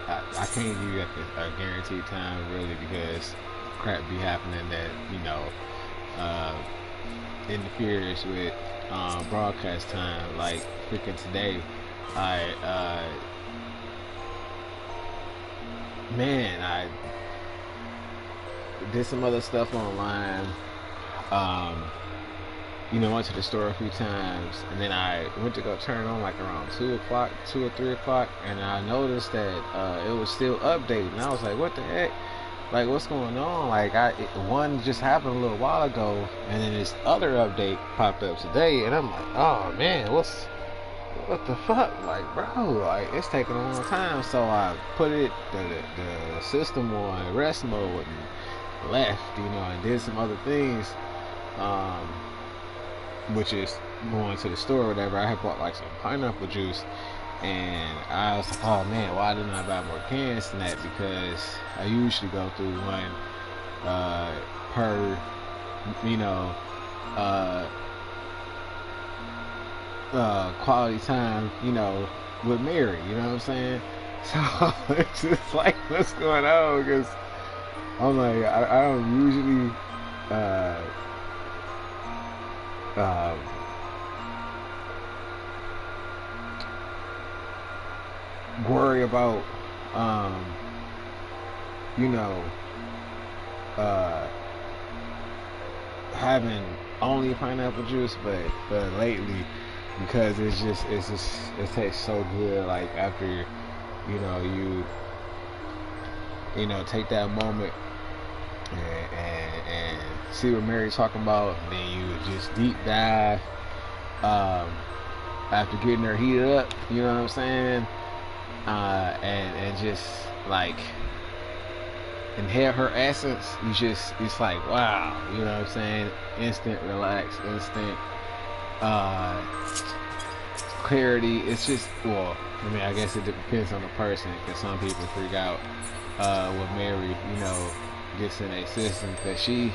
I can't give you a guaranteed time really because crap be happening that uh, interferes with broadcast time. Like freaking today, I I did some other stuff online. Um, went to the store a few times, and then I went to go turn it on like around 2 o'clock, 2 or 3 o'clock, and I noticed that it was still updating. And I was like, "What the heck? Like, what's going on?" Like, one just happened a little while ago, and then this other update popped up today, and I'm like, "Oh man, what the fuck?" Like, bro, like it's taking a long time. So I put the system on rest mode and left, and did some other things. Um, which is going to the store or whatever. I had bought like some pineapple juice, and I was like, oh man, why didn't I buy more cans than that? Because I usually go through one per, you know, uh, quality time, with Mary. You know what I'm saying? So it's just like, what's going on? Because I'm like, I don't usually. Uh, um, worry about um, you know uh, having only pineapple juice, but lately because it tastes so good. Like after take that moment and see what Mary's talking about, and then you just deep dive after getting her heated up. You know what I'm saying? And just like inhale her essence. It's like wow. You know what I'm saying? Instant relax, instant uh, clarity. It's just I guess it depends on the person because some people freak out with Mary. Gets in a system because she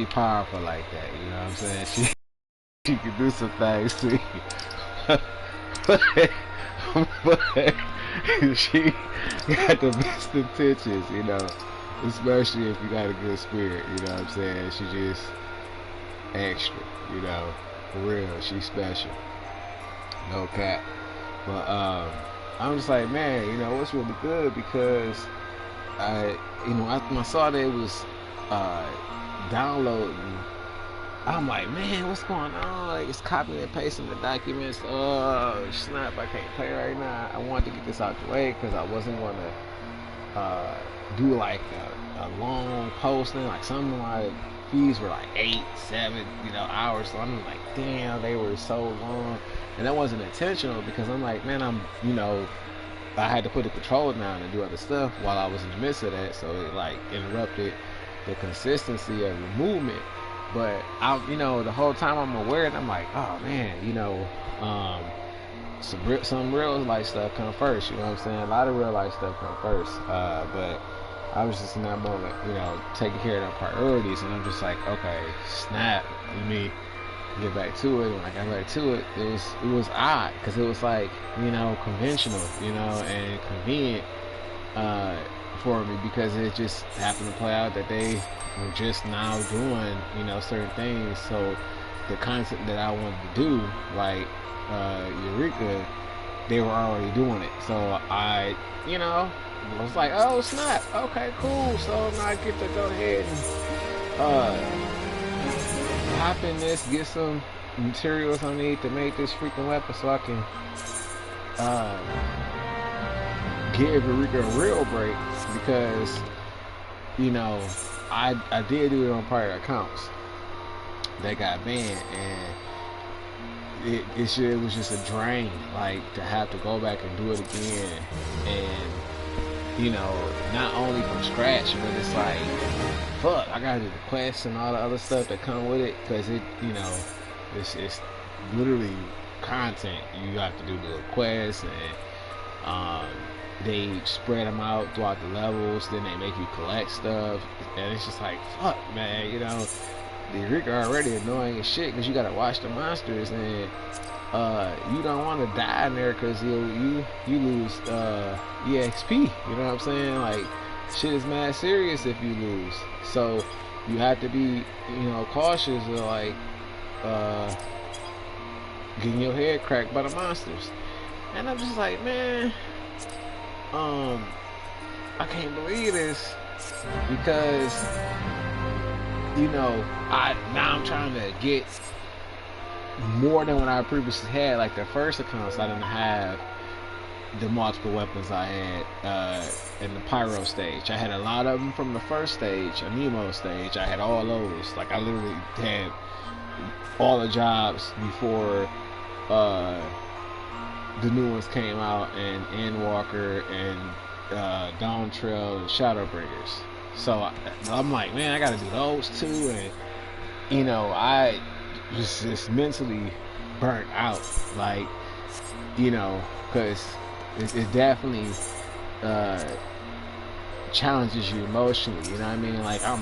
powerful like that. You know what I'm saying? She can do some things to you. but, but she got the best intentions, especially if you got a good spirit. You know what I'm saying? She just extra, for real. She's special, no cap. But I'm just like, man, what's really good because when I saw that it was downloading, I'm like, man, what's going on? Like, it's copying and pasting the documents. Oh, snap, I can't play right now. I wanted to get this out the way because I wasn't going to do like a long posting. Like, some of my feeds were like 8, 7, hours. So I'm like, damn, they were so long. And that wasn't intentional because I'm like, man, I had to put the control down and do other stuff while I was in the midst of that. So it like interrupted the consistency of the movement. But the whole time I'm aware, and I'm like, oh man, some real life stuff come first. You know what I'm saying? A lot of real life stuff come first. But I was just in that moment, taking care of the priorities, and I'm just like, okay, snap. Let me get back to it. And when I got back to it, it was odd because it was like conventional, and convenient for me because it just happened to play out that they were just now doing certain things. So the concept that I wanted to do, like Eureka, they were already doing it. So I was like, oh snap, okay, cool. So now I get to go ahead and hop in this, get some materials I need to make this freaking weapon so I can give Eureka a real break because I did do it on prior accounts that got banned, and it was just a drain, like to have to go back and do it again, and not only from scratch, but it's like fuck, I gotta do the quests and all the other stuff that come with it because it's literally content. You have to do the quests, and they spread them out throughout the levels. Then they make you collect stuff, and it's just like fuck, man. The Eureka are already annoying as shit because you gotta watch the monsters, and you don't want to die in there because you lose EXP. You know what I'm saying? Like, shit is mad serious if you lose. So you have to be, cautious of like getting your head cracked by the monsters. And I'm just like, man, I can't believe this because now I'm trying to get more than what I previously had. Like the first accounts, I didn't have the multiple weapons I had in the pyro stage. I had a lot of them from the first stage, a Nemo stage. I had all those. Like I literally had all the jobs before the new ones came out, and Endwalker and Dawn Trail and Shadowbringers. So I'm like, man, I gotta do those too. And I just mentally burnt out, like, because it definitely challenges you emotionally. You know what I mean? Like, I'm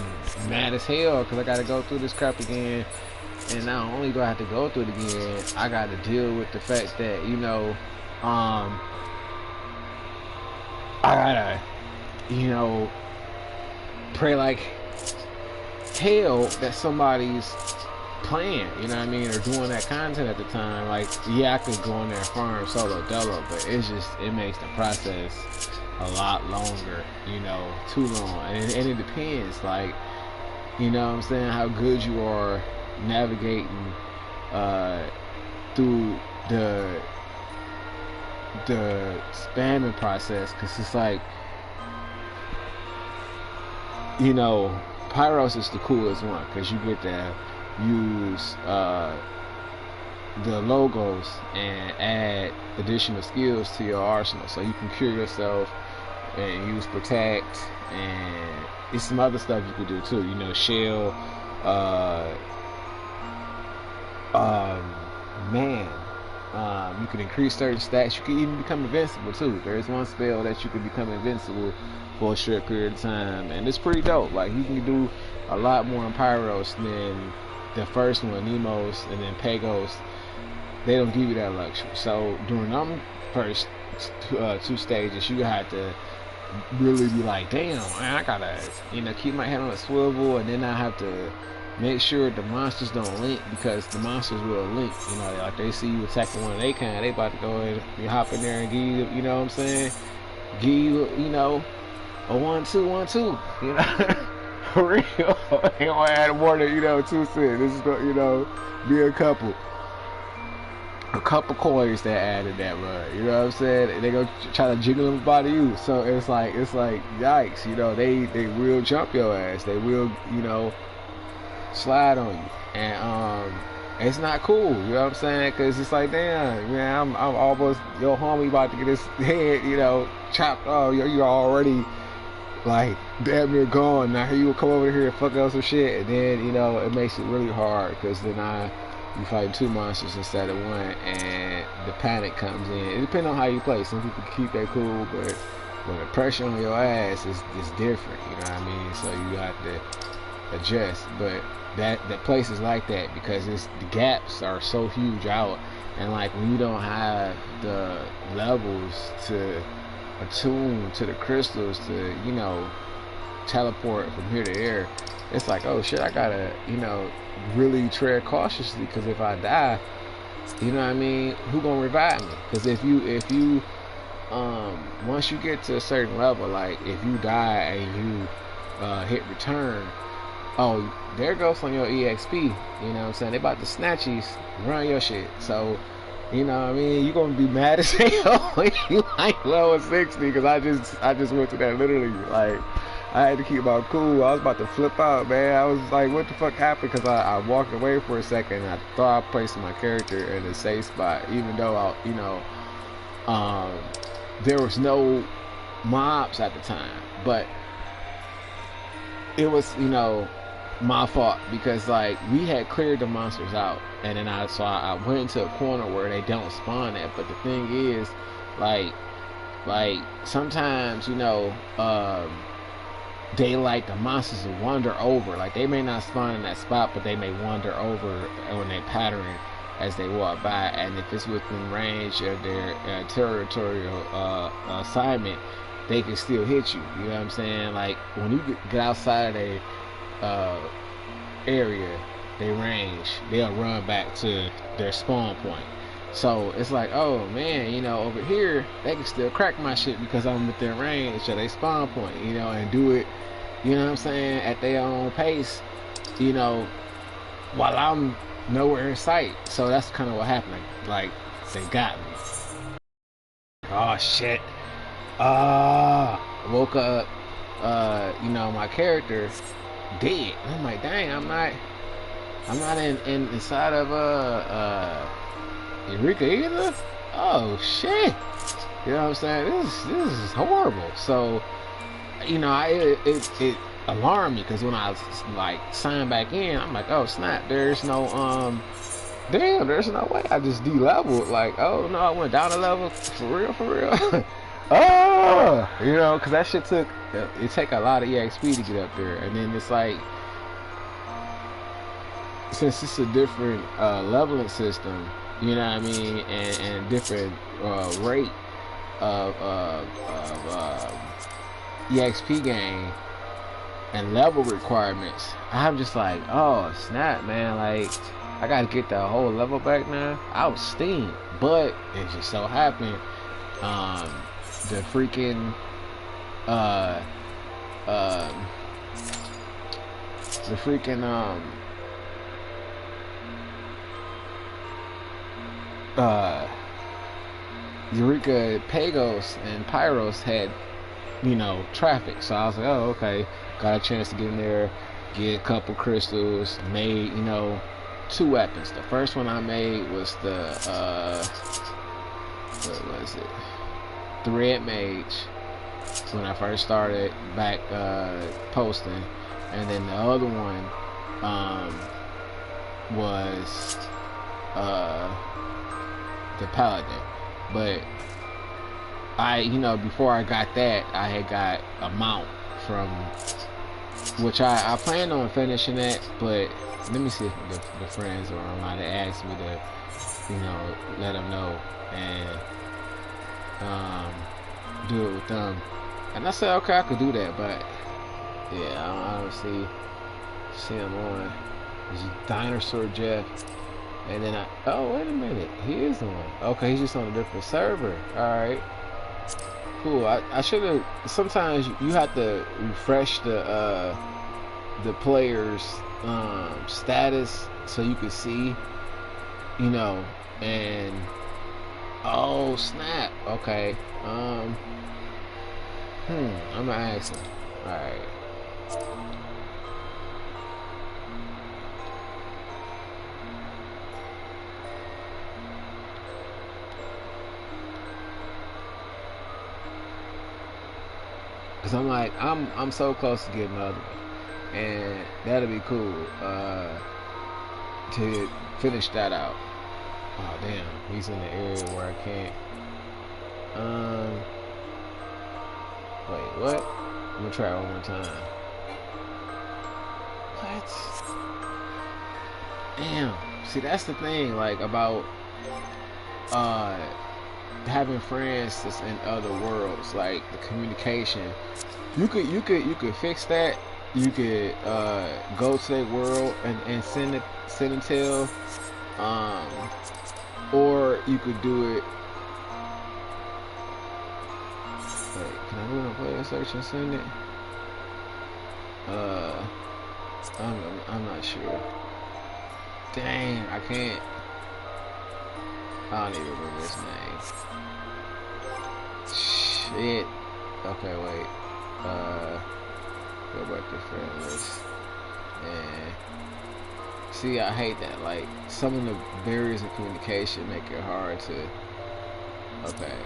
mad as hell because I gotta go through this crap again. And not only do I have to go through it again, I got to deal with the fact that, I gotta, pray like hell that somebody's playing, you know what I mean, or doing that content at the time. Like, yeah, I could go in there and farm solo dolo, but it makes the process a lot longer, too long. And it depends, like, what I'm saying, how good you are navigating through the spamming process, because it's like, Pyros is the coolest one because you get to use the logos and add additional skills to your arsenal, so you can cure yourself and use protect, and it's some other stuff you can do too, shell, you can increase certain stats. You can even become invincible too. There's one spell that you can become invincible for a short period of time, and it's pretty dope. Like, you can do a lot more in Pyros than the first one, Nemos, and then Pagos. They don't give you that luxury. So during them first two stages, you have to really be like, damn, man, I gotta keep my head on a swivel, and then I have to make sure the monsters don't link, because the monsters will link. Like, they see you attacking one of their kind, they about to go in, you hop in there and give you, what I'm saying, give you, a 1-2, 1-2, for real. Ain't gonna add more than, 2 cents. This is gonna, be a couple coins that added that run. You know what I'm saying? They gonna try to jiggle them by you. So it's like yikes. They will jump your ass. They will, slide on you, and it's not cool. You know what I'm saying? Because it's like, damn, man, I'm almost your homie about to get his head, chopped off. You're already like damn near gone. Now here you will come over here and fuck up some shit, and then it makes it really hard, because then you fight 2 monsters instead of 1, and the panic comes in. It depends on how you play. Some people keep that cool, but when the pressure on your ass is different. You know what I mean? So you have to adjust. But that places like that, because the gaps are so huge out, and like when you don't have the levels to attune to the crystals to teleport from here to there, it's like, oh shit, I gotta really tread cautiously, because if I die, what I mean, who gonna revive me? Because if you once you get to a certain level, like if you die and you hit return, oh, there goes on your EXP. You know what I'm saying? They about to snatch you, run your shit. So, you know what I mean? You're gonna be mad as hell when you like level 60, because I just went to that literally. Like, I had to keep my cool. I was about to flip out, man. I was like, what the fuck happened? Because I walked away for a second, and I thought I placed my character in a safe spot, even though there was no mobs at the time. But it was, my fault, because like we had cleared the monsters out, and then I went into a corner where they don't spawn at. But the thing is, like sometimes they like the monsters to wander over. Like, they may not spawn in that spot, but they may wander over when they pattern as they walk by, and if it's within range of their territorial assignment, they can still hit you. You know what I'm saying? Like when you get outside of a area, they range, they'll run back to their spawn point. So it's like, oh man, you know, over here they can still crack my shit because I'm within range of their spawn point, you know, and do it, you know what I'm saying, at their own pace, you know, while I'm nowhere in sight. So that's kind of what happened. Like they got me. Oh shit. Woke up, you know, my character dead. And I'm like, dang, I'm not inside of Eureka either. Oh shit. You know what I'm saying? This is horrible. So, you know, it alarmed me because when I like signed back in, I'm like, oh snap, there's no there's no way I just de-leveled. Like, oh no, I went down a level for real. Oh, you know, because that shit take a lot of EXP to get up there, and then it's like, since it's a different leveling system, you know what I mean, and different rate of EXP gain and level requirements, I'm just like, oh snap, man, like I gotta get the whole level back now. I was steamed, but it just so happened the freaking Eureka Pagos and Pyros had, you know, traffic. So I was like, oh, okay. Got a chance to get in there, get a couple crystals, made, you know, 2 weapons. The first one I made was the, what was it? Thread Mage. When I first started back posting. And then the other one was the Paladin. But you know, before I got that, I had got a mount from, which I planned on finishing that, but let me see if the friends are online. They asked me to, you know, let them know and do it with them, and I said okay, I could do that, but yeah, I don't see him on. There's Dinosaur Jeff. And then oh wait a minute, he is the one. Okay, he's just on a different server. Alright. Cool. I should have, sometimes you have to refresh the player's status so you can see, you know, and oh snap. Okay. I'm gonna ask him. Alright. Cause I'm like, I'm so close to getting another one, and that'll be cool to finish that out. Oh damn, he's in the area where I can't. Wait, what? I'm gonna try it one more time. What? Damn. See, that's the thing, like about having friends that's in other worlds, like the communication. You could fix that. You could go to that world and send and tell, or you could do it. Wait, can I do a player search and send it? I'm not sure. Dang, I can't. I don't even remember his name. Shit. Okay, wait. Go back to friend list. And see, I hate that. Like, some of the barriers of communication make it hard to. Okay.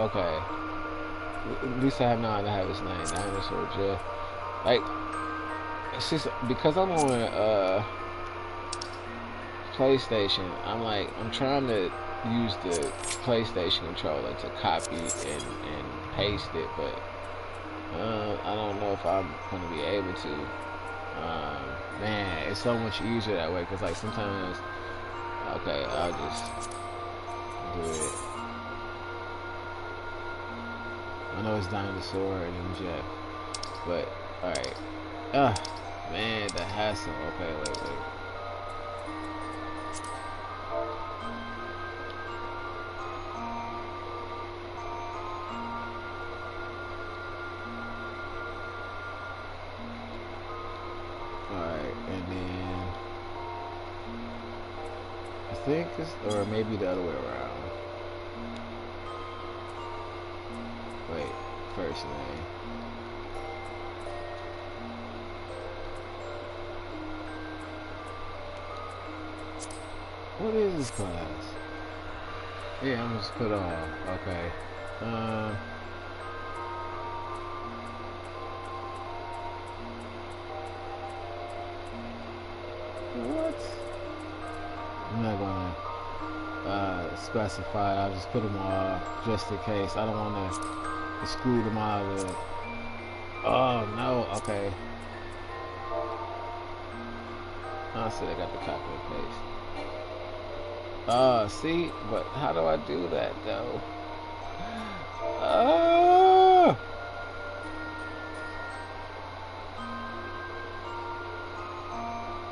Okay. At least I have not to have his name. Dinosaur Jeff. Like, it's just because I'm on PlayStation. I'm trying to use the PlayStation controller to copy and paste it, but I don't know if I'm gonna be able to. Man, it's so much easier that way because like sometimes. Okay, I'll just do it. I know it's Dinosaur and then Jeff, but alright. Man, the hassle. Okay, wait. Alright, and then I think it's, or maybe the other way around. Wait, first name. What is this class? Yeah, I'm just put on. Okay. What? I'm not gonna specify. I'll just put them all just in case. I don't want to exclude them out of the. Oh no. Okay. I said I got the copy and paste. See, but how do I do that though?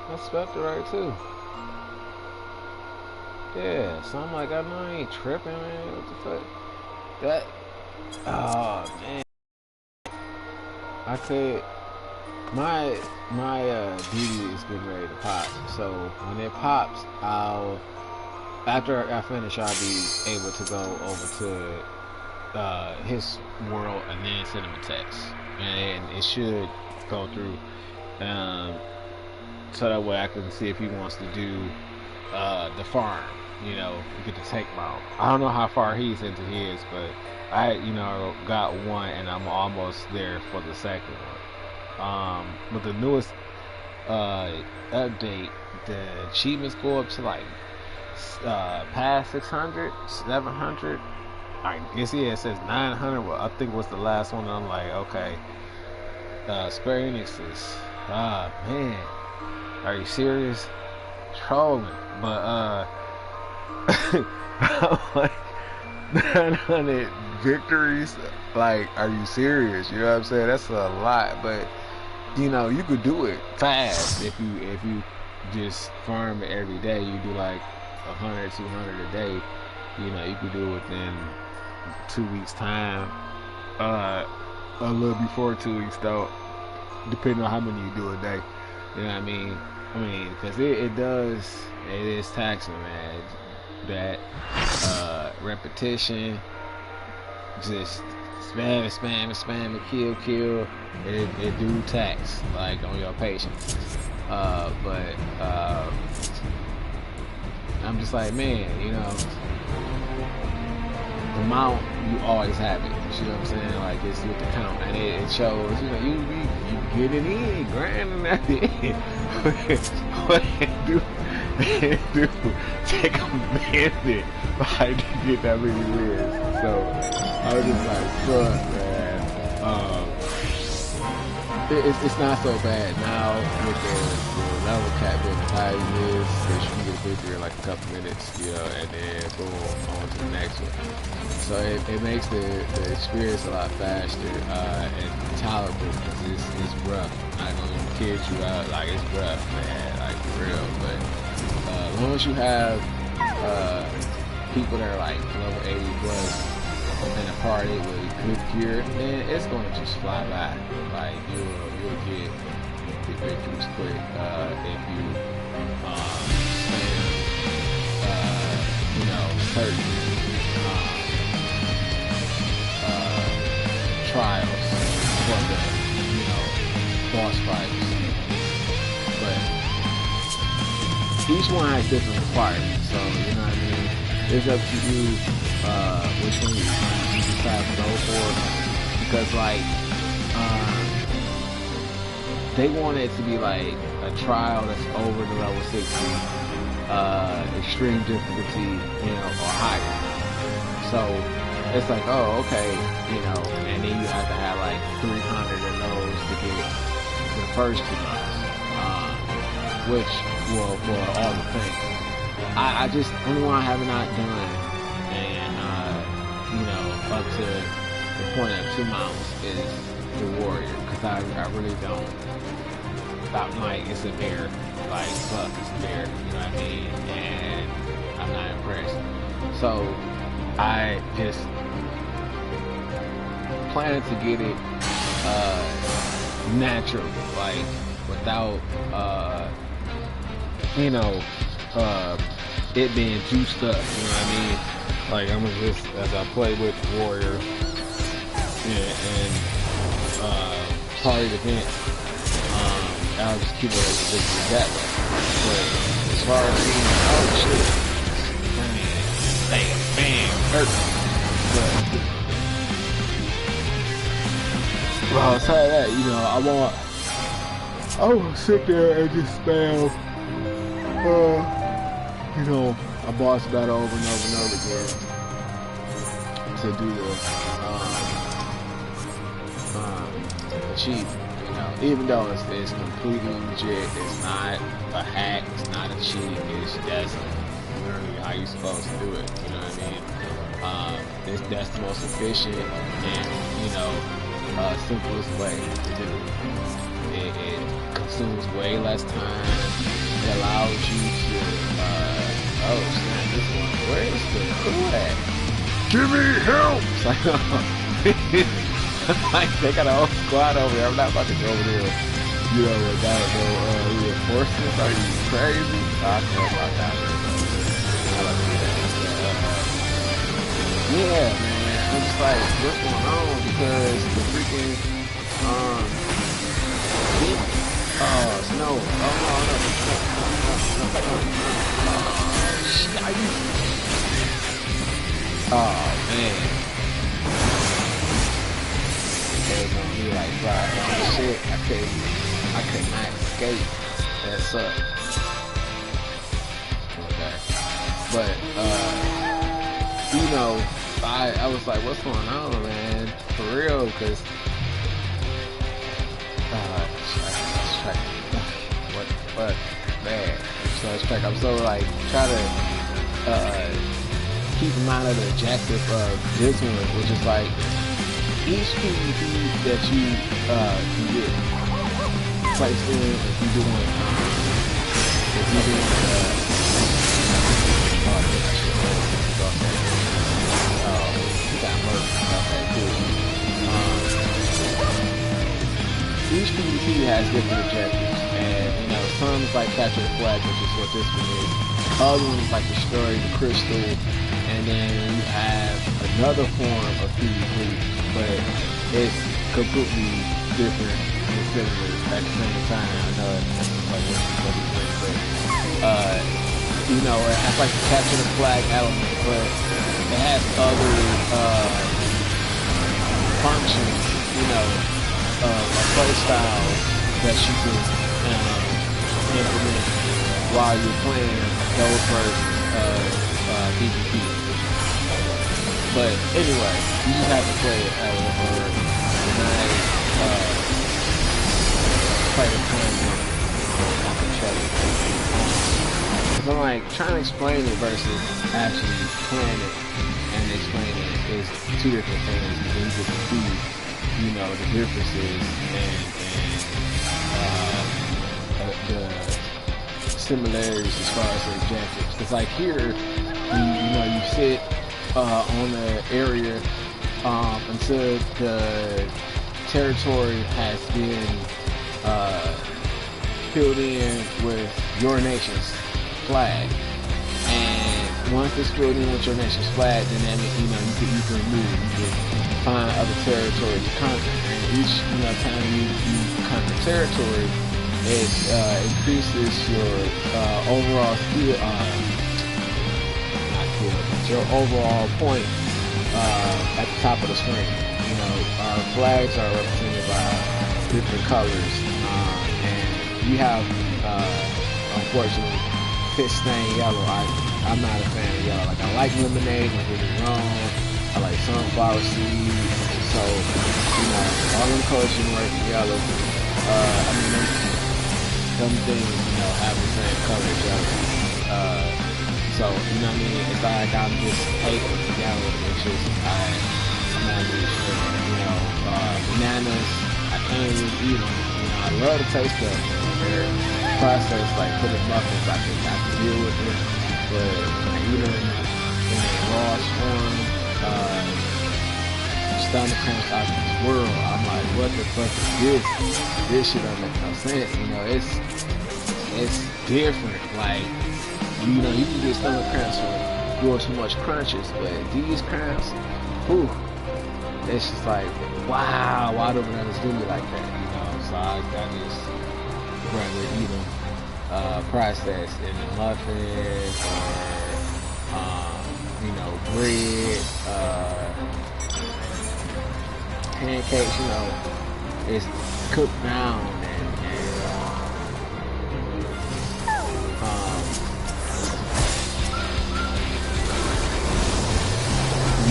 I spelled it right too. Yeah, so I'm like, I know I ain't tripping, man. What the fuck? That. Oh man. I could. My DD is getting ready to pop. So when it pops, after I finish, I'll be able to go over to his world and then send him a text, and it should go through. So that way I can see if he wants to do the farm. You know, get the tank mount. I don't know how far he's into his, but I, got one and I'm almost there for the second one. With the newest update, the achievements go up to like past 600, 700. I guess it says 900. Well, I think was the last one. I'm like, okay. Square Enix is, man, are you serious? Trolling, but I'm like 900 victories. Like, are you serious? You know what I'm saying? That's a lot, but you could do it fast if you just farm it every day. You do like 100, 200 a day. You could do it within 2 weeks time. A little before 2 weeks though, depending on how many you do a day. You know what I mean? Because it is taxing, man. That repetition, just spam and kill. It do tax like on your patience. But I'm just like, man, the amount you always have it. You know what I'm saying? Like it's with the count, and it shows. You get it in, grinding at the end. What do take a minute like to get that many wins. So I was just like, fuck, man. It's not so bad now with the level cap being as high as it is. That you can get a victory in like a couple minutes, and then boom, on to the next one. So it makes the experience a lot faster and tolerable because it's rough. I'm not gonna kid you out, like it's rough, man, like for real. But as long as you have people that are like level 80 plus in a party with good gear, then it's going to just fly by. Like you'll get the victories quick if you spam certain trials for the boss fights. But each one has different requirements, so you know what I mean. It's up to you which one you decide to go for, because like they want it to be like a trial that's over the level 60, extreme difficulty, you know, or higher. So it's like, oh, okay, you know, and then you have to have like 300 of those to get the first 2 months, which will for all the things. I just only one I have not done, and you know, up to the point of 2 months is the warrior, because I really don't. I'm like, it's a bear, like fuck, it's a bear, you know what I mean? And I'm not impressed. So I just planning to get it natural, like without you know, it being juiced up, you know what I mean? Like I'm gonna just, as I play with warrior and party event, I'll just keep it that way. But as far as being, oh shit, bam, hurt. Well, outside of that, you know, I want to sit there and just spam, you know, a boss battle over and over and over again to do the achieve. You know, even though it's completely legit, it's not a hack, it's not a cheat, that's literally how you're supposed to do it. You know what I mean? That's the most efficient and, you know, simplest way to do it. It consumes way less time. It allows you to, oh snap, this one, where is the crew at? Give me help! Like, they got a whole squad over there. I'm not about to go over there, you know, without no reinforcements. Are you crazy? I can't walk out there. Yeah, man. I'm just like, what's going on? Because the freaking, snow. Oh, shit. Oh, man. Be like, oh shit, I could not escape. That sucks. Okay. But you know, I was like, what's going on, man? For real, cause what man, I'm so like try to keep in mind of the objective of this one, which is like each PvP that you can get placed in, if you doing he got murdered. Okay, cool. Each PvP has different objectives, and you know, some is like capture the flag, which is what this one is. Other ones like destroy the crystal, and then you have another form of PvP. But it's completely different and similar at the same time. I know it's like what you think, but you know, it has like the capture the flag element, but it has other functions, you know, play styles that you can implement while you're playing those versions of PvP. But anyway, you just have to play it as a word, and I play the plan on control. Because I'm like, trying to explain it versus actually playing it and explaining it is two different things. And you get to see, you know, the differences and the similarities as far as the objectives. Because like here, you know, you sit on the area until the territory has been filled in with your nation's flag, and once it's filled in with your nation's flag, then that means, you know, you can move, you can find other territories to conquer, and each, you know, time you conquer territory, it increases your overall skill, your overall point at the top of the screen. You know, our flags are represented by different colors, and we have, unfortunately, pit stain yellow. I'm not a fan of yellow. Like, I like lemonade, don't get me wrong. I like sunflower seeds. So, you know, all them colors should work yellow. I mean, them things, you know, have the same color as yellow. So, you know what I mean? It's like I'm just hating yellow. It's just, I'm not really sure. You know, bananas, I can't really eat them. You know, I love the taste of them. They're processed, like, put in muffins, I can deal with it. But when I eat them in a raw form, stomach cramps out of this world, I'm like, what the fuck is this? This shit don't make no sense. You know, it's different. Like, you know, you can get stomach cramps from doing too much crunches, but these cramps, whew, it's just like, wow, why do bananas do me like that? You know, so I just rather eat them processed in a muffin or, you know, bread, pancakes, you know, it's cooked down and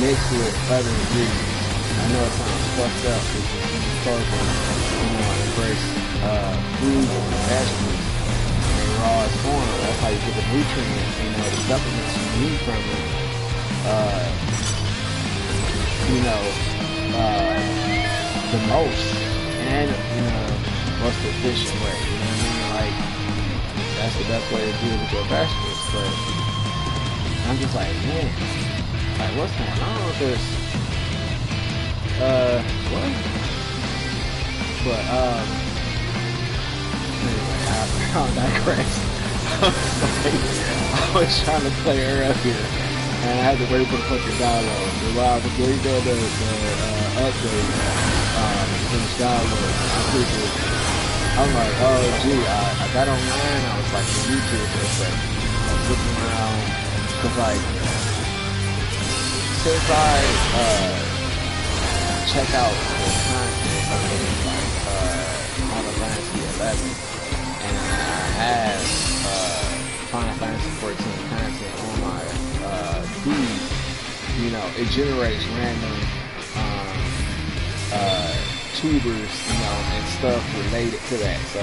mixed with other ingredients. I know it sounds fucked up because you're supposed to, you know, embrace food and vegetables in rawest form. That's how you get the nutrients, you know, the supplements you need from it. You know, the most and, you know, most efficient way. You know what I mean? Like, that's the best way to deal with your vegetables. But I'm just like, man, like, what's going on with this? What? But, anyway, I digress. I was trying to play earlier, and I had to wait for the fucking download. So while I was waiting for the update, finish download, I'm like, oh gee, I got online, I was like on YouTube for a second. I was looking around, cause like, since I check out the content of like Final Fantasy 11, and I have Final Fantasy 14 content on my feed, you know, it generates random tubers, you know, and stuff related to that. So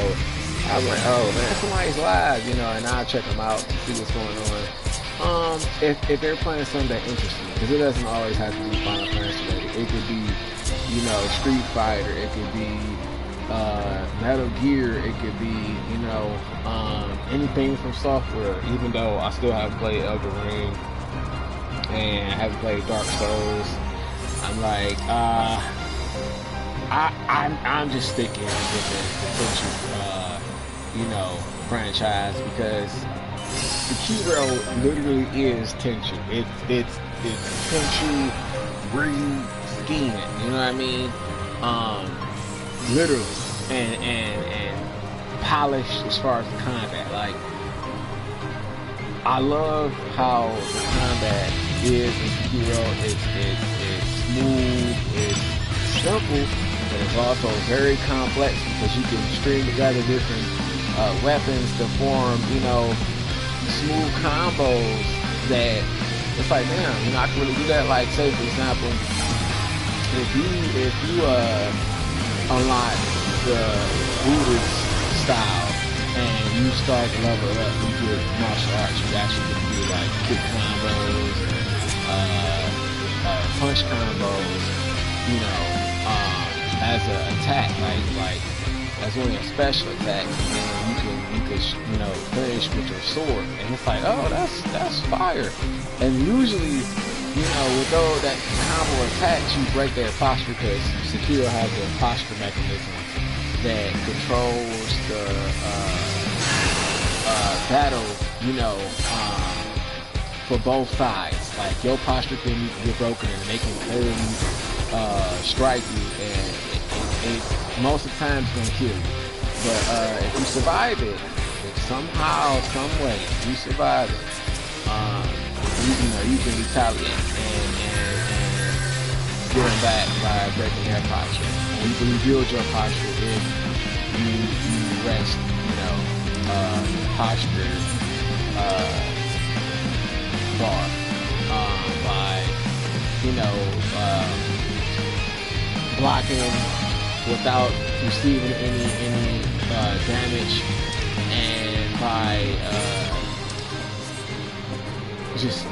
I was like, oh man, somebody's live, you know, and I'll check them out, see what's going on. If they're playing something that interesting, because it doesn't always have to be Final Fantasy related. It could be, you know, Street Fighter, it could be Metal Gear, it could be, you know, anything from software, even though I still haven't played Elden Ring and I haven't played Dark Souls. I'm like, I'm just sticking with the potential, you know, franchise, because the Sekiro literally is tension. It's tension re-scheming, you know what I mean? Literally, and polished as far as the combat. Like, I love how the combat is in Sekiro. It's smooth, it's simple, but it's also very complex, because you can string together different weapons to form, you know, smooth combos that it's like, damn, you know, I can really do that. Like, say for example, if you unlock the Buddhist style and you start to level up, you get martial arts, you actually can do like kick combos, punch combos, you know, as an attack, like as one of your special attacks, and you can you know, finish with your sword, and it's like, oh, that's fire. And usually, you know, with those that combo attacks, you break their posture, because Sekiro has a posture mechanism that controls the battle, you know, for both sides. Like, your posture can get broken and they can clearly strike you, and it most of the time it's gonna kill you. But if you survive it, if somehow, some way you survive it, you know, you can retaliate and get them back by breaking their posture. And you can rebuild your posture if you rest, posture bar by blocking without receiving any damage, and by just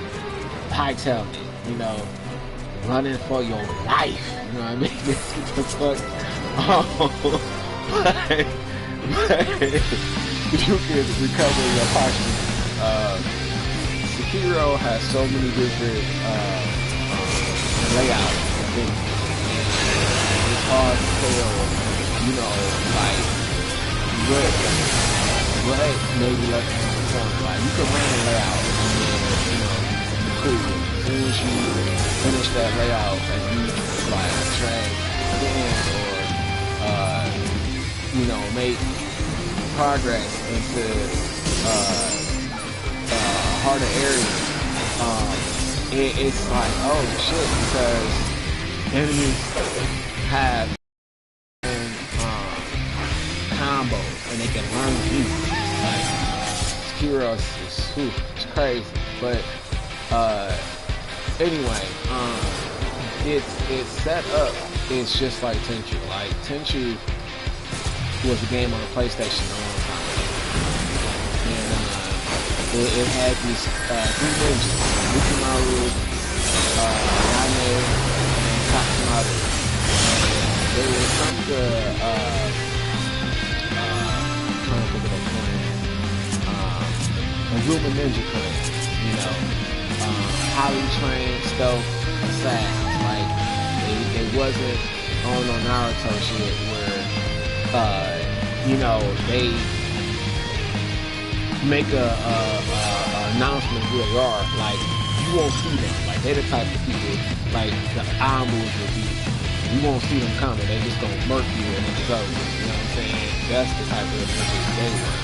hightailing it, running for your life. You know what I mean? Get the fuck but you can recover your posture. Sekiro has so many different layouts and things. It's hard to tell, like what maybe left on something. Like you can run a layout and then, cool. As soon as you finish that layout and you like track in or make progress into harder areas, it's like, oh shit, because enemies have combos and they can learn you. Like Sekiro is crazy, but anyway, it's set up. It's just like Tenchu. Like Tenchu was a game on the PlayStation a long time ago, and it had these three ninjas: Yukimaru, Yane, and Katsumaru. They would come to trying to think of that clan, Azuma Ninja Clan. Highly trained stealth assassins. Like it wasn't on no Naruto shit where they make a announcement who they are. Like you won't see them. Like they're the type of people like the Amus would be. You won't see them coming. They just gonna murk you and it's over. You know what I'm saying? That's the type of ninjas they were.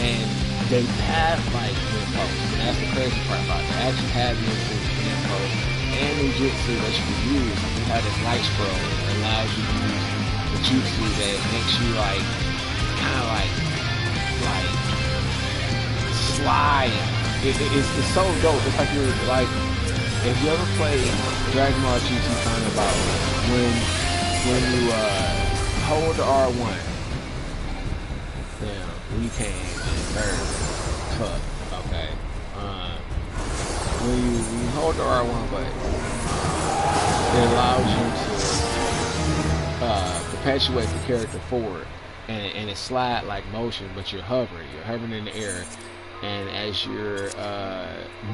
And they have like Ninpo, and that's the crazy part about it. They actually have Ninpo and Ninjutsu that you can use. You have this light scroll that allows you to use the jutsu that makes you like kind of like slide. It's so dope. It's like you're like, if you ever play Dragon Ball GT Carnival, when you hold the R1. Damn, we came in third. Okay. When you hold the R1 button, it allows you to perpetuate the character forward, and it slide like motion, but you're hovering in the air, and as you're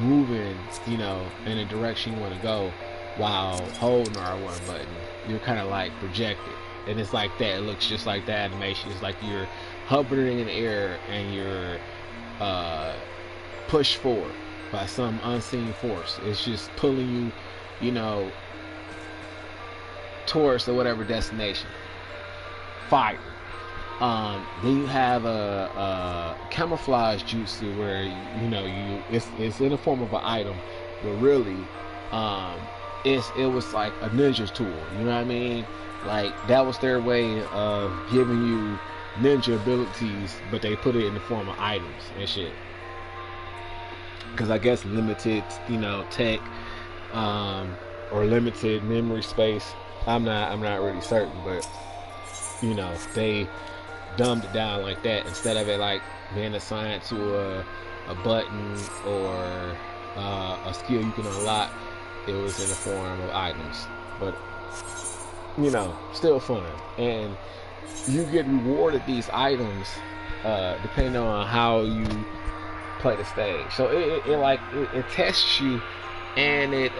moving, in the direction you want to go, while holding the R1 button, you're kind of like projected, and it's like that. It looks just like the animation. It's like you're hovering in the air and you're pushed forward by some unseen force. It's just pulling you, towards the whatever destination. Fire. Then you have a camouflage jutsu where it's in the form of an item, but really it was like a ninja's tool. You know what I mean? Like that was their way of giving you ninja abilities, but they put it in the form of items and shit. Because I guess limited, tech, or limited memory space. I'm not really certain, but they dumbed it down like that instead of it like being assigned to a button or a skill you can unlock. It was in the form of items, but still fun, and you get rewarded these items depending on how you play the stage. So it tests you, and it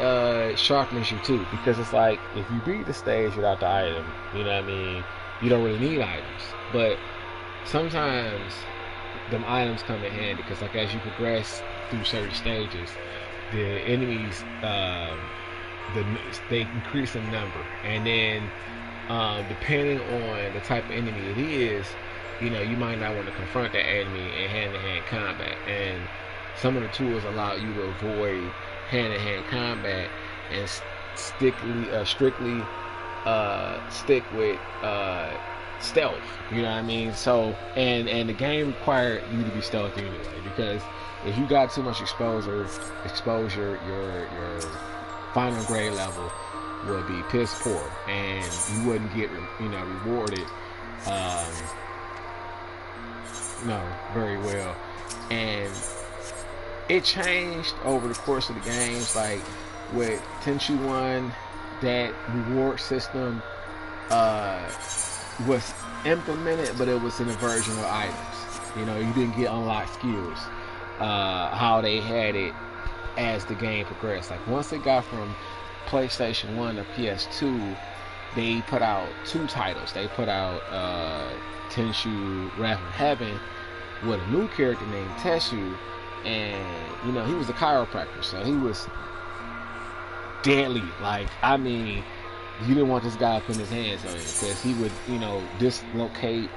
sharpens you too, because it's like if you beat the stage without the item, you don't really need items. But sometimes them items come in handy, because like as you progress through certain stages, the enemies they increase in number, and then depending on the type of enemy it is, you might not want to confront that enemy in hand-to-hand combat, and some of the tools allow you to avoid hand-to-hand combat and strictly stick with stealth. You know what I mean? So and the game required you to be stealthy anyway, because if you got too much exposure, your final grade level would be piss poor, and you wouldn't get rewarded very well. And it changed over the course of the games. Like with Tenchu 1, that reward system was implemented, but it was in a version of items. You didn't get unlocked skills how they had it as the game progressed. Like once it got from PlayStation 1 to PS2, they put out 2 titles. They put out Tenchu Wrath of Heaven with a new character named Teshu, and he was a chiropractor, so he was deadly. Like, I mean, you didn't want this guy putting his hands on you, because he would dislocate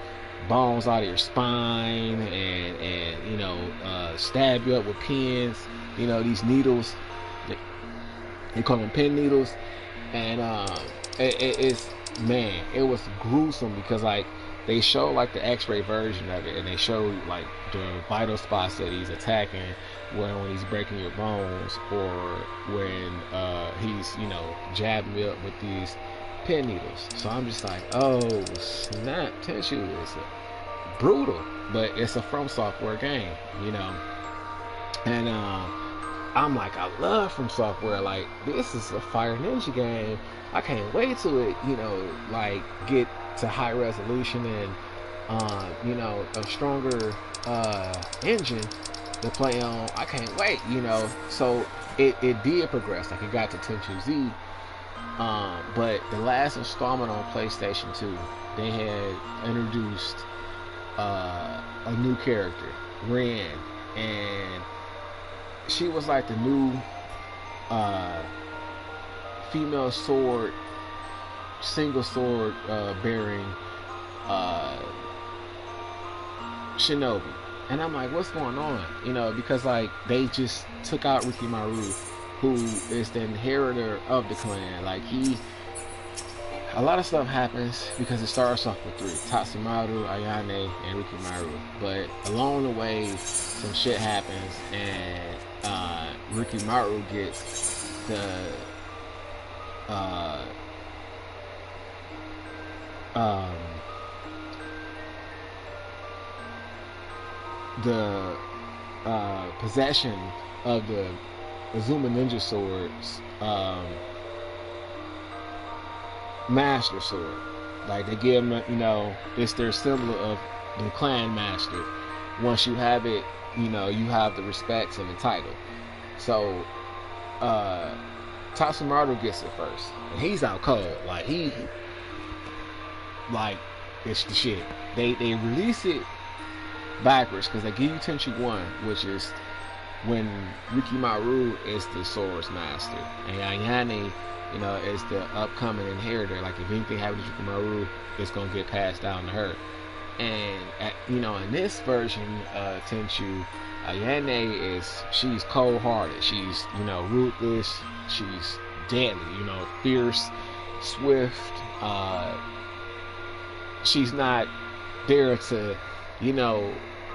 bones out of your spine and stab you up with pins, these needles, they call them pin needles. And it was gruesome, because like they show like the X-ray version of it, and they show like the vital spots that he's attacking, when he's breaking your bones, or when he's jabbing you up with these pin needles. So I'm just like, oh snap, Tenchu is brutal, but it's a From Software game, and I'm like, I love From Software. Like, this is a Fire Ninja game. I can't wait to it, like get to high resolution and a stronger engine to play on. I can't wait, So it did progress. Like, it got to Tenchu Z, but the last installment on PlayStation 2, they had introduced a new character, Ren, and she was like the new female single sword bearing shinobi. And I'm like, what's going on? Because like they just took out Rikimaru, who is the inheritor of the clan. Like, a lot of stuff happens because it starts off with 3: Tatsumaru, Ayane, and Rikimaru. But along the way, some shit happens, and Rikimaru gets the possession of the Azuma Ninja Sword's Master Sword. Like, they give them, it's their symbol of the clan master. Once you have it, you have the respects of the title. So Tatsumaru gets it first, and he's out cold. Like, it's the shit. They release it backwards, because they give you Tenchu 1, which is when Rikimaru is the sword's master, and Ayane, is the upcoming inheritor. Like, if anything happens to Rikimaru, it's gonna get passed down to her. And in this version, Tenchu, Ayane she's cold-hearted. She's ruthless. She's deadly. Fierce, swift. She's not there to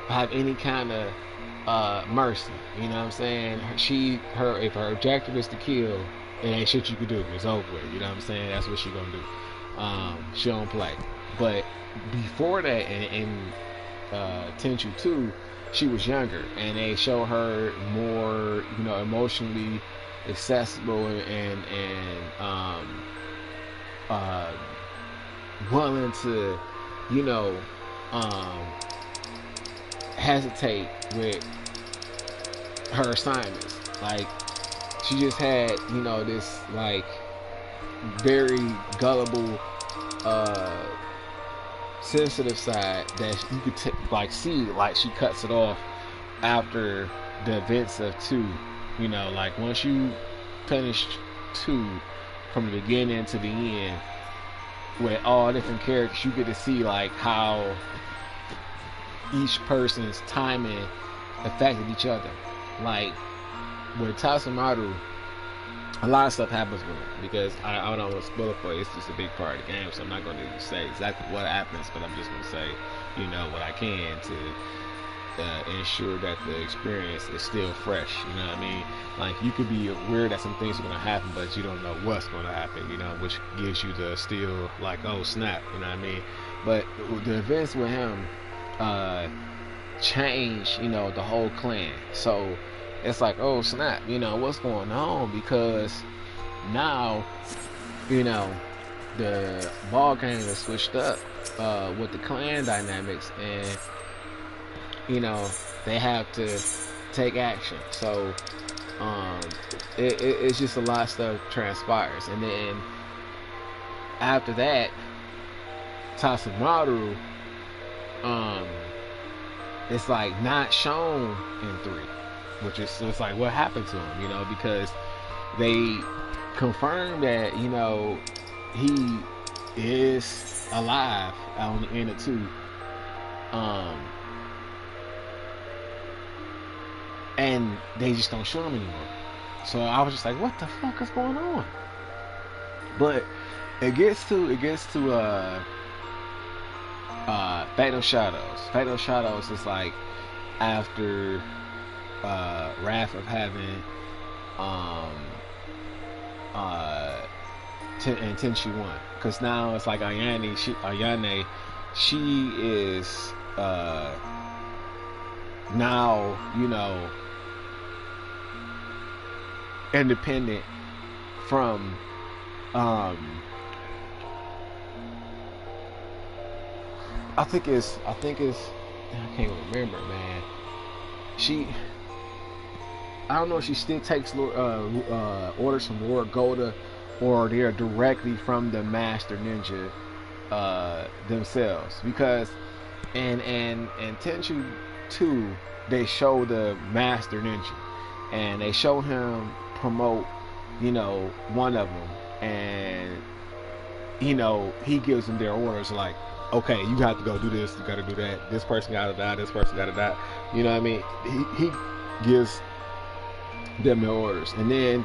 have any kind of mercy. You know what I'm saying? If her objective is to kill, it ain't shit you can do. It's over with. You know what I'm saying? That's what she gonna do. She don't play. But before that, in Tenchu 2, she was younger, and they show her more, emotionally accessible and willing to, hesitate with her assignments. Like, she just had, this like very gullible, sensitive side that you could see. Like, she cuts it off after the events of 2. Like, once you finish 2 from the beginning to the end with all different characters, you get to see like how each person's timing affected each other. Like, with Tatsumaru, a lot of stuff happens with him, because I don't want to spoil it for you. It's just a big part of the game, so I'm not going to say exactly what happens, but I'm just going to say, you know, what I can to ensure that the experience is still fresh. You know what I mean? Like, you could be aware that some things are going to happen, but you don't know what's going to happen, you know, which gives you the still, like, oh snap, you know what I mean? But the events with him change, you know, the whole clan. So it's like, oh snap, you know, what's going on? Because now, you know, the ball game is switched up with the clan dynamics, and you know, they have to take action. So it's just a lot of stuff transpires, and then after that, Tasamaru, it's like not shown in 3, which is, so it's like, what happened to him, you know, because they confirmed that, you know, he is alive on the end of 2. And they just don't show him anymore. So I was just like, what the fuck is going on? But it gets to Fatal Shadows. Fatal Shadows is like after Wrath of Heaven, and Tenchi 1. Because now it's like Ayane, she is now, you know, independent from I think it's I can't remember, man. I don't know if she still takes orders from Lord Golda, or they're directly from the Master Ninja themselves, because in Tenchu 2 they show the Master Ninja, and they show him promote, you know, one of them, and you know, he gives them their orders, like, okay, you have to go do this, you gotta do that, this person gotta die, this person gotta die, you know what I mean? He gives them their orders. And then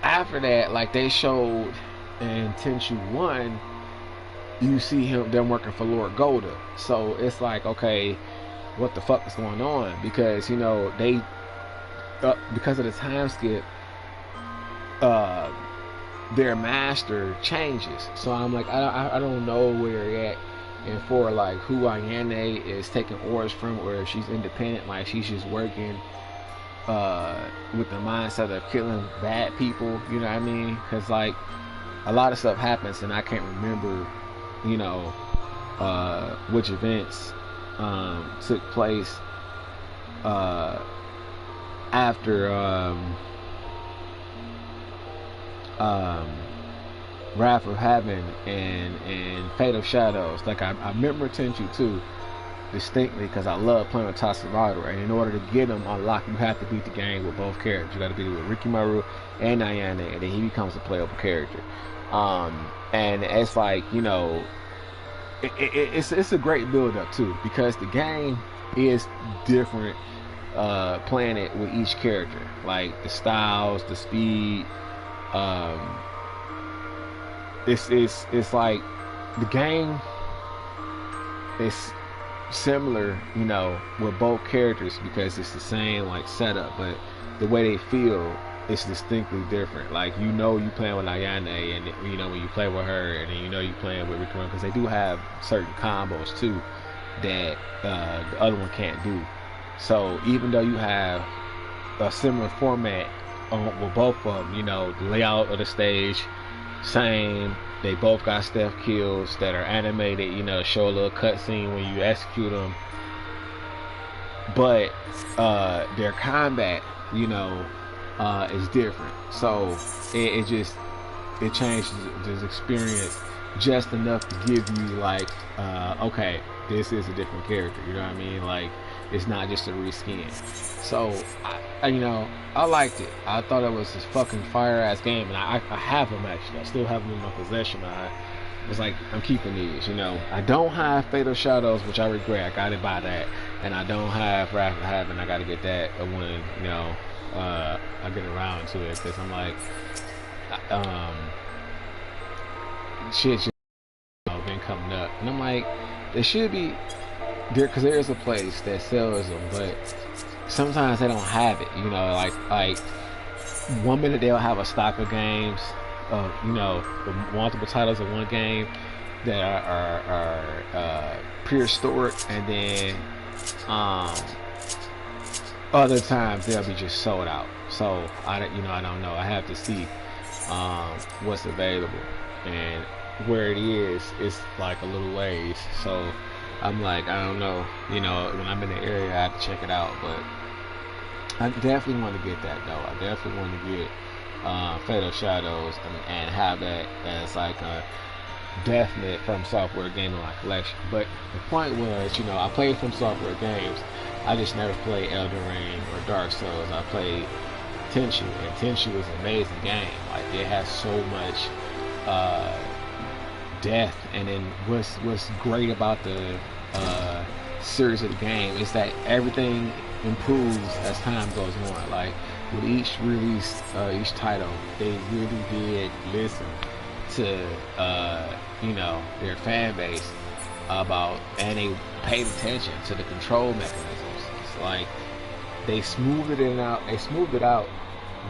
after that, like, they showed in Tenchu 1, you see them working for Lord Golda. So it's like, okay, what the fuck is going on? Because, you know, they because of the time skip, their master changes. So I'm like, I don't know where they're at, and for like who Ayane is taking orders from, or if she's independent, like she's just working with the mindset of killing bad people, you know what I mean? Because like a lot of stuff happens, and I can't remember, you know, which events took place after Wrath of Heaven and Fatal Shadows. Like I remember Tenchu 2 distinctly, because I love playing with Tasamaru, and in order to get him unlocked, you have to beat the game with both characters. You got to beat it with Rikimaru and Ayane, and then he becomes a playable character. And it's like, you know, it's a great build up too, because the game is different playing it with each character, like the styles, the speed. It's like the game is similar, you know, with both characters, because it's the same like setup, but the way they feel is distinctly different. Like, you know, you playing with Ayane, and you know when you play with her, and then you know you playing with Rikimaru, because they do have certain combos too that the other one can't do. So even though you have a similar format with both of them, you know, the layout of the stage same, they both got stealth kills that are animated, you know, show a little cutscene when you execute them, but their combat, you know, is different. So it changes this experience just enough to give you like, okay, this is a different character, you know what I mean? Like, it's not just a reskin. So I you know, I liked it. I thought it was this fucking fire ass game, and I have them actually. I still have them in my possession. It's like, I'm keeping these, you know. I don't have Fatal Shadows, which I regret. I gotta buy that. and I don't have Wrath of Heaven. I gotta get that when I get around to it, because I'm like, shit just been coming up, and I'm like, there should be there, because there is a place that sells them, but sometimes they don't have it. Like 1 minute they'll have a stock of games, multiple titles of one game that are prehistoric, and then other times they'll be just sold out. So I don't know. I have to see what's available, and where it is, it's like a little ways. So I'm like, I don't know. When I'm in the area, I have to check it out. But I definitely want to get that though. I definitely want to get Fatal Shadows and have that as like a definite From Software game in my collection. But the point was, I played From Software games. I just never played Elden Ring or Dark Souls. I played Tenchu, and Tenchu is an amazing game. Like, it has so much death, and then what's great about the series of the game is that everything improves as time goes on. Like, with each release, each title, they really did listen to their fan base and they paid attention to the control mechanisms. It's like they smoothed it out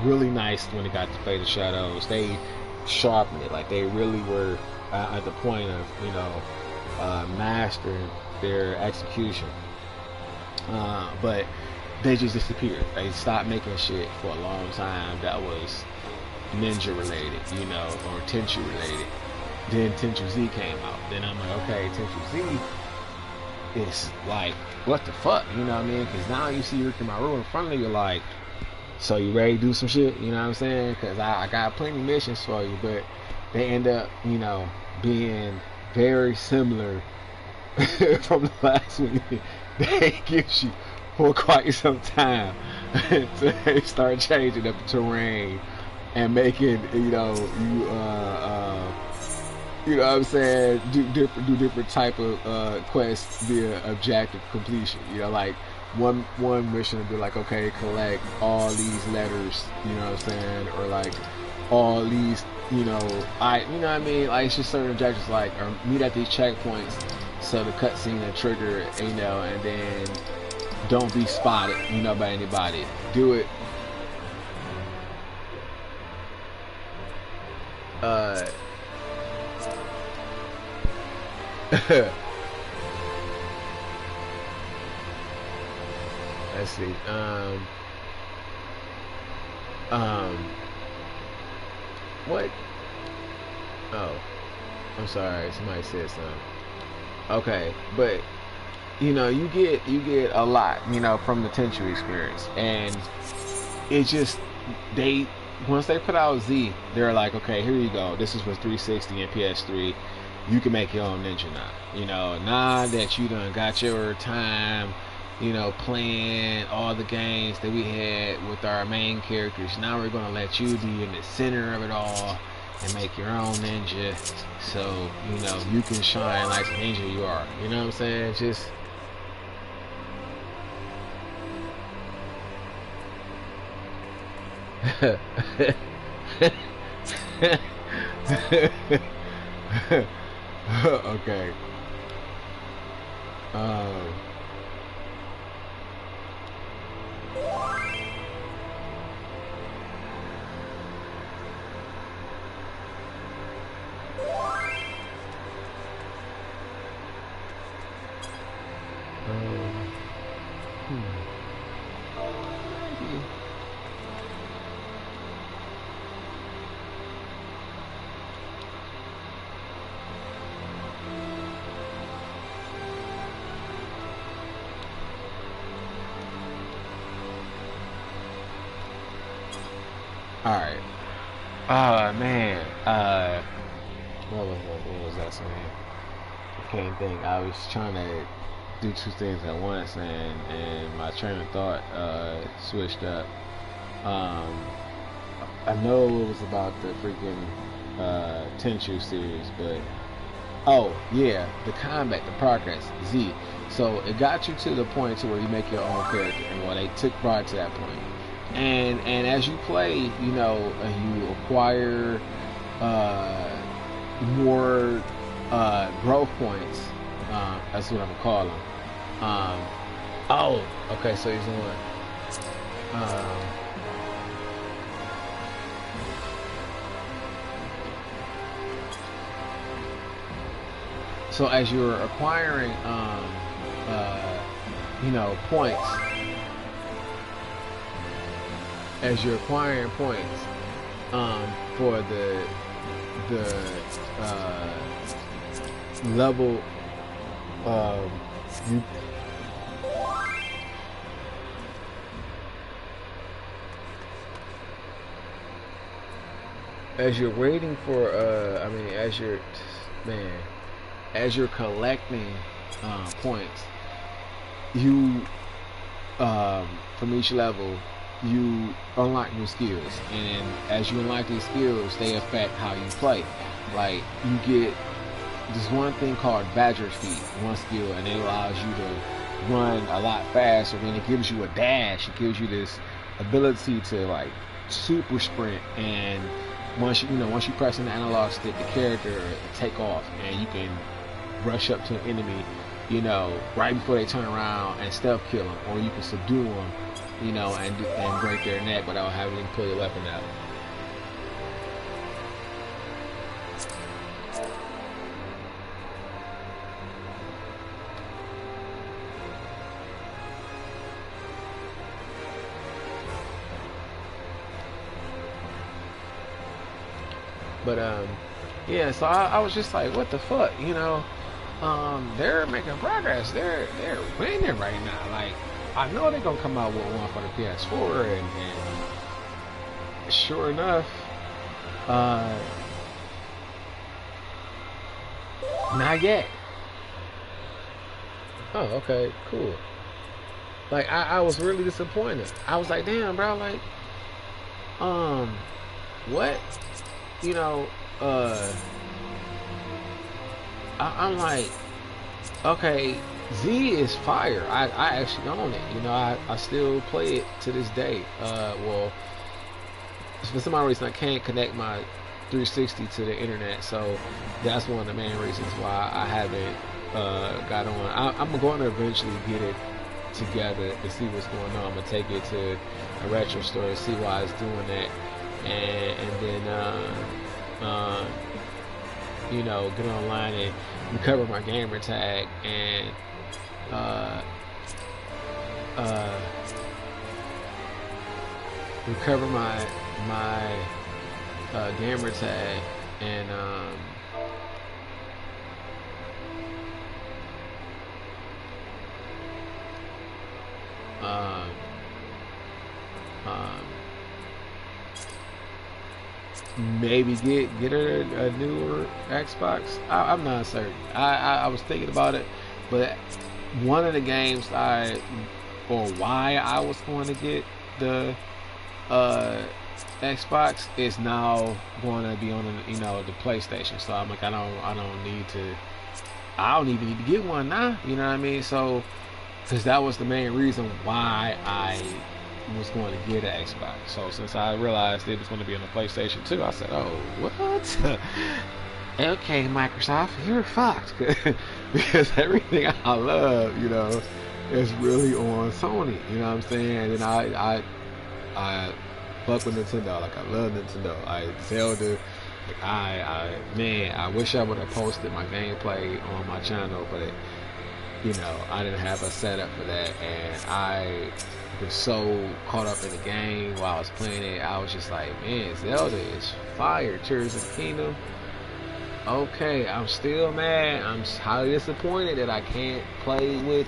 really nice when it got to Fatal Shadows. They sharpened it. Like, they really were at the point of mastering their execution. But they just disappeared. They stopped making shit for a long time that was ninja related, or Tenchu related. Then Tenchu Z came out. Then I'm like, okay, Tenchu Z is like, what the fuck? You know what I mean? Because now you see Yurekimaru in front of you, like, so you ready to do some shit? You know what I'm saying? Because I got plenty of missions for you, but they end up, being very similar from the last one they gives you for quite some time. So they start changing up the terrain and making, you know what I'm saying, do different type of quests via objective completion. Like one mission would be like, okay, collect all these letters, you know what I'm saying, or like all these, what I mean, like, it's just certain objectives, like, or meet at these checkpoints so the cutscene will trigger, and then don't be spotted, by anybody. Do it. Let's see. What? Oh, I'm sorry. Somebody said something. Okay, but you get a lot, from the Tenchu experience, and it just once they put out Z, they're like, okay, here you go. This is for 360 and PS3. You can make your own ninja now. Now that you done got your time, playing all the games that we had with our main characters. Now we're gonna let you be in the center of it all and make your own ninja, so you can shine like the ninja you are. You know what I'm saying? Just okay. Alright. Man. What was that saying? I can't think. I was trying to do two things at once, and my train of thought switched up. I know it was about the freaking Tenchu series, but oh yeah, the combat, the progress, Z. So it got you to the point to where you make your own character, and well, they took pride to that point. And as you play, you know, you acquire more growth points. That's what I'm gonna call them. Oh, okay. So he's on. So as you're acquiring, you know, points, for the level, you, as you're waiting for, I mean, as you're collecting points, you from each level you unlock new skills, and as you unlock these skills, they affect how you play. Like, you get this one thing called Badger's Feet, one skill, and it allows you to run a lot faster. When it gives you a dash, it gives you this ability to like super sprint, and once you press an analog stick, the character will take off, and you can rush up to an enemy, you know, right before they turn around and stealth kill them, or you can subdue them, you know, and break their neck without having to pull your weapon out. But yeah, so I was just like, what the fuck, you know? They're making progress. They're winning right now. Like, I know they're gonna come out with one for the PS4, and sure enough, not yet. Oh, okay, cool. Like, I was really disappointed. I was like, damn, bro, like, what? You know, I'm like, okay, ZEE is fire. I actually own it. You know, I still play it to this day. Well, for some odd reason, I can't connect my 360 to the internet, so that's one of the main reasons why I haven't got on. I'm going to eventually get it together to see what's going on. I'm going to take it to a retro store to see why it's doing that, and then you know, get online and recover my gamer tag, and recover my gamer tag, and maybe get a newer Xbox. I'm not certain. I was thinking about it, but one of the games why I was going to get the Xbox is now going to be on the PlayStation. So I'm like, I don't even need to get one now. You know what I mean? So, because that was the main reason why I was going to get an Xbox. So since I realized it was going to be on the PlayStation 2, I said, oh, what? Okay, Microsoft, you're fucked. Because everything I love, you know, is really on Sony. You know what I'm saying? And I fuck with Nintendo. Like, I love Nintendo. Zelda. Like, man, I wish I would have posted my gameplay on my channel, but you know, I didn't have a setup for that, and I was so caught up in the game while I was playing it. I was just like, man, Zelda is fire. Tears of the Kingdom. Okay, I'm still mad. I'm highly disappointed that I can't play with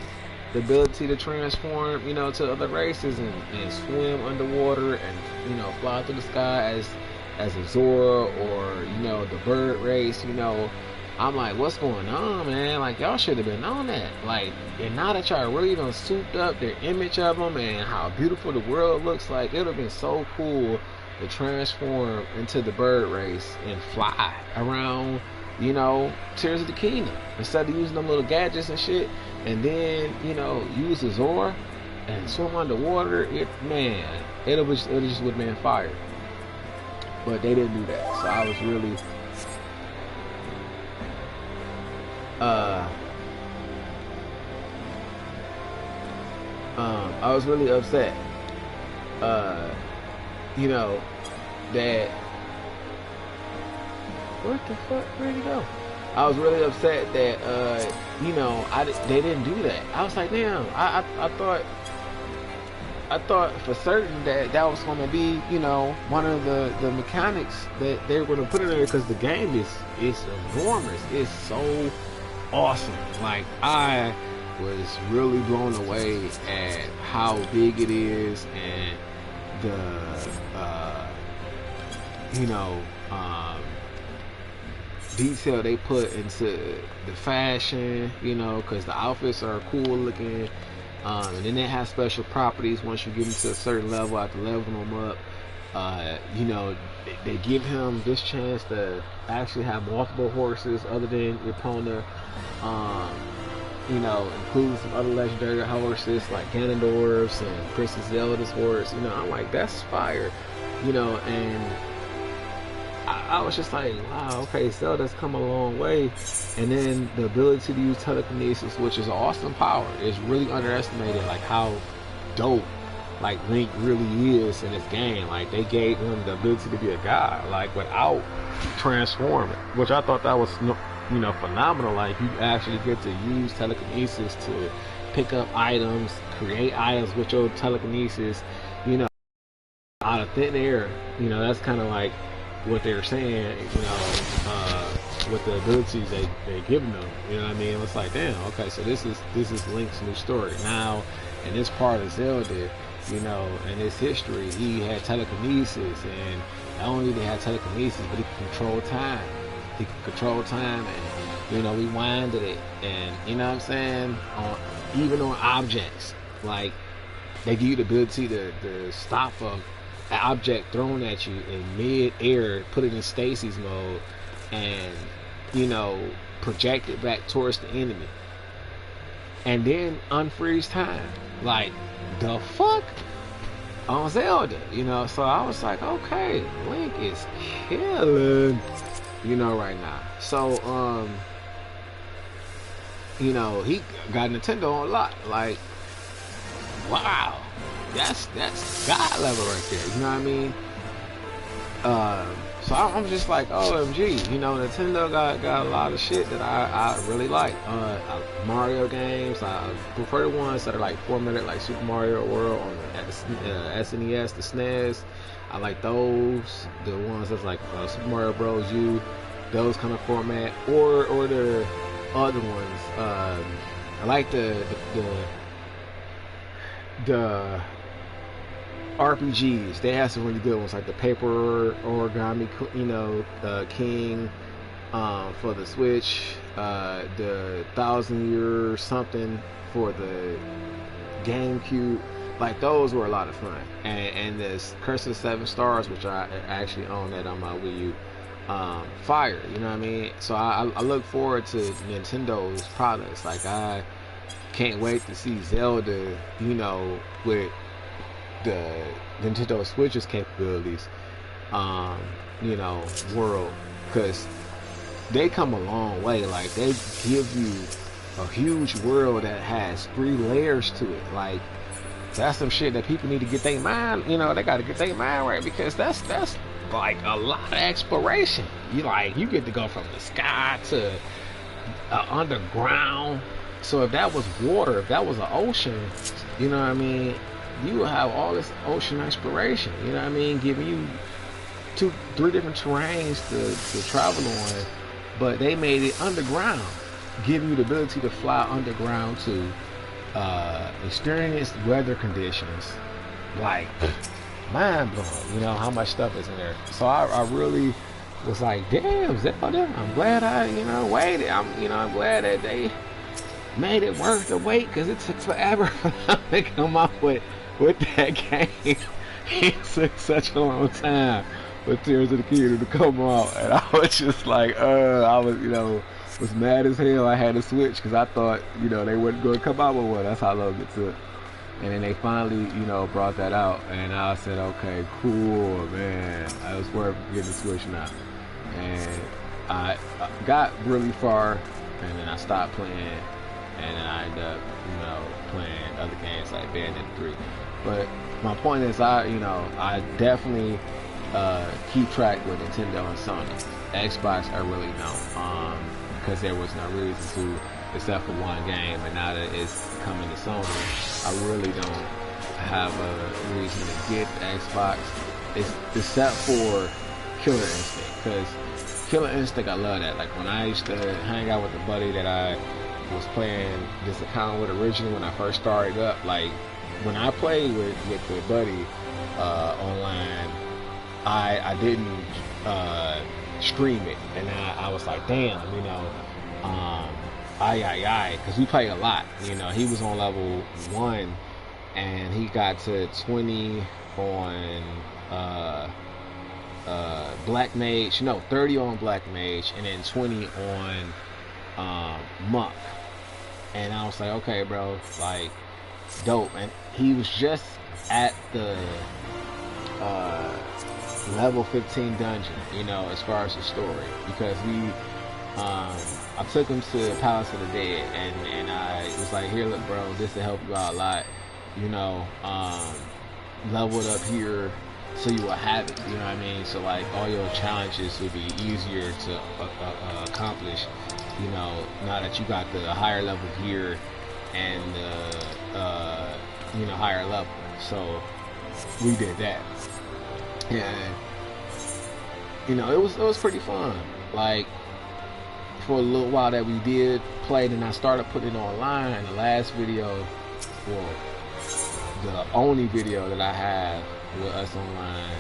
the ability to transform, you know, to other races and swim underwater and, you know, fly through the sky as a Zora, or, you know, the bird race. You know, I'm like, what's going on, man? Like, y'all should have been on that. Like, and now that y'all really done souped up their image of them and how beautiful the world looks, like, it would have been so cool to transform into the bird race and fly around, you know, Tears of the Kingdom. Instead of using them little gadgets and shit, and then, you know, use the Zora and swim underwater, it just would have been fire. But they didn't do that. So I was really upset. You know, that what the fuck, where'd he go? I was really upset that you know, they didn't do that. I was like, damn, I thought for certain that was going to be, you know, one of the mechanics that they were going to put in there, because the game is enormous. It's so awesome. Like, I was really blown away at how big it is, and the you know, detail they put into the fashion, you know, because the outfits are cool looking, and then they have special properties once you get into a certain level. After leveling them up, you know, they give him this chance to actually have multiple horses other than your Epona, you know, including some other legendary horses like Ganondorf's and Princess Zelda's horse. You know, I'm like, that's fire, you know. And I was just like, wow, okay, Zelda's come a long way. And then the ability to use telekinesis, which is an awesome power, is really underestimated. Like, how dope, like, Link really is in this game. Like, they gave him the ability to be a god, like, without transforming, which I thought that was, you know, phenomenal. Like, you actually get to use telekinesis to pick up items, create items with your telekinesis, you know, out of thin air. You know, that's kind of like what they're saying, you know, with the abilities they're giving them. You know what I mean? It's like, damn, okay, so this is Link's new story. Now, in this part of Zelda, you know, in his history, he had telekinesis, and not only did he have telekinesis, but he could control time. He could control time, and, you know, we winded it, and, you know what I'm saying, even on objects, like, they give you the ability to stop an object thrown at you in mid-air, put it in stasis mode, and, you know, project it back towards the enemy, and then unfreeze time. Like, the fuck? On Zelda, you know. So I was like, okay, Link is killing, you know, right now. So you know, he got Nintendo a lot. Like, wow, that's God level right there, you know what I mean? So I'm just like, OMG, you know, Nintendo got a lot of shit that I really like. Mario games, I prefer the ones that are like formatted like Super Mario World on the SNES, the SNES. I like those. The ones that's like Super Mario Bros. U, those kind of format, or the other ones. I like the RPGs. They have some really good ones, like the Paper Origami, you know, King for the Switch, the 1,000-Year something for the GameCube. Like, those were a lot of fun. And this Curse of the 7 Stars, which I actually own that on my Wii U, fire, you know what I mean? So I look forward to Nintendo's products. Like, I can't wait to see Zelda, you know, with the Nintendo Switch's capabilities, you know, world, because they come a long way. Like, they give you a huge world that has 3 layers to it. Like, that's some shit that people need to get their mind, you know, they got to get their mind right, because that's like a lot of exploration. You get to go from the sky to underground. So if that was water, if that was an ocean, you know what I mean, you will have all this ocean exploration, you know what I mean, giving you 2-3 different terrains to travel on. But they made it underground, giving you the ability to fly underground to experience weather conditions. Like, mind blowing, you know, how much stuff is in there. So I really was like, damn, Zelda, I'm glad I, you know, waited. I'm glad that they made it worth the wait, because it took forever for them to come up with that game. It took such a long time. for Tears of the Kingdom to come out, and I was just like, I was, was mad as hell. I had to switch because I thought, they weren't going to come out with one. That's how long it took. And then they finally, brought that out, and I said, okay, cool, man. I was worth getting the Switch now. And I got really far, and then I stopped playing, and then I ended up, playing other games like Bandit 3. But my point is, I definitely keep track with Nintendo and Sony. Xbox, I really don't, because there was no reason to, except for one game, and now that it's coming to Sony, I really don't have a reason to get the Xbox, except for Killer Instinct, because Killer Instinct, I love that. Like when I used to hang out with a buddy that I was playing this account with originally when I first started up, like when I played with the buddy online, I didn't stream it, and I was like, damn, because we played a lot. He was on level 1, and he got to 20 on Black Mage, 30 on Black Mage, and then 20 on Monk. And I was like, okay, bro, like, dope. And he was just at the level 15 dungeon, as far as the story, because I took him to Palace of the Dead, and I was like, here, look, bro, this will help you out a lot, level it up here so you will have it, you know what I mean? So like all your challenges will be easier to accomplish, now that you got the higher level gear and the higher level. So we did that, and it was pretty fun. Like for a little while that we did play, and I started putting it online. The last video, well, the only video that I have with us online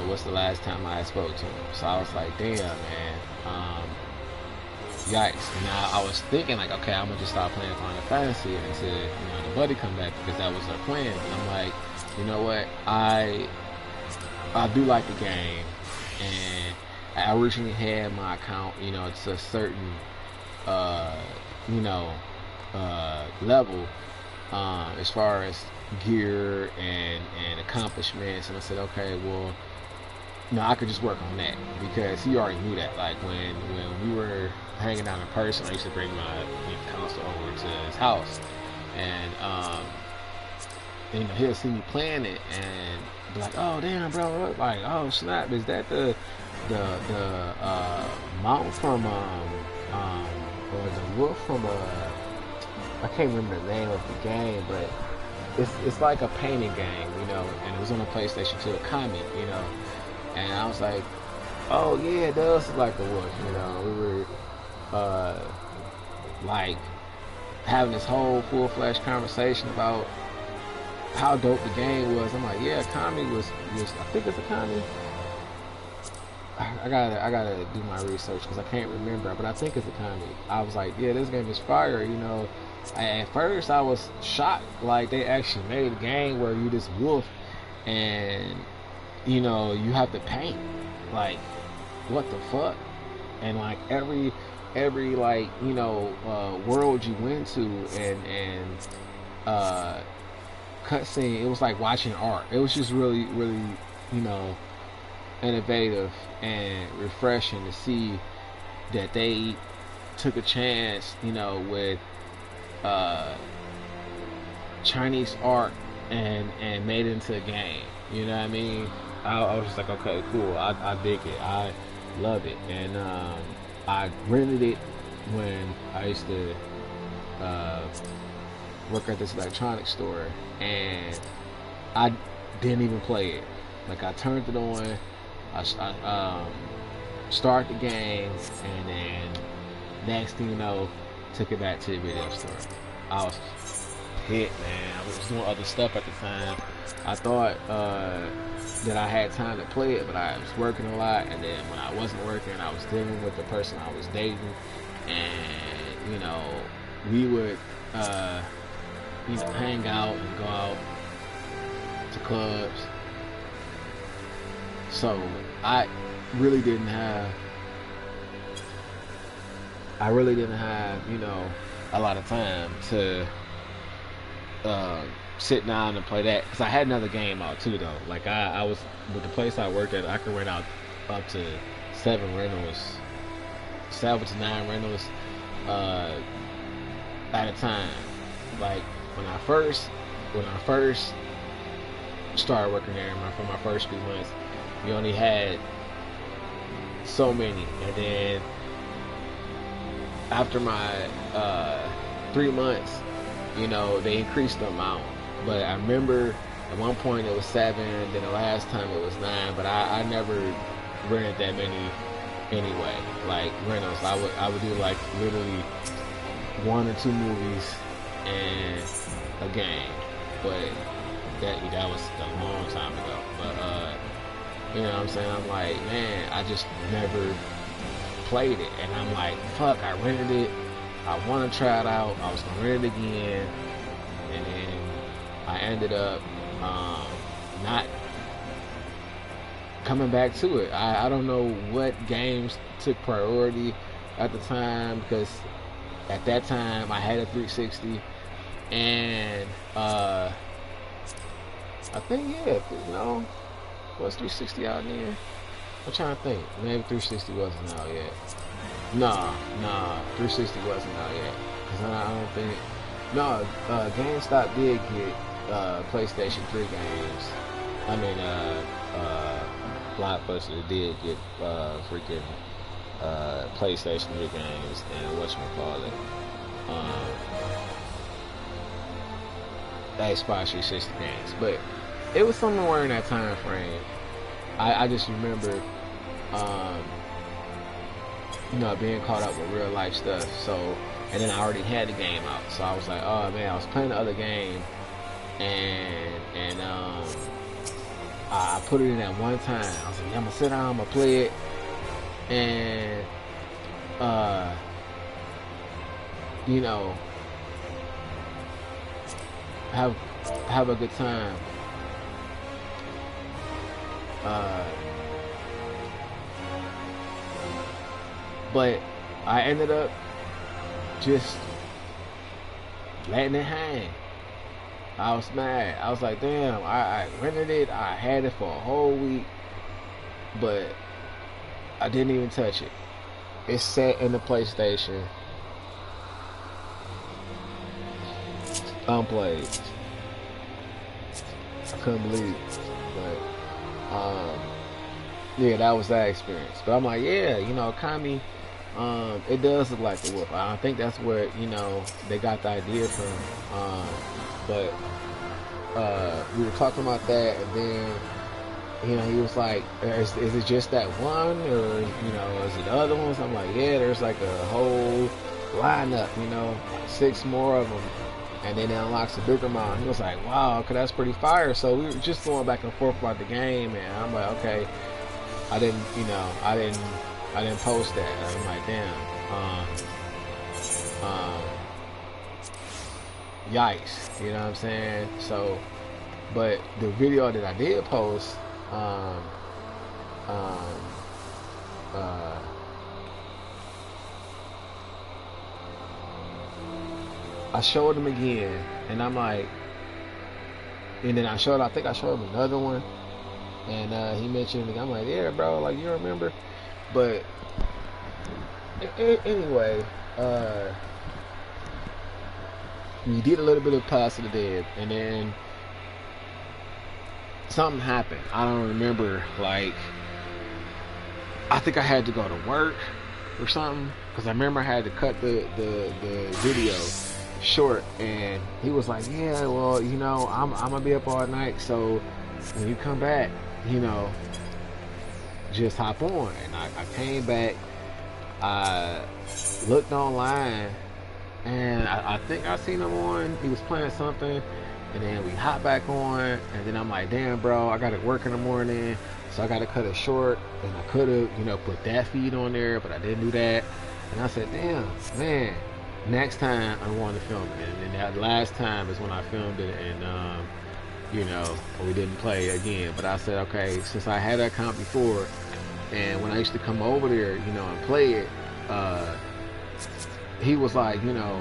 was the last time I spoke to him. So I was like, damn, man, yikes. Now I was thinking like, okay, I'm gonna just start playing Final Fantasy until the buddy come back, because that was our plan. But I'm like, you know what, I do like the game, and I originally had my account, to a certain, level, as far as gear and accomplishments. And I said, okay, well, I could just work on that, because he already knew that. Like when we were hanging out in person, I used to bring my console over to his house, and he'll see me playing it and be like, oh damn, bro, like, oh snap, is that the mount from or the wolf from I can't remember the name of the game, but it's like a painting game, and it was on the PlayStation 2, Kami, and I was like, oh yeah, it does look like a wolf, we were like having this whole full-fledged conversation about how dope the game was. I'm like, yeah, Kami was I think it's a Kami. I gotta do my research because I can't remember, but I think it's a Kami. I was like, yeah, this game is fire, At first I was shocked, like they actually made a game where you this wolf and you have to paint. Like, what the fuck? And like every like world you went to and cutscene, it was like watching art. It was just really innovative and refreshing to see that they took a chance, with Chinese art and made it into a game. You know what I mean? I was just like, okay, cool. I dig it. I love it. And I rented it when I used to work at this electronics store, and I didn't even play it. Like, I turned it on, I start the game, and then next thing you know, took it back to the video store. I was hit, man. I was doing other stuff at the time. I thought that I had time to play it, but I was working a lot, and then when I wasn't working, I was dealing with the person I was dating, and we would hang out and go out to clubs, So I really didn't have, you know, a lot of time to sit down and play that, because I had another game out too though. Like I was with the place I worked at, I could rent out up to 7 to 9 rentals at a time. Like when I first started working there, for my first few months, we only had so many, and then after my 3 months, you know, they increased the amount. But I remember at one point it was 7, then the last time it was 9. But I never rented that many anyway. Like rentals, I would do like literally 1 or 2 movies and a game. But that was a long time ago. But you know what I'm saying? I'm like, man, I just never played it, and I'm like, fuck, I rented it. I want to try it out. I was gonna rent it again, and then I ended up not coming back to it. I don't know what games took priority at the time, because at that time I had a 360, and I think, yeah, you know, was 360 out then? I'm trying to think. Maybe 360 wasn't out yet. Nah, 360 wasn't out yet. Cause I don't think. No, GameStop did get PlayStation 3 games. I mean, Blockbuster did get freaking PlayStation 3 games and whatchamacallit, Xbox 360 games. But it was somewhere in that time frame. I just remember, you know, being caught up with real life stuff. So, and then I already had the game out. So I was like, oh man, I was playing the other game, and I put it in at one time. I was like, yeah, I'm gonna sit down, I'm gonna play it, and you know, have a good time. But I ended up just letting it hang. I was mad. I was like, damn, I rented it. I had it for a whole week, but I didn't even touch it. It's set in the PlayStation, unplayed. I couldn't believe it. But yeah, that was that experience. But I'm like, yeah, you know, Kami, it does look like the wolf. I think that's where, you know, they got the idea from. But we were talking about that, and then, you know, he was like, is it just that one, or, you know, is it the other ones? I'm like, yeah, there's like a whole lineup, you know, 6 more of them, and then it unlocks a bigger amount. He was like, wow, okay, that's pretty fire. So we were just going back and forth about the game, and I'm like, okay, I didn't post that. I'm like, damn, yikes, you know what I'm saying? So, but the video that I did post, I showed him again, and I'm like, and then I think I showed him another one, and he mentioned it. I'm like, yeah, bro, like, you remember? But anyway, we did a little bit of Pass of the Dead, and then something happened. I don't remember. Like, I think I had to go to work or something, because I remember I had to cut the video short, and he was like, yeah, well, you know, I'm gonna be up all night, so when you come back, you know, just hop on. And I came back, I looked online, and I think I seen him on, he was playing something, and then we hopped back on, and then I'm like, damn, bro, I gotta work in the morning, so I gotta cut it short. And I could have, you know, put that feed on there, but I didn't do that. And I said, damn, man, next time I want to film it. And then that last time is when I filmed it, and you know, we didn't play again. But I said, okay, since I had that account before, and when I used to come over there, you know, and play it, he was like, you know,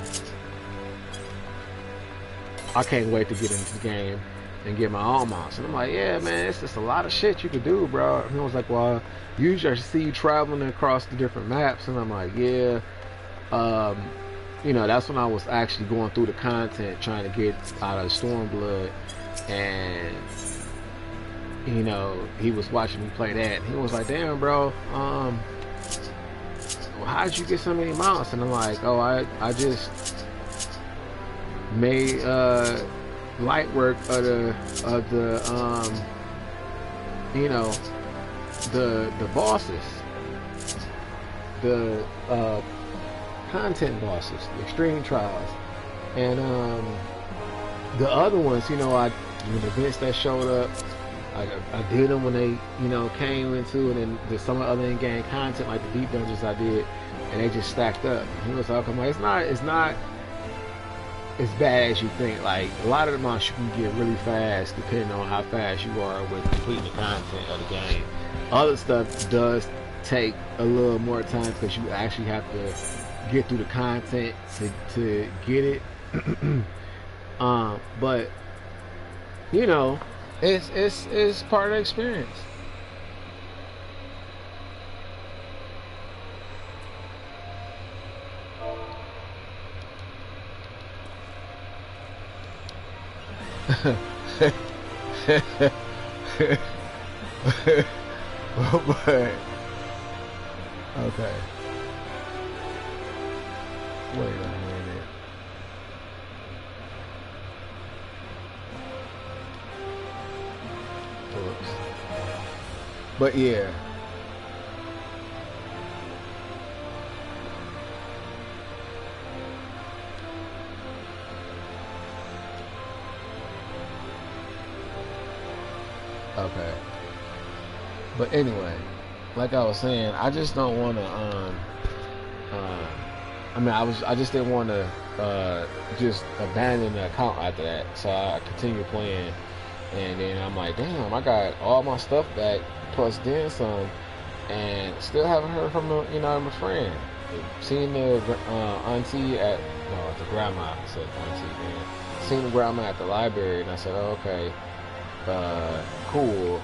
I can't wait to get into the game and get my own mouse. And I'm like, yeah, man, it's just a lot of shit you could do, bro. And he was like, well, usually I see you traveling across the different maps. And I'm like, yeah. You know, that's when I was actually going through the content, trying to get out of Stormblood. And, you know, he was watching me play that. And he was like, damn, bro, well, how did you get so many mounts? And I'm like, oh, I just made light work of the you know, the bosses, the content bosses, the extreme trials, and the other ones, you know, when the events that showed up, I did them when they, you know, came into, and then there's some other in-game content like the deep dungeons I did, and they just stacked up. And he was like, it's not as bad as you think. Like, a lot of the mounts you can get really fast depending on how fast you are with completing the content of the game. Other stuff does take a little more time because you actually have to get through the content to get it. But you know, it's part of the experience. But okay, wait a minute. Oops. But yeah. Okay. But anyway, like I was saying, I just don't want to. I mean, I just didn't want to just abandon the account after that. So I continued playing, and then I'm like, damn, I got all my stuff back plus then some, and still haven't heard from my friend. Seen the auntie at the grandma. I said auntie, man. Seen the grandma at the library, and I said, oh, okay. Cool.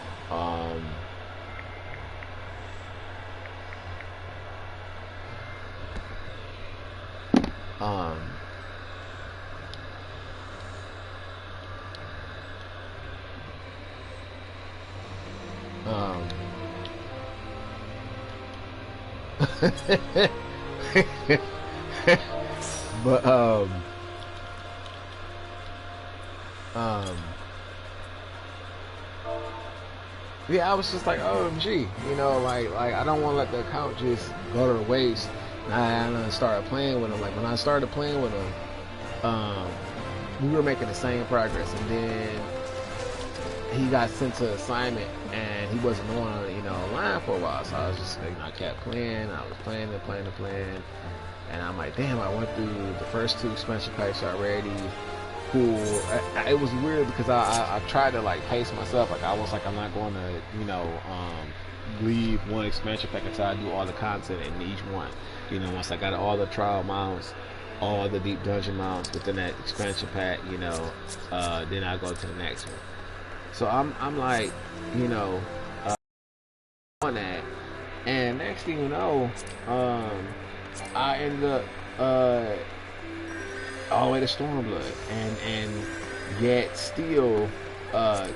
But yeah, I was just like, OMG, like I don't want to let the account just go to waste. And I started playing with him. Like, when I started playing with him, we were making the same progress, and then he got sent to assignment, and he wasn't on, line for a while. So I was just, I kept playing. I was playing, and I'm like, damn, I went through the first 2 expansion packs already. Cool. It was weird because I tried to pace myself. I was like, I'm not going to leave one expansion pack until I do all the content in each one. Once I got all the trial mounts, all the deep dungeon mounts within that expansion pack, then I go to the next one. So I'm like, on that, and next thing you know, I ended up all the way to Stormblood, and yet still I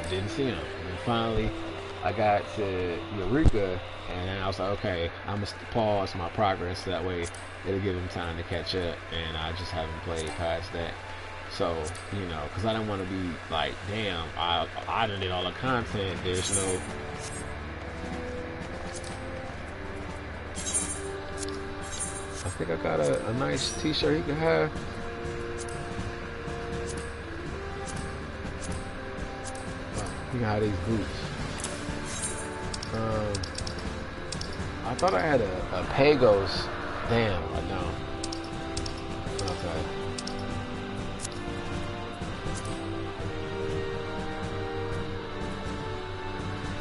didn't see him. And finally I got to Eureka, and I was like, okay, I'm gonna pause my progress, that way it'll give him time to catch up, and I just haven't played past that. So, because I don't want to be like, damn, I done did all the content, there's no... I think I got a nice t-shirt he can have. He can have these boots. I thought I had a Pagos. Damn, I don't. Okay.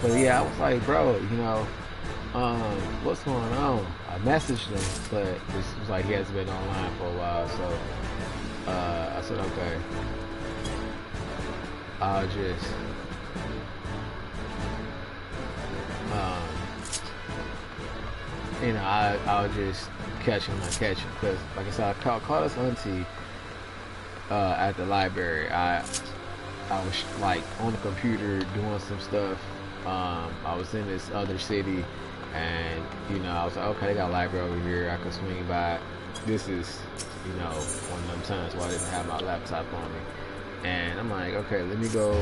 But yeah, I was like, bro, you know, what's going on? I messaged him, but it was like he hasn't been online for a while, so I said, okay, I'll just you know, I'll just catch him. I catch him because, like I said, I caught his auntie at the library. I was like on the computer doing some stuff. I was in this other city, and you know, I was like, okay, they got a library over here. I could swing by. This is, you know, one of them times where I didn't have my laptop on me, and I'm like, okay, let me go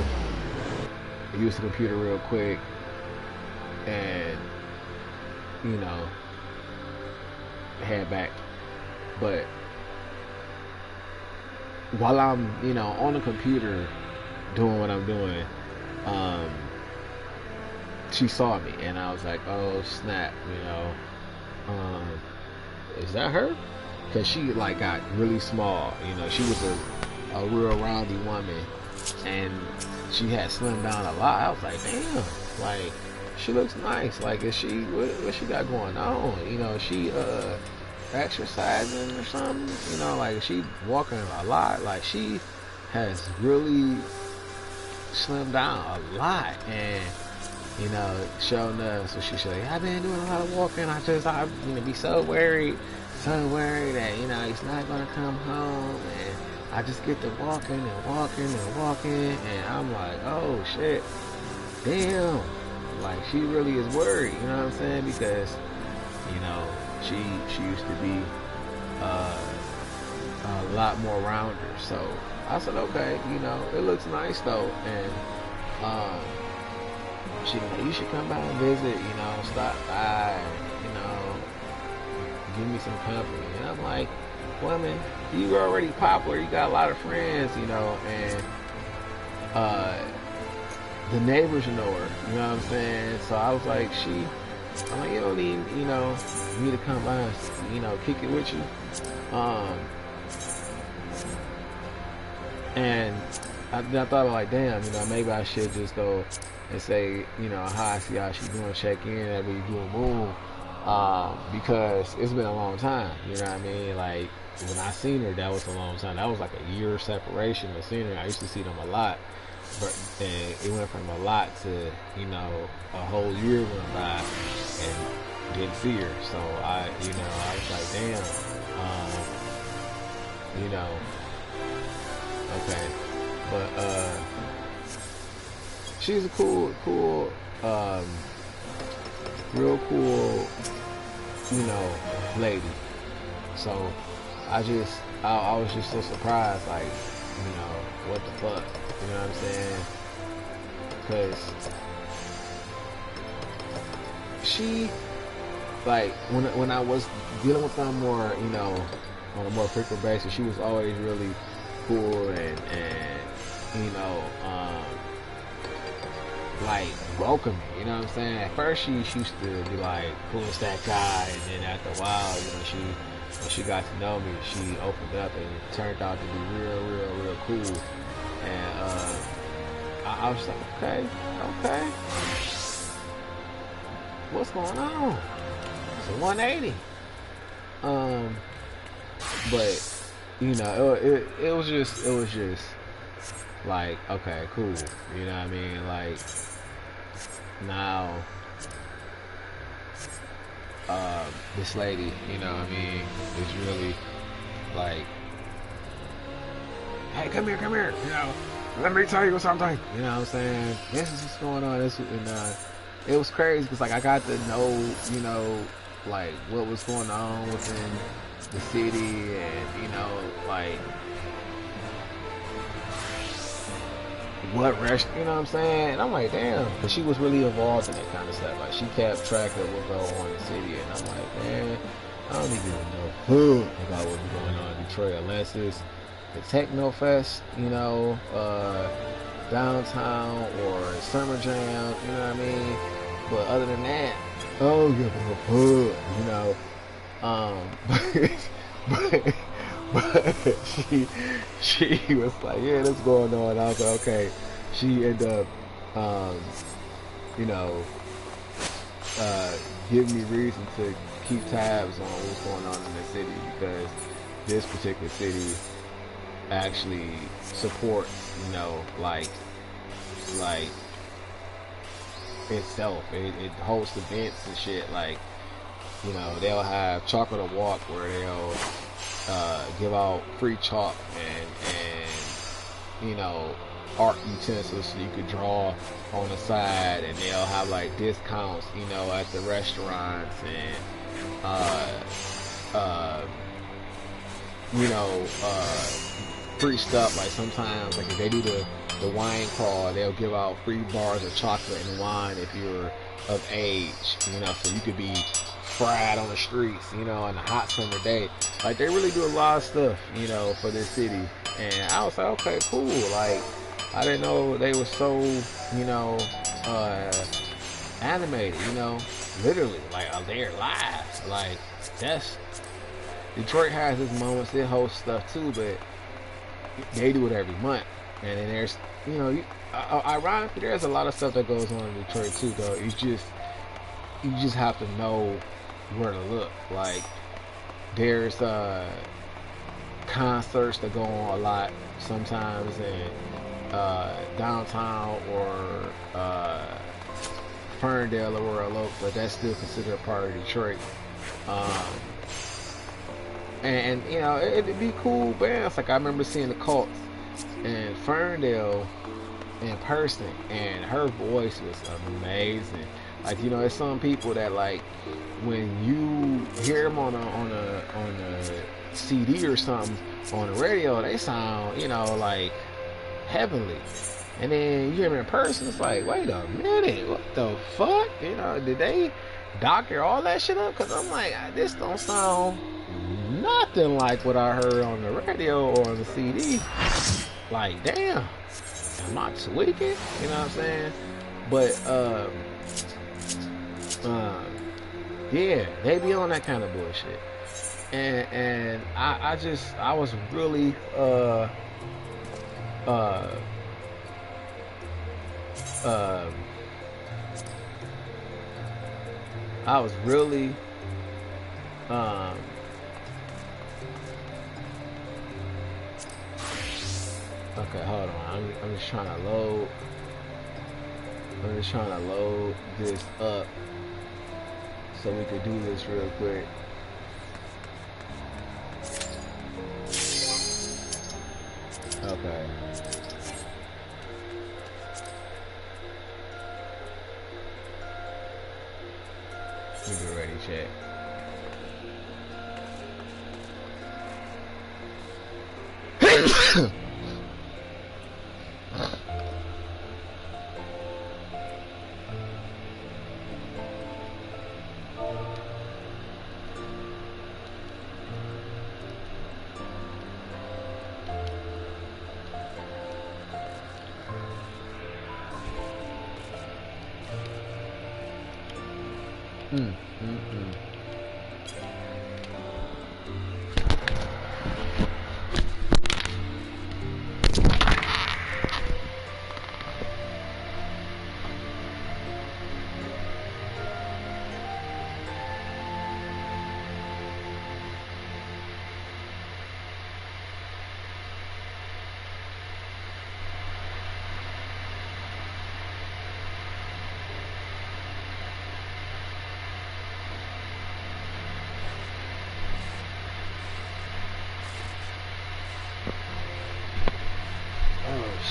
use the computer real quick, and you know, head back. But while I'm, you know, on the computer doing what I'm doing, she saw me, and I was like, oh snap, you know, is that her? Because she like got really small, you know, she was a real roundy woman, and she had slimmed down a lot. I was like, damn, like, she looks nice. Like, is she, what she got going on? You know, she exercising or something? You know, like, she walking a lot. Like, she has really slimmed down a lot. And, you know, showing us, so she's like, I've been doing a lot of walking. I you know, be so worried that, you know, he's not gonna come home, and I just get to walking and walking and walking, and I'm like, oh shit, damn. Like, she really is worried, you know what I'm saying? Because, you know, she used to be a lot more rounder. So I said, okay, you know, it looks nice though, and she like, you should come by and visit, you know, stop by, and, you know, give me some company. And I'm like, woman, you already popular, you got a lot of friends, you know, and the neighbors know her, you know what I'm saying? So I was like, I'm like, you don't need, you know, me to come by and, you know, kick it with you. And I thought, like, damn, you know, maybe I should just go and say, you know, hi, see how she doing, check in every blue moon, because it's been a long time, you know what I mean? Like, when I seen her, that was a long time. That was like a year separation of seeing her. I used to see them a lot, but it went from a lot to, you know, a whole year went by and didn't see her. So I was like, damn, you know, okay, but she's a cool, real cool, you know, lady. So I was just so surprised, like, you know, what the fuck, you know what I'm saying? Because she, like, when I was dealing with her more, you know, on a more frequent basis, she was always really cool and you know, like, welcoming, you know what I'm saying? At first she used to be like, who's that guy? And then after a while, you know, when she got to know me, she opened up, and it turned out to be real cool. And I was like, okay, what's going on? It's a 180. But you know, it was just like, okay, cool, you know what I mean? Like, now this lady, you know what I mean, is really like, hey, come here, you know, let me tell you something, you know what I'm saying? This is what's going on. And it was crazy because, like, I got to know, you know, like, what was going on within the city, and, you know, like, what rest, you know what I'm saying? And I'm like, damn, but she was really involved in that kind of stuff. Like, she kept track of what go on in the city, and I'm like, man, I don't even know about what's going on in Detroit unless it's the Techno Fest, you know, downtown, or Summer Jam, you know what I mean? But other than that, I don't give a fuck, you know. But she was like, yeah, that's going on. I was like, okay. She ended up you know, give me reason to keep tabs on what's going on in the city, because this particular city actually supports, you know, like itself. It hosts events and shit. Like, you know, they'll have chocolate or walk where they'll give out free chalk and you know, art utensils so you could draw on the side, and they'll have like discounts, you know, at the restaurants, and you know, free stuff. Like sometimes, like if they do the wine crawl, they'll give out free bars of chocolate and wine if you're of age, you know, so you could be fried on the streets, you know, on a hot summer day. Like, they really do a lot of stuff, you know, for this city. And I was like, okay, cool. Like, I didn't know they were so, you know, animated, you know, literally, like, they're live. Like, that's, Detroit has its moments, they host stuff too, but they do it every month. And then there's, you know, ironically, there's a lot of stuff that goes on in Detroit too, though. You just have to know where to look. Like, there's concerts that go on a lot sometimes in downtown or Ferndale or Royal Oak, but that's still considered a part of Detroit. And you know, it'd be cool bands. Like, I remember seeing the Cults in Ferndale in person, and her voice was amazing. Like, you know, there's some people that, like, when you hear them on a CD or something on the radio, they sound, you know, like heavenly. And then you hear them in person, it's like, wait a minute, what the fuck? You know, did they doctor all that shit up? Because I'm like, this don't sound nothing like what I heard on the radio or on the CD. Like, damn, am I tweaking? You know what I'm saying? But yeah, they be on that kind of bullshit. And I was really okay, hold on. I'm just trying to load. I'm just trying to load this up so we could do this real quick. Okay. We get ready, check.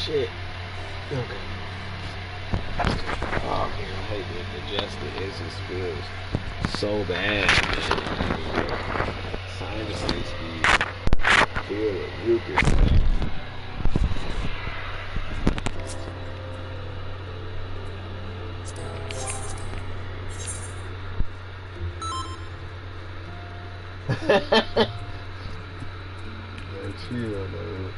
Shit. Okay. Oh man, I hate being congested. It just feels so bad, man. Sinuses be filled with mucus, man. Chill, man.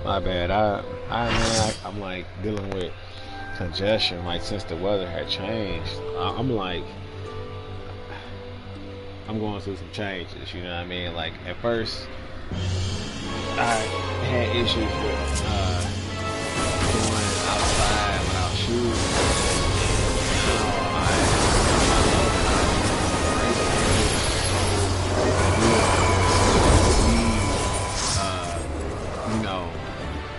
My bad. I'm like dealing with congestion. Like since the weather had changed, I'm like I'm going through some changes. You know what I mean? Like at first, I had issues with going outside without shoes. You know,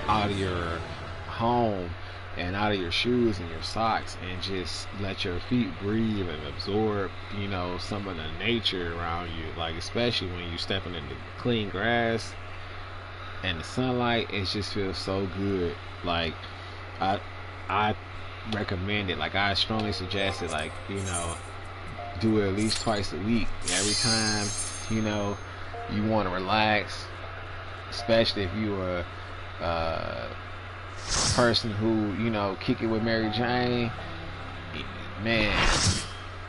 out of your home and out of your shoes and your socks, and just let your feet breathe and absorb, you know, some of the nature around you. Like especially when you stepping into clean grass and the sunlight, it just feels so good. Like I recommend it. Like I strongly suggest it. Like, you know, do it at least twice a week. Every time, you know, you want to relax, especially if you are a person who, you know, kick it with Mary Jane, man,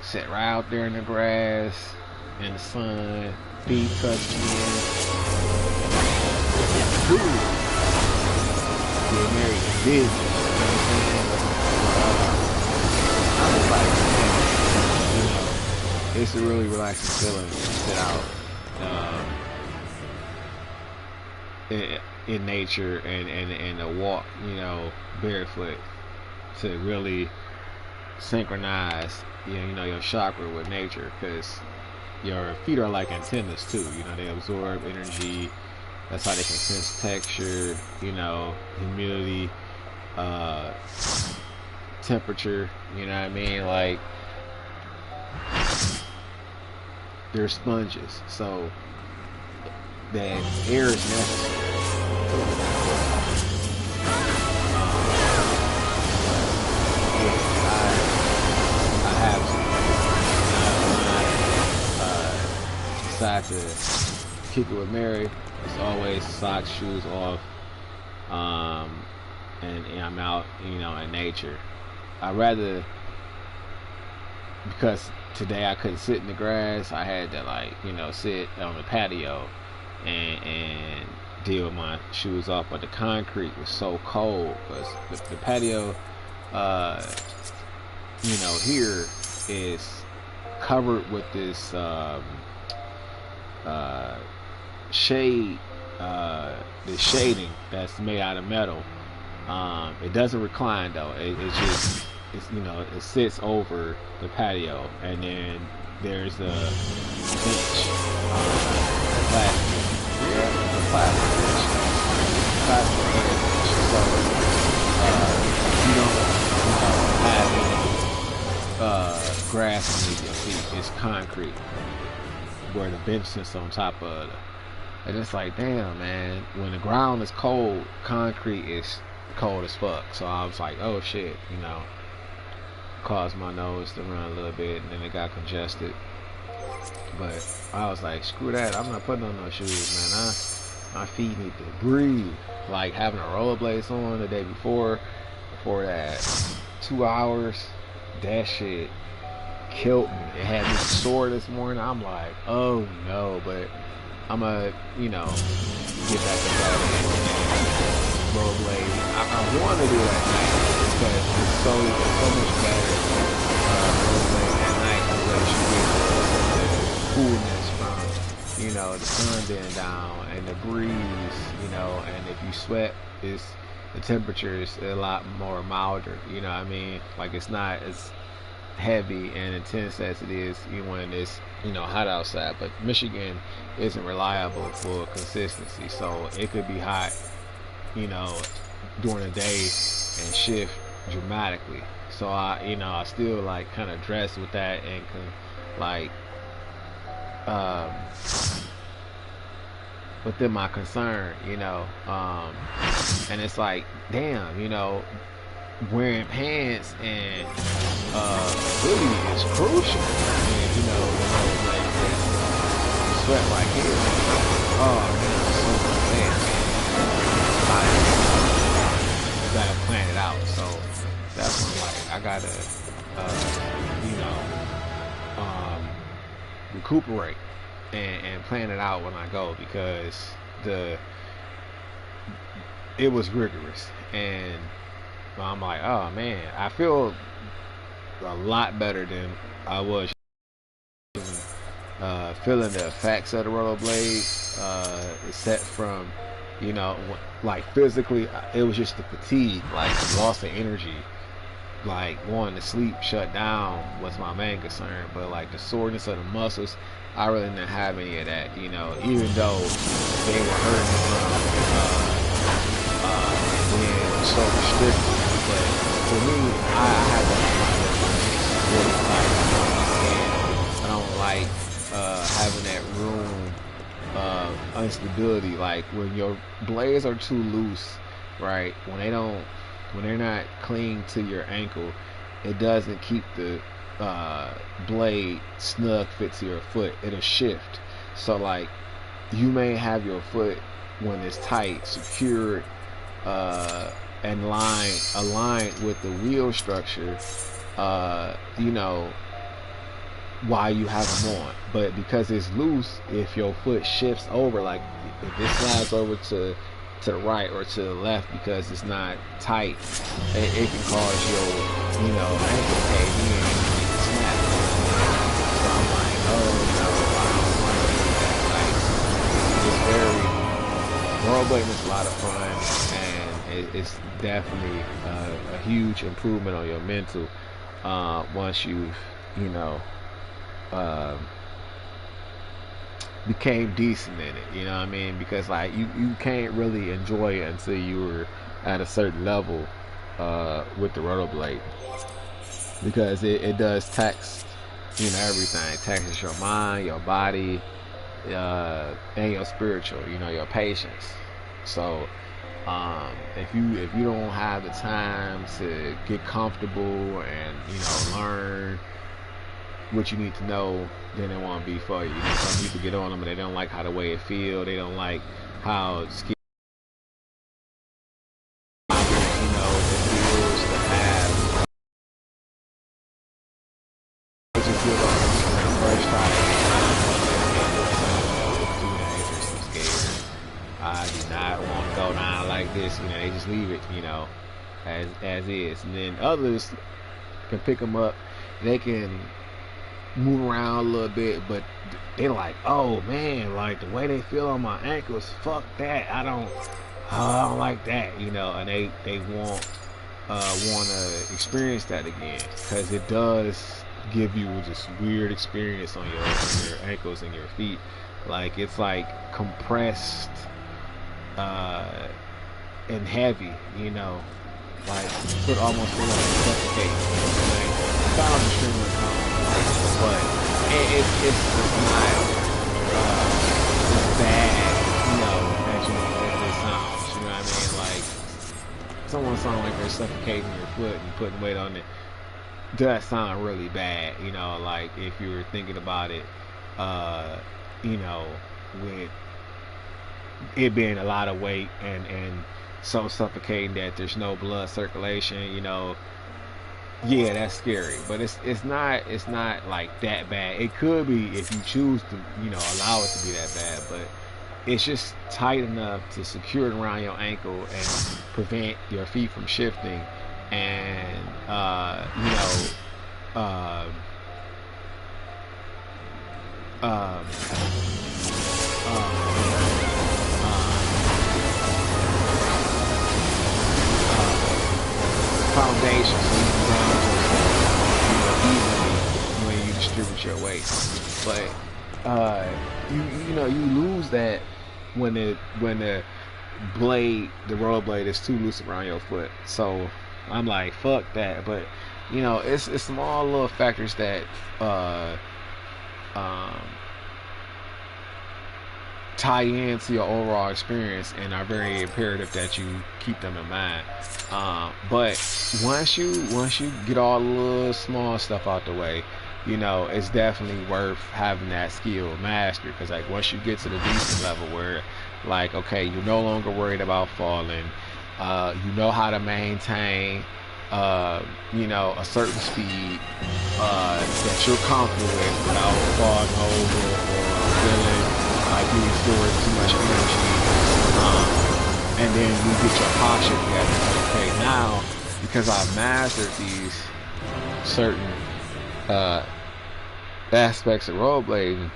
sit right out there in the grass, in the sun, feet touching in, get married to business, you know what I'm saying? I was like, man, you know, it's a really relaxing feeling to sit out in nature and to walk, you know, barefoot, to really synchronize, you know, your chakra with nature, because your feet are like antennas too. You know, they absorb energy. That's how they can sense texture, you know, humidity, temperature. You know what I mean? Like, they're sponges, so that air is necessary. I have decide to kick it with Mary. It's always socks, shoes off, and I'm out, you know, in nature. I rather, because today I couldn't sit in the grass, I had to, like, you know, sit on the patio and deal with my shoes off. But the concrete was so cold, because the patio, you know, here is covered with this shade, this shading that's made out of metal. It doesn't recline though. It's, you know, it sits over the patio, and then there's a bench, plastic, the plastic bench, so you don't, you know, have any grass beneath your feet. It's concrete where the bench sits on top of it. And it's like, damn, man, when the ground is cold, concrete is cold as fuck. So I was like, oh shit, you know, caused my nose to run a little bit, and then it got congested. But I was like, screw that, I'm not putting on no shoes, man. My feet need to breathe. Like having a rollerblades on the day before that 2 hours, that shit killed me. It had me sore this morning. I'm like, oh no, but I'm gonna, you know, get back to that rollerblade. I want to do it at night because it's so much better rollerblade at night, because you get the coolness from, you know, the sun being down and the breeze, you know, and if you sweat, the temperature is a lot more milder. You know what I mean? Like, it's not as heavy and intense as it is, you know, when it's, you know, hot outside. But Michigan isn't reliable for consistency, so it could be hot, you know, during the day and shift dramatically. So I still like kind of dress with that and like within my concern, you know, and it's like, damn, you know, wearing pants and hoodie is crucial. And, you know, like sweat like here. Oh man, it's so bad. I gotta plan it out. So that's when, like, I gotta recuperate and plan it out when I go, because it was rigorous, and I'm like, oh man, I feel a lot better than I was feeling the effects of the rollerblade, except from, you know, like physically, it was just the fatigue, like loss of energy, like wanting to sleep, shut down was my main concern. But like the soreness of the muscles, I really didn't have any of that, you know, even though they were hurting from being so restricted. But for me, I had to really tight, and I don't like having that room of instability. Like when your blades are too loose, right? When they're not clean to your ankle, it doesn't keep the blade snug fit to your foot. It'll shift. So like you may have your foot when it's tight, secured, and aligned with the wheel structure, you know, while you have them on. But because it's loose, if your foot shifts over, like if it slides over to the right or to the left because it's not tight, it can cause your, you know, ankle to cave in and snap. So I'm like, oh no, I don't want to do that. Like, it's very, rollerblading is a lot of fun, and it's definitely a huge improvement on your mental once you've, you know, became decent in it, you know what I mean? Because like you can't really enjoy it until you were at a certain level with the rollerblade, because it does tax, you know, everything. It taxes your mind, your body, and your spiritual, you know, your patience. So if you don't have the time to get comfortable and, you know, learn what you need to know, then it won't be for you. Some people get on them and they don't like how the way it feels. They don't like how scary, you know, it feels to have. It just feels like the first time I'm scared. I do not want to go down like this. You know, they just leave it, you know, as is. And then others can pick them up. They can move around a little bit, but they're like, oh man, like the way they feel on my ankles, fuck that, I don't like that, you know. And they want to experience that again, because it does give you this weird experience on your ankles and your feet. Like it's like compressed and heavy, you know, like you could almost feel like suffocate. Like, it sounds extremely common, but it's not as bad, you know, as it sounds. You know what I mean? Like someone sound like they're suffocating your foot and putting weight on it. Does sound really bad, you know. Like if you were thinking about it, you know, with it being a lot of weight and so suffocating that there's no blood circulation, you know. Yeah, that's scary, but it's not like that bad. It could be if you choose to, you know, allow it to be that bad, but it's just tight enough to secure it around your ankle and prevent your feet from shifting, and you know, foundation, so you can ground yourself, you know, evenly when you distribute your weight. But you know, you lose that when the rollerblade is too loose around your foot. So I'm like, fuck that. But you know, it's small little factors that tie into your overall experience and are very imperative that you keep them in mind. But once you get all the little small stuff out the way, you know, it's definitely worth having that skill mastered, because like once you get to the decent level where like, okay, you're no longer worried about falling, you know how to maintain you know, a certain speed that you're comfortable with without falling over or feeling like you stored too much energy. and then you get your posture together. Okay, now because I've mastered these certain aspects of rollerblading,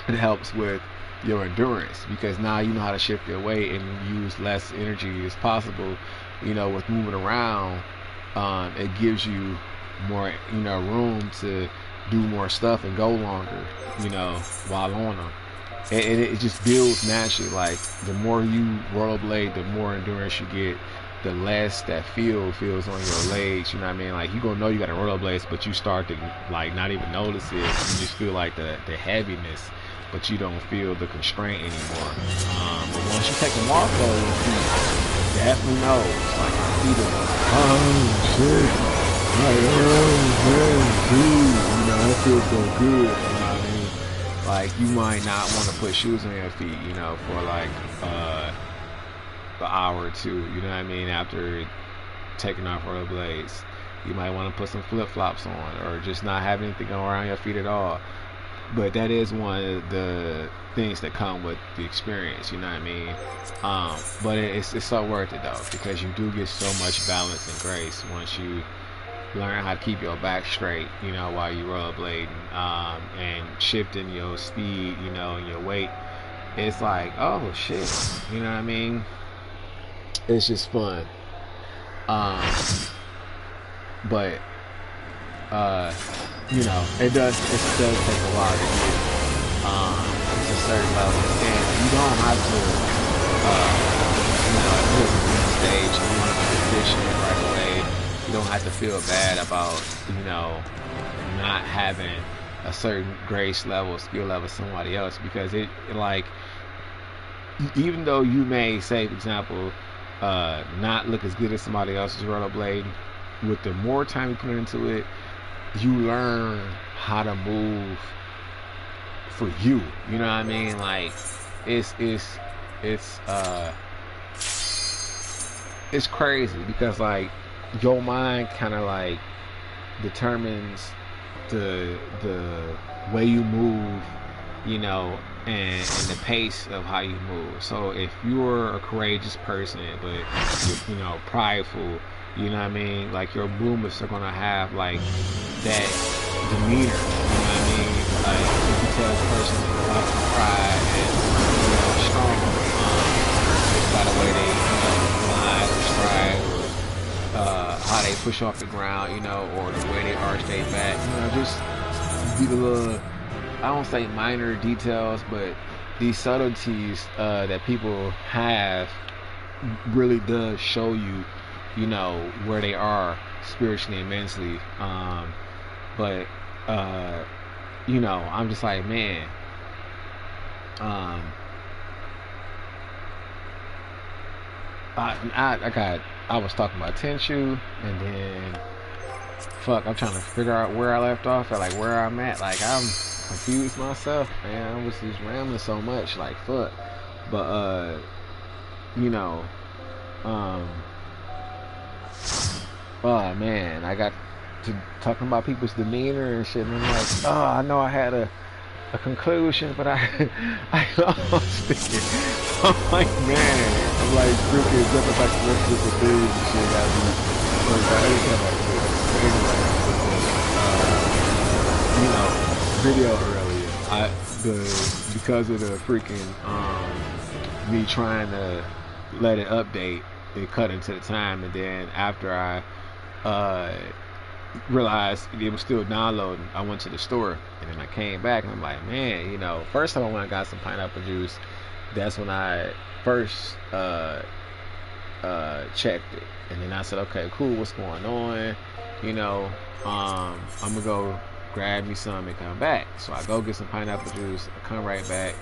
it helps with your endurance, because now you know how to shift your weight and use less energy as possible. You know, with moving around, it gives you more, you know, room to do more stuff and go longer, you know, while on them. And it just builds naturally. Like, the more you rollerblade, the more endurance you get, the less that feels on your legs. You know what I mean? Like, you gonna know you got a rollerblades, but you start to like not even notice it. You just feel like the heaviness, but you don't feel the constraint anymore. But once you take them off, though, you definitely know. It's like your feet are like, oh shit, like, oh man, dude, you know, that feels so good. You know what I mean? Like, you might not want to put shoes on your feet, you know, for like an hour or two. You know what I mean? After taking off rollerblades, you might want to put some flip-flops on, or just not have anything going around your feet at all. But that is one of the things that come with the experience, you know what I mean? But it's so worth it, though, because you do get so much balance and grace once you learn how to keep your back straight, you know, while you rollerblading, and shifting your speed, you know, and your weight. It's like, oh shit, you know what I mean? It's just fun. But you know, it does take a while to get to a certain level, and you don't have to, you know, if you're on the stage and you want to position it right away, you don't have to feel bad about, you know, not having a certain grace level, skill level somebody else, because it like, even though you may, say for example, not look as good as somebody else's rollerblade, with the more time you put into it, you learn how to move for you. You know what I mean? Like, it's crazy, because like your mind kind of like determines the way you move, you know, and the pace of how you move. So if you're a courageous person, but you're, you know, prideful, you know what I mean, like your movements are gonna have like that demeanor. You know what I mean? Like, you can tell the person has a lot of pride and, you know, strong, just by the way they, you know, glide or stride, or how they push off the ground, you know, or the way they arch their back. You know, just the little, I don't say minor details, but these subtleties that people have really does show you, you know, where they are spiritually and mentally. But you know, I'm just like, man, I was talking about Tenshu, and then fuck, I'm trying to figure out where I left off, or like where I'm at. Like, I'm confused myself, man. I was just rambling so much, like, fuck. But you know, oh man, I got to talking about people's demeanor and shit, and I'm like, oh, I know I had a conclusion, but I was thinking, I'm like, man, I'm like freaking jumping back to the things and shit. Gotta be worked out every time I do it. But anyway, you know, video earlier, because of the freaking me trying to let it update, it cut into the time, and then after I realized it was still downloading, I went to the store, and then I came back, and I'm like, man, you know, first time I went and got some pineapple juice, that's when I first checked it, and then I said, okay, cool, what's going on, you know, I'm gonna go grab me some and come back. So I go get some pineapple juice, I come right back,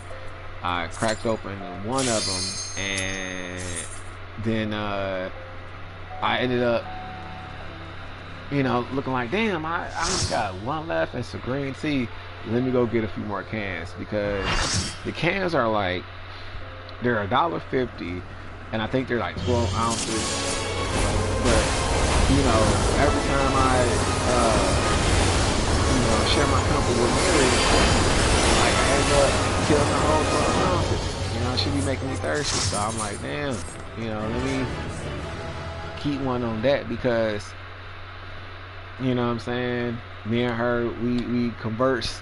I cracked open one of them, and then I ended up, you know, looking like, damn, I only got one left and some green tea. Let me go get a few more cans, because the cans are like, they're $1.50, and I think they're like 12 ounces. But, you know, every time I, you know, share my company with Mary, like, I end up killing the whole 12 ounces. You know what I'm she be making me thirsty. So I'm like, damn, you know, let me keep one on that, because, you know what I'm saying, me and her, we converse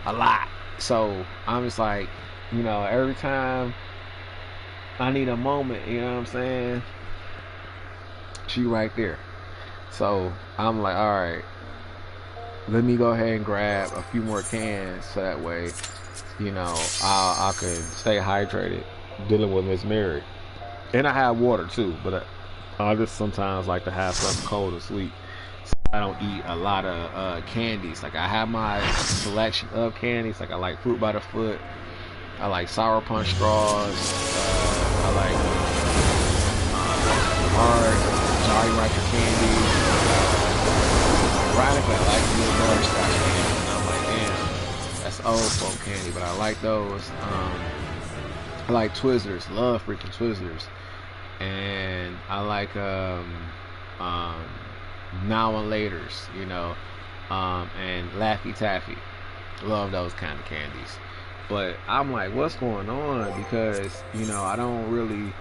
a lot. So I'm just like, you know, every time I need a moment, you know what I'm saying, she right there. So I'm like, all right, let me go ahead and grab a few more cans, so that way, you know, I can stay hydrated dealing with Miss Mary. And I have water too, but I just sometimes like to have something cold or sweet. So I don't eat a lot of candies. Like, I have my selection of candies. Like, I like fruit by the foot. I like sour punch straws. I like hard Jolly Rancher candy. Ironically, I like the butterscotch candy. And I'm like, damn, that's old folk candy, but I like those. I like Twizzlers. Love freaking Twizzlers. And I like Now and Laters, you know, and Laffy Taffy. Love those kind of candies. But I'm like, what's going on? Because, you know, I don't really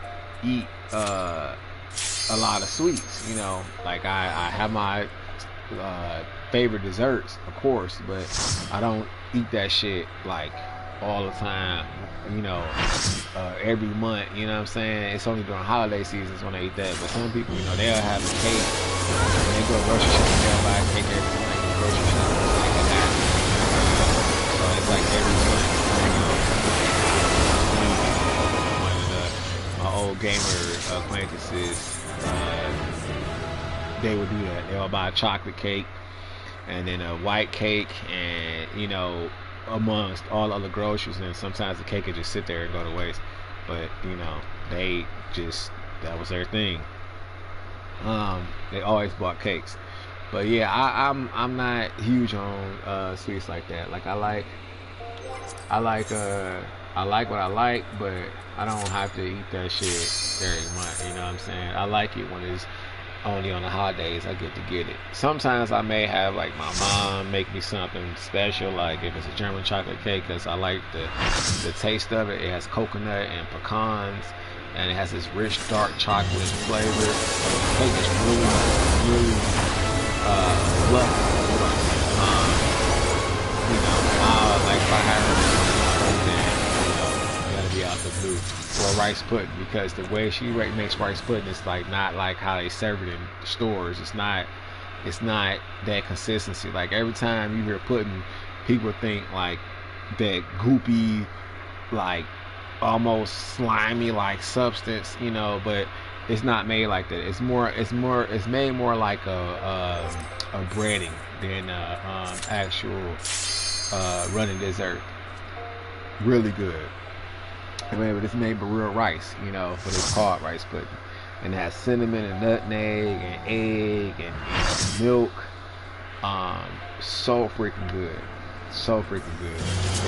eat a lot of sweets, you know. Like, I have my favorite desserts, of course, but I don't eat that shit like all the time, you know, every month, you know what I'm saying? It's only during holiday seasons when I eat that. But some people, you know, they'll have a cake, and they go grocery shopping, they'll buy a cake every time they go grocery shopping. Like that. So it's like every month, you know. One of my old gamer acquaintances, they would do that. They'll buy a chocolate cake, and then a white cake, and, you know, amongst all other groceries, and sometimes the cake would just sit there and go to waste. But, you know, they just, that was their thing. They always bought cakes. But yeah, I'm not huge on sweets like that. Like, I like what I like, but I don't have to eat that shit very much, you know what I'm saying? I like it when it's only on the holidays I get to get it. Sometimes I may have, like, my mom make me something special, like if it's a German chocolate cake, because I like the taste of it. It has coconut and pecans, and it has this rich dark chocolate flavor. So the cake is really fluffy. You know, like if I have, you know, gotta be out the blue. Or rice pudding, because the way she makes rice pudding is like not like how they serve it in stores. It's not that consistency. Like, every time you hear pudding, people think like that goopy, like almost slimy like substance, you know, but it's not made like that. It's made more like a breading than actual running dessert. Really good. I mean, but it's made with real rice, you know, but it's called rice pudding. And it has cinnamon and nutmeg and egg and, you know, milk. So freaking good. So freaking good.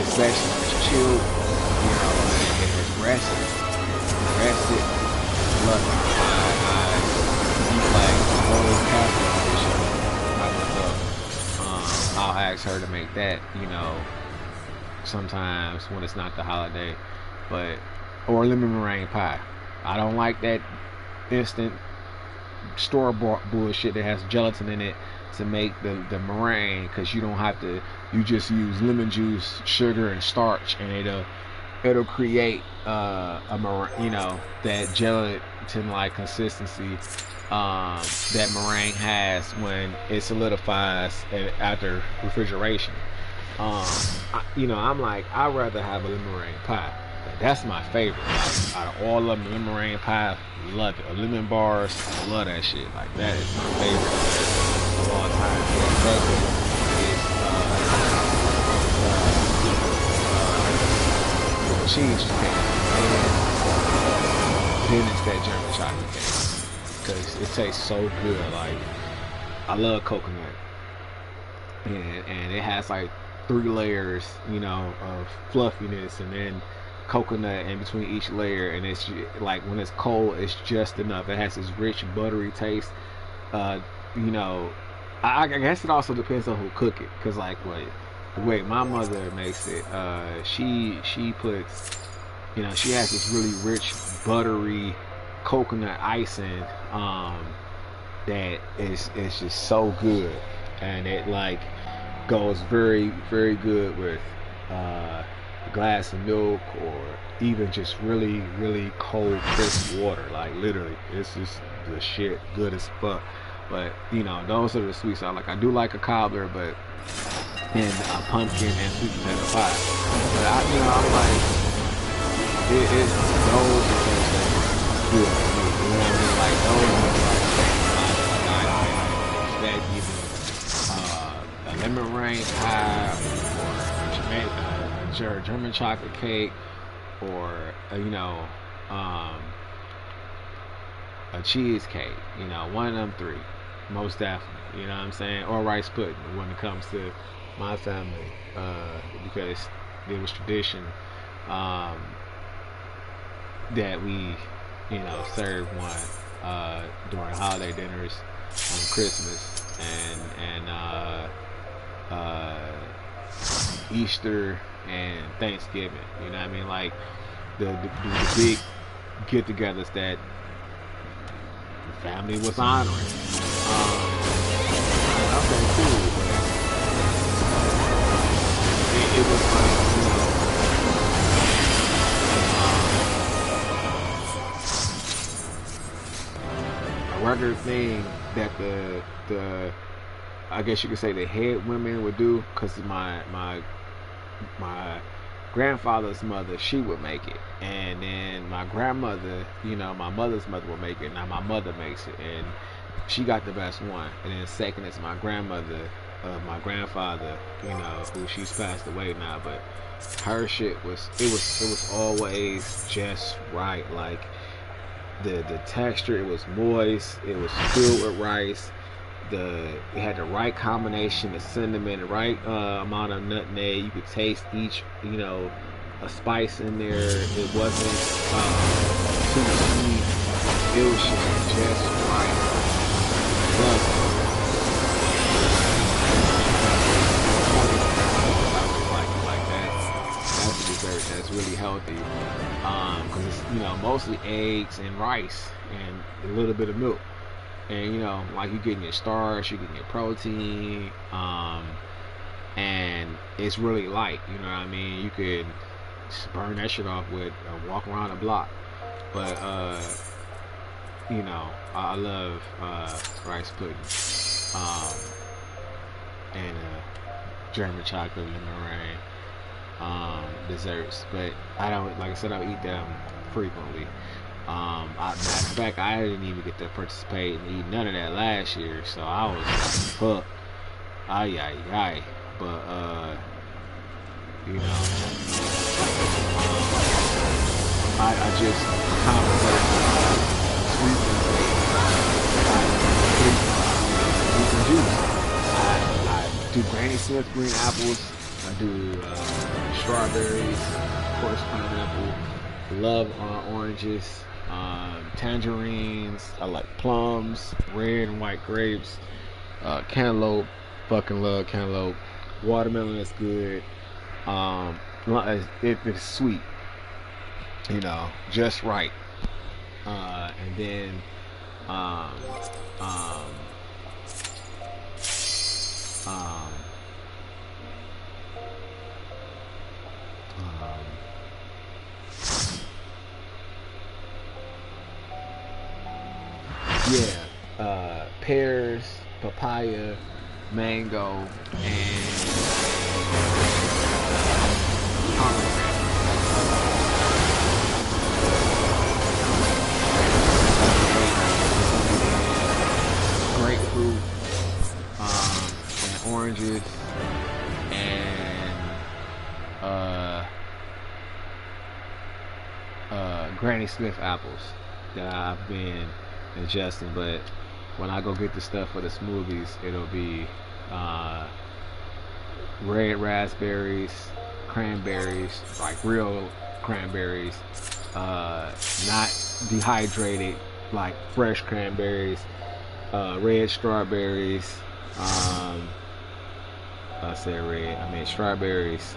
Especially when it's chilled, you know, and it's rested. Rested. Love it. I eat like a whole casserole by myself. I'll ask her to make that, you know, sometimes when it's not the holiday. But, or lemon meringue pie. I don't like that instant store-bought bullshit that has gelatin in it to make the meringue, because you don't have to, you just use lemon juice, sugar, and starch, and it'll create a meringue, you know, that gelatin like consistency that meringue has when it solidifies after refrigeration. You know, I'm like, I'd rather have a lemon meringue pie. That's my favorite. Like, out of all of them, lemon meringue pie, love it. Or lemon bars, love that shit. Like, that is my favorite of all time. Is cheese cake. And then it's that German chocolate cake, because it tastes so good. Like, I love coconut, and it has like 3 layers, you know, of fluffiness, and then coconut in between each layer, and it's like, when it's cold, it's just enough. It has this rich buttery taste. You know, I guess it also depends on who cook it, because like the way my mother makes it, she puts, you know, she has this really rich, buttery coconut icing that is just so good, and it like goes very, very good with a glass of milk, or even just really, really cold, crisp water. Like literally, it's just the shit, good as fuck. But you know, those are the sweets I like. I do like a cobbler, but and a pumpkin and sweet potato pie. But you know, I'm like, it's those are things that are good for me. You know what I mean? Like those are like I expect either a lemon rain pie, or a German chocolate cake, or you know, a cheesecake. You know, one of them three, most definitely. You know what I'm saying? Or rice pudding when it comes to my family, because it was tradition that we, you know, serve one during holiday dinners on Christmas and Easter and Thanksgiving. You know what I mean? Like the big get-togethers that the family was honoring. Okay, cool. It was like, you know, a regular thing that the I guess you could say the head women would do, because my grandfather's mother, she would make it, and then my grandmother, you know, my mother's mother would make it. Now my mother makes it, and she got the best one. And then second is my grandmother, my grandfather, you know, who she's passed away now, but her shit was it was always just right. Like the texture, it was moist, it was filled with rice. It had the right combination of cinnamon, the right amount of nutmeg. You could taste each, you know, a spice in there. It wasn't too sweet. It was just right. Plus, like that's a dessert that's really healthy, because it's, you know, mostly eggs and rice and a little bit of milk. And you know, like you're getting your starch, you're getting your protein, and it's really light. You know what I mean? You could just burn that shit off with a walk around the block. But you know, I love rice pudding, and German chocolate lemon rain desserts. But I don't, like I said, I don't eat them frequently. Matter of fact, I didn't even get to participate and eat none of that last year, so I was like, fuck, ay. But you know, I just contemplate sweet and juice. I do Granny Smith green apples. I do strawberries, of course, pineapple. Love oranges. Tangerines, I like plums, red and white grapes, cantaloupe, fucking love cantaloupe. Watermelon is good. If it's sweet, you know, just right. And then pears, papaya, mango, and grapefruit, and oranges, and Granny Smith apples that I've been ingesting. But when I go get the stuff for the smoothies, it'll be red raspberries, cranberries, like real cranberries, not dehydrated, like fresh cranberries, red strawberries, I said red, I mean strawberries,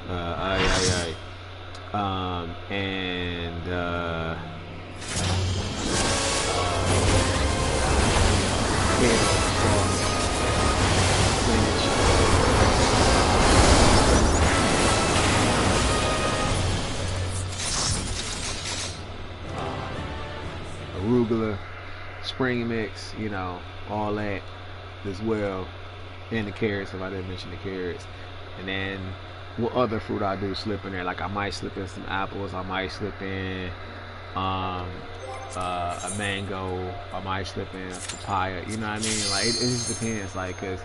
And kale, spinach, arugula, spring mix, you know, all that as well. And the carrots, if I didn't mention the carrots. And then what other fruit I do slip in there? Like I might slip in some apples, I might slip in a mango, I might slip in a papaya, you know what I mean? Like it just depends, like, cause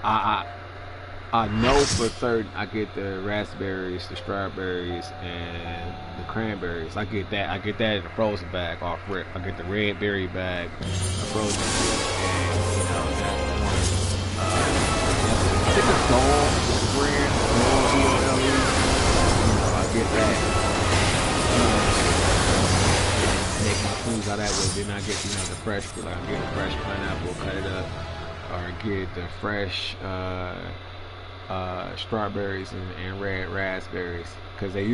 I know for certain I get the raspberries, the strawberries, and the cranberries. I get that in the frozen bag off rip. I get the red berry bag, the frozen juice, and you know that's the one. I think it's Dole, the brand, Dole DOLE. You know, I get that. Make my foods out that way. Then I get, you know, the fresh, like I get a fresh pineapple, cut it up, or get the fresh strawberries and red raspberries, because they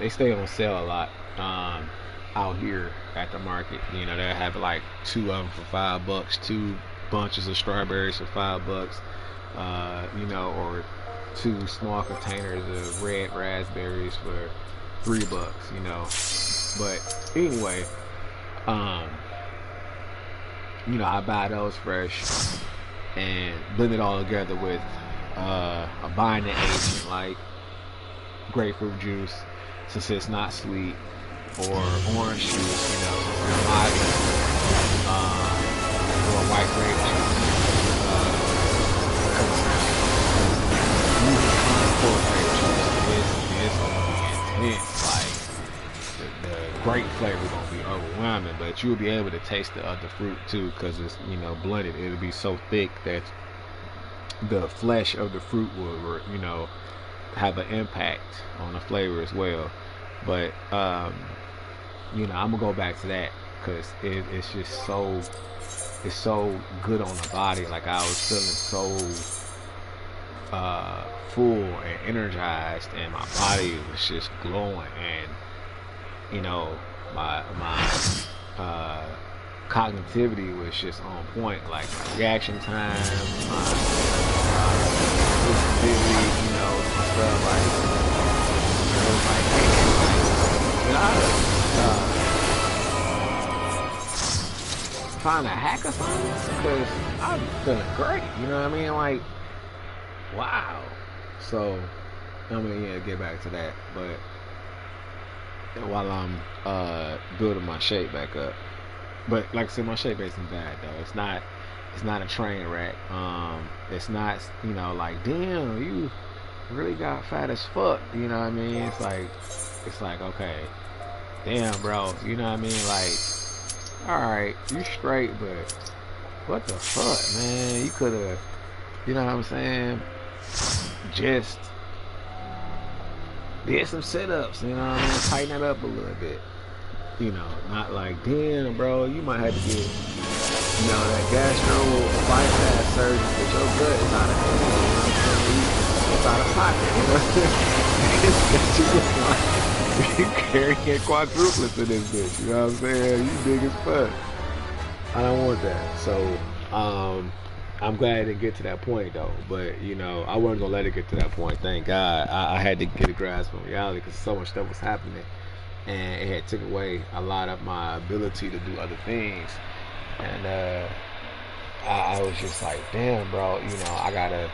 stay on sale a lot out here at the market. You know, they have like 2 of them for $5, 2 bunches of strawberries for $5, you know, or 2 small containers of red raspberries for $3, you know. But anyway, you know, I buy those fresh and blend it all together with a binding agent like grapefruit juice, since it's not sweet, or orange juice, you know, or white grape juice. It's gonna be intense. Like the grape flavor gonna be overwhelming, but you'll be able to taste the other fruit too, because it's, you know, blended. It'll be so thick that the flesh of the fruit will, you know, have an impact on the flavor as well. But you know, I'm gonna go back to that because it's just it's so good on the body. Like I was feeling so full and energized, and my body was just glowing, and you know, my cognitivity was just on point. Like my reaction time, my sensitivity, you know, stuff like, it was like, hey, find a hack or something? Because I'm feeling great, you know what I mean? Like, wow. So, I'm gonna get back to that, but while I'm building my shape back up. But like I said, my shape isn't bad though. It's not a train wreck. It's not, you know, like, damn, you really got fat as fuck, you know what I mean? It's like okay, damn, bro, you know what I mean? Like, alright, you straight, but what the fuck, man? You could have, you know what I'm saying, just did some sit-ups, you know what I mean? Tighten it up a little bit. You know, not like, damn, bro, you might have to get, you know, that gastro bypass surgery, but your gut is out of hand, you know what I'm saying? It's out of pocket, you know? You carrying quadruplets in this bitch, you know what I'm saying? You big as fuck. I don't want that. So, I'm glad I didn't get to that point though, but you know, I wasn't gonna let it get to that point. Thank God. I had to get a grasp on reality because so much stuff was happening, and it had took away a lot of my ability to do other things. And I was just like, damn, bro, you know, I gotta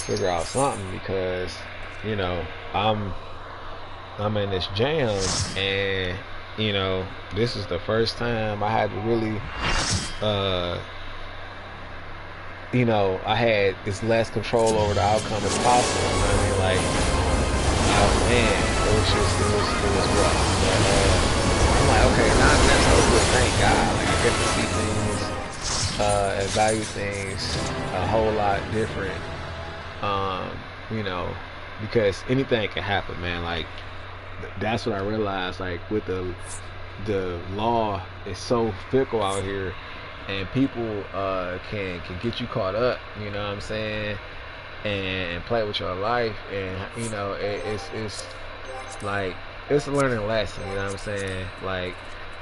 figure out something, because you know, I'm in this jam, and you know, this is the first time I had to really you know, I had as less control over the outcome as possible. You know what I mean? Like, oh man, it was rough. But I'm like, okay, now that's over. Thank God. Like, I get to see things, and value things a whole lot different. You know, because anything can happen, man. Like, that's what I realized. Like, with the law is so fickle out here. And people can get you caught up, you know what I'm saying? and play with your life. And you know, it's like, it's a learning lesson. You know what I'm saying? Like,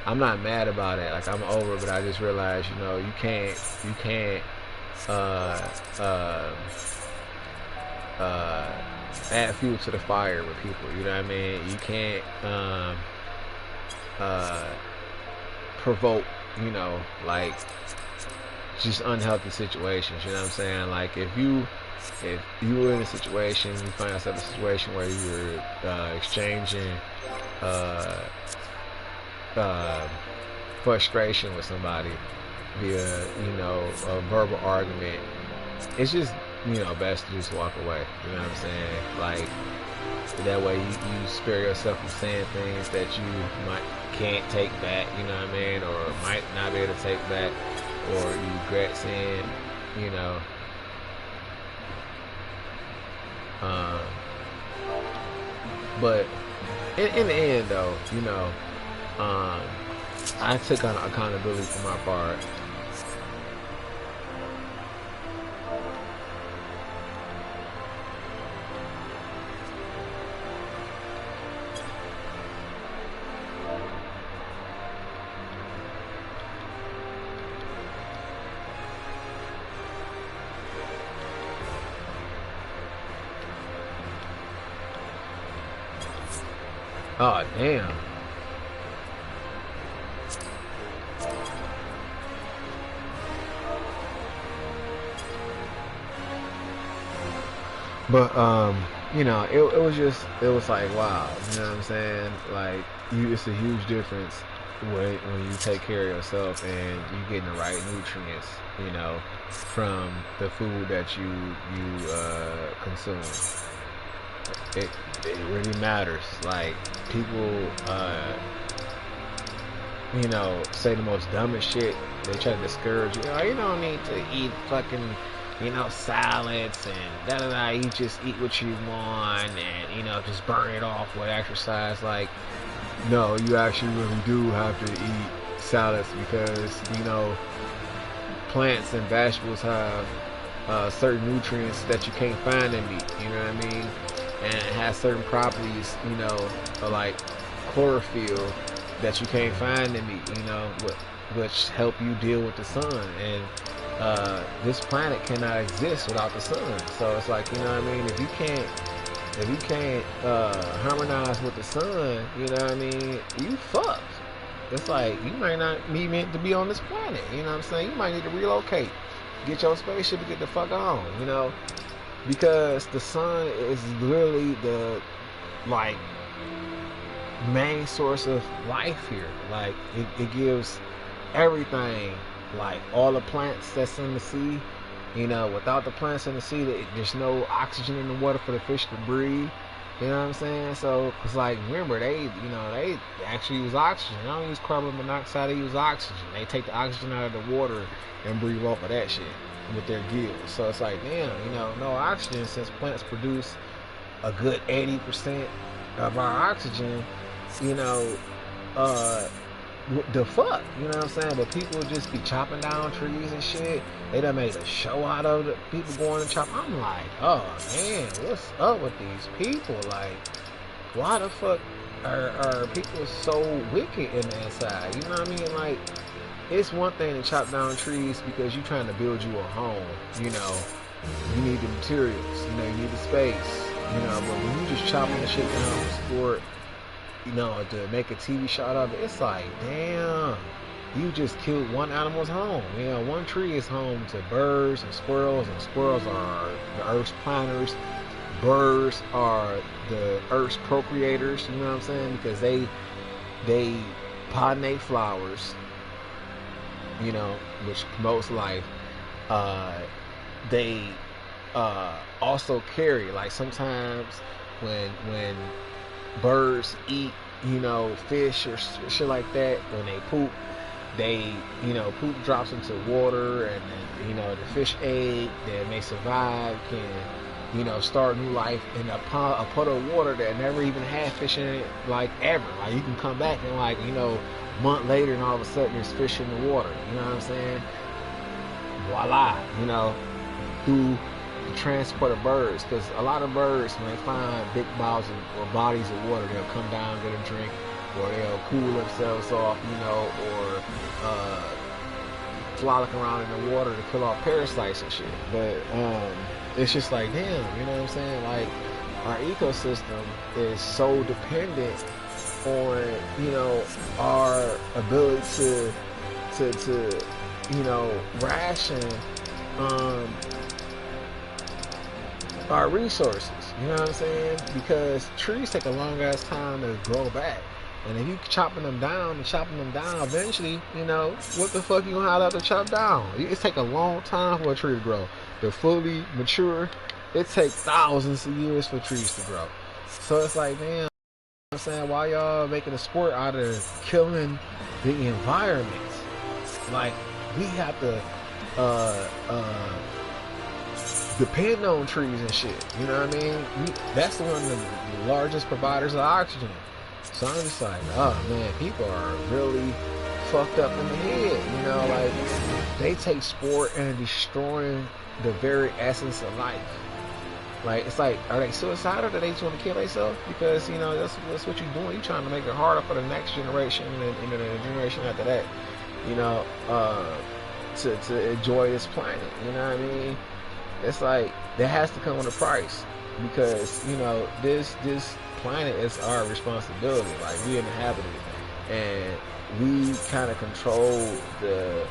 I'm not mad about it. Like, I'm over it, but I just realized, you know, you can't uh, uh, uh, add fuel to the fire with people. You know what I mean? You can't uh, provoke, you know, like, just unhealthy situations. You know what I'm saying? Like, if you were in a situation, you find yourself in a situation where you're exchanging uh, uh, frustration with somebody via, you know, a verbal argument, it's just, you know, best to just walk away. You know what I'm saying? Like, that way you spare yourself from saying things that you can't take back, you know what I mean, or might not be able to take back, or you regret saying, you know. But in the end, though, you know, I took on accountability for my part. Oh, damn. But you know, it was just, it was like, wow, you know what I'm saying? Like, it's a huge difference when you take care of yourself and you getting the right nutrients, you know, from the food that you consume. It really matters. Like, people you know, say the most dumbest shit. They try to discourage you. Oh, you don't need to eat fucking, you know, salads and da da da. You just eat what you want, and, you know, just burn it off with exercise. Like, no, you actually really do have to eat salads, because, you know, plants and vegetables have certain nutrients that you can't find in meat. You know what I mean? And it has certain properties, you know, like chlorophyll, that you can't find in meat, you know, which help you deal with the sun. And this planet cannot exist without the sun. So it's like, you know what I mean? If you can't harmonize with the sun, you know what I mean, you fucked. It's like, you might not be meant to be on this planet. You know what I'm saying? You might need to relocate, get your spaceship and get the fuck on. You know, because the sun is literally the, like, main source of life here. Like, it gives everything, like all the plants that's in the sea. You know, without the plants in the sea, there's no oxygen in the water for the fish to breathe. You know what I'm saying? So it's like, remember, they actually use oxygen. They don't use carbon monoxide, they use oxygen. They take the oxygen out of the water and breathe off of that shit with their gills. So it's like, damn, you know, no oxygen, since plants produce a good 80% of our oxygen. You know, the fuck, you know what I'm saying? But people just be chopping down trees and shit. They done made a show out of it. People going to chop. I'm like, oh man, what's up with these people? Like, why the fuck are people so wicked in the inside? You know what I mean? Like, it's one thing to chop down trees because you're trying to build you a home. You know, you need the materials. You know, you need the space. You know, but when you just chopping the shit down to sport, you know, to make a TV shot of it, it's like, damn, you just killed one animal's home. You know, one tree is home to birds and squirrels are the Earth's planters. Birds are the Earth's procreators, you know what I'm saying? Because they pollinate flowers, you know, which promotes life. They also carry, like, sometimes when birds eat, you know, fish or shit like that, when they poop, they, you know, poop drops into water, and then, you know, the fish egg that may survive can, you know, start new life in a puddle of water that never even had fish in it, like, ever. Like, you can come back and, like, you know, a month later, and all of a sudden there's fish in the water. You know what I'm saying? Voila, you know, through the transport of birds, because a lot of birds, when they find big bodies or bodies of water, they'll come down, get a drink, or they'll cool themselves off, you know, or frolic around in the water to kill off parasites and shit. But it's just like, damn, you know what I'm saying? Like, our ecosystem is so dependent on, you know, our ability to you know, ration our resources, you know what I'm saying? Because trees take a long ass time to grow back. And if you chopping them down, eventually, you know, what the fuck you gonna have to chop down? It take a long time for a tree to grow. To fully mature, it takes thousands of years for trees to grow. So it's like, damn, you know what I'm saying, why y'all making a sport out of killing the environment? Like, we have to depend on trees and shit. You know what I mean? That's one of the largest providers of oxygen. So I'm just like, oh man, people are really fucked up in the head. You know, like, they take sport and destroying the very essence of life. Like, it's like, are they suicidal? Do they just want to kill themselves? Because, you know, that's what you're doing. You're trying to make it harder for the next generation and the generation after that, you know, to enjoy this planet. You know what I mean? It's like, that has to come with a price, because, you know, this planet is our responsibility. Like, we inhabit it, and we kind of control the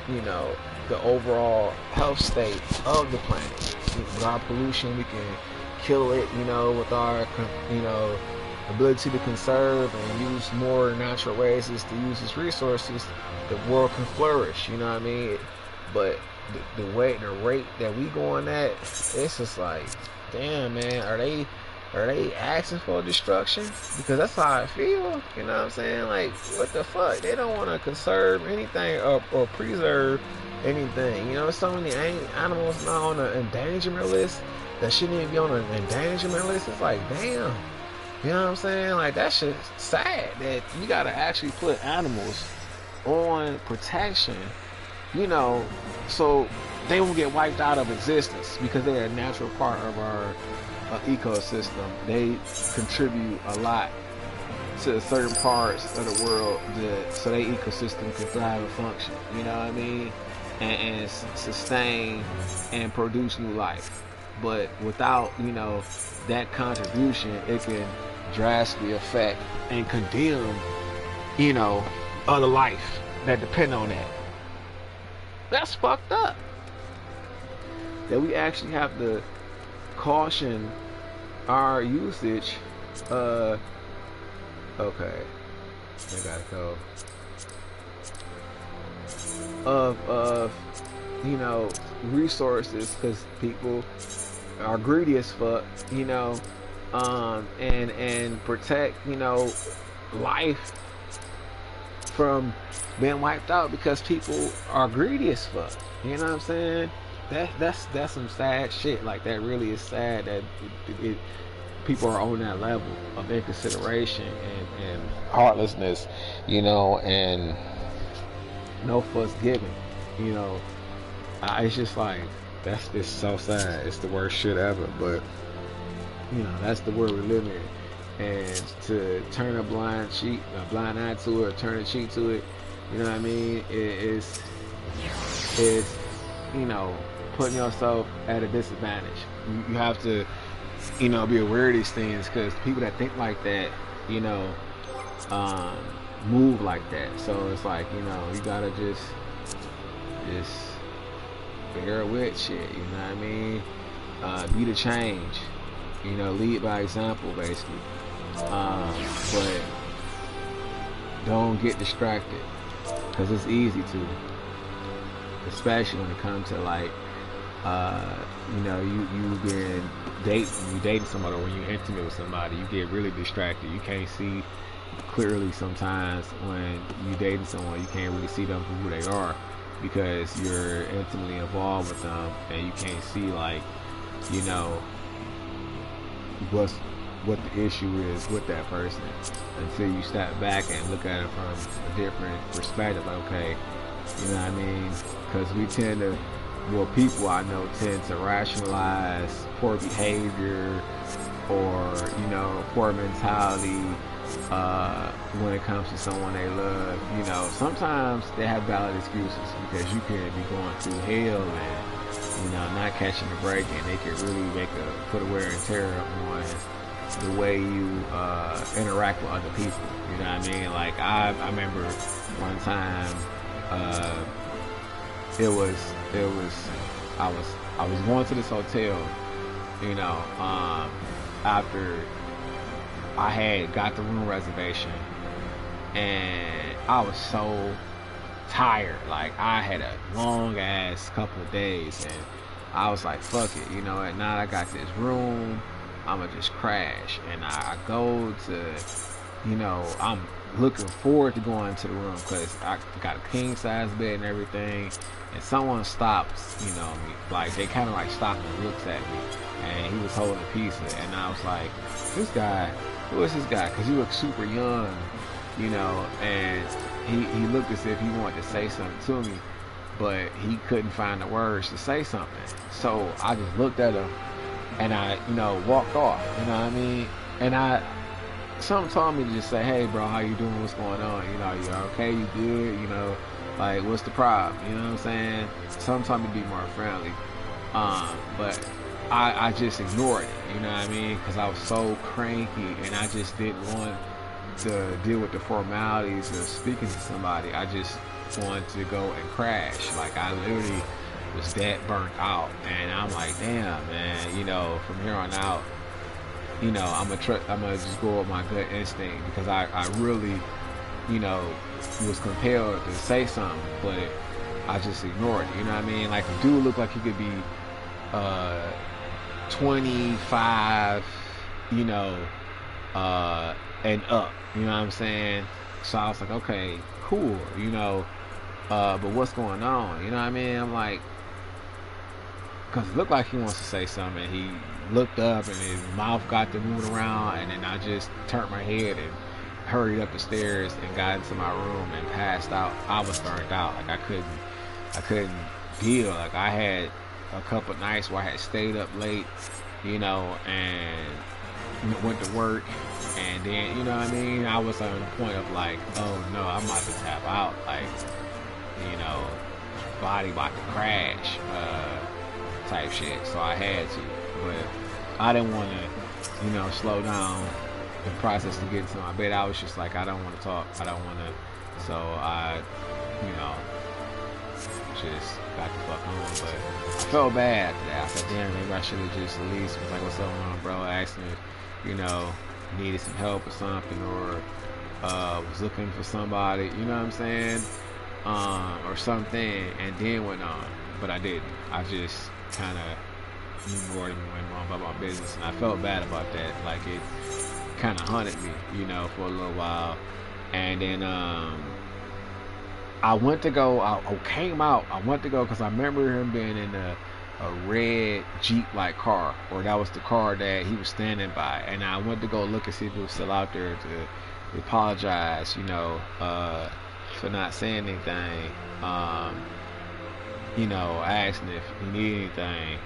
you know, the overall health state of the planet. With our pollution, we can kill it, you know, with our, you know, ability to conserve and use more natural ways to use its resources. The world can flourish, you know what I mean? But the rate that we going at, it's just like, damn, man, are they asking for destruction? Because that's how I feel, you know what I'm saying? Like, what the fuck? They don't want to conserve anything or preserve anything. You know, so many animals now on an endangerment list that shouldn't even be on an endangerment list. It's like, damn, you know what I'm saying? Like, that shit's sad that you gotta actually put animals on protection, you know, so they won't get wiped out of existence, because they're a natural part of our ecosystem. They contribute a lot to certain parts of the world so their ecosystem can thrive and function, you know what I mean, and sustain and produce new life. But without, you know, that contribution, it can drastically affect and condemn, you know, other life that depend on that. That's fucked up. That we actually have to caution our usage. Okay, I gotta go. Of you know, resources, because people are greedy as fuck, you know, and protect, you know, life from being wiped out because people are greedy as fuck. You know what I'm saying? That's some sad shit. Like, that really is sad that people are on that level of inconsideration and heartlessness, you know, and no fuss given, you know. It's just like, that's just so sad. It's the worst shit ever. But, you know, that's the world we live in. And to turn a blind eye to it, or turn a cheek to it, you know what I mean? It's you know, putting yourself at a disadvantage. You have to, you know, be aware of these things, because people that think like that, you know, move like that. So it's like, you know, you gotta just bear with shit, you know what I mean? Be the change, you know, lead by example, basically. But don't get distracted, because it's easy to, especially when it comes to, like, you know, you dating somebody, or when you're intimate with somebody, you get really distracted. You can't see clearly sometimes. When you dating someone, you can't really see them for who they are, because you're intimately involved with them, and you can't see, like, you know, what the issue is with that person, until you step back and look at it from a different perspective. Like, okay, you know what I mean? Because we tend to well, people I know tend to rationalize poor behavior or, you know, poor mentality when it comes to someone they love. You know, sometimes they have valid excuses because you can be going through hell and, you know, not catching a break, and they can really put a wear and tear on the way you interact with other people. You know what I mean? Like I remember one time I was going to this hotel, you know, after I had got the room reservation, and I was so tired. Like I had a long ass couple of days, and I was like, fuck it, you know, at night I got this room, I'ma just crash. And I go to, you know, I'm looking forward to going to the room because I got a king size bed and everything, and someone stops, you know, me, like they kind of like stops and looks at me, and he was holding a pizza, and I was like, this guy, who is this guy? Because he looked super young, you know, and he looked as if he wanted to say something to me, but he couldn't find the words to say something. So I just looked at him and I, you know, walked off, you know what I mean? And something told me to just say, hey bro, how you doing? What's going on? You know, you okay? You good? You know, like what's the problem? You know what I'm saying? Something told me to be more friendly. But I just ignored it, you know what I mean? Because I was so cranky and I just didn't want to deal with the formalities of speaking to somebody. I just wanted to go and crash. Like I literally was that burnt out, and I'm like, damn man, you know, from here on out, you know, I'm gonna just go with my gut instinct, because I really, you know, was compelled to say something, but I just ignored it. You know what I mean? Like the dude looked like he could be 25, you know, and up. You know what I'm saying? So I was like, okay, cool, you know, but what's going on? You know what I mean? I'm like, because it looked like he wants to say something, and he looked up and his mouth got to moving around, and then I just turned my head and hurried up the stairs and got into my room and passed out. I was burnt out. Like I couldn't deal. Like I had a couple of nights where I had stayed up late, you know, and went to work, and then, you know what I mean, I was on the point of like, oh no, I'm about to tap out, like, you know, body about to crash, type shit. So I had to, but I didn't want to, you know, slow down the process to get into my bed. I was just like, I don't want to talk, I don't want to. So I, you know, just got the fuck on. But I felt bad after that. I said, damn, maybe I should have just at least was like, what's going on, bro? I asked him if, you know, needed some help or something, or was looking for somebody, you know what I'm saying, or something, and then went on. But I didn't. I just kind of ignored him and went on about my business, and I felt bad about that. Like it kind of haunted me, you know, for a little while. And then I went to go, I came out, I went to go, because I remember him being in a red Jeep-like car, or that was the car that he was standing by, and I went to go look and see if he was still out there to apologize, you know, for not saying anything. You know, I asked him if he needed anything,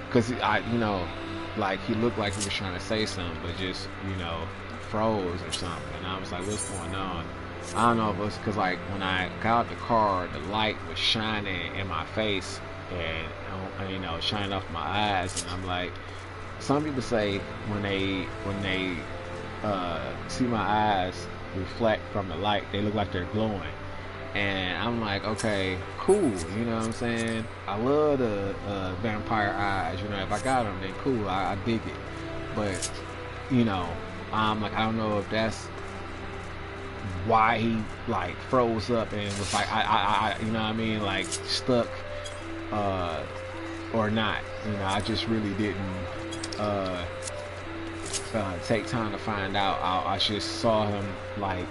because you know, like he looked like he was trying to say something, but just, you know, froze or something. And I was like, what's going on? I don't know if it was because, like, when I got out the car, the light was shining in my face, and you know, shining off my eyes, and I'm like, some people say when they see my eyes reflect from the light, they look like they're glowing. And I'm like, okay, cool, you know what I'm saying? I love the vampire eyes, you know, if I got them, then cool, I dig it. But, you know, I'm like, I don't know if that's why he, like, froze up and was like, I you know what I mean, like, stuck, or not. You know, I just really didn't take time to find out. I just saw him, like,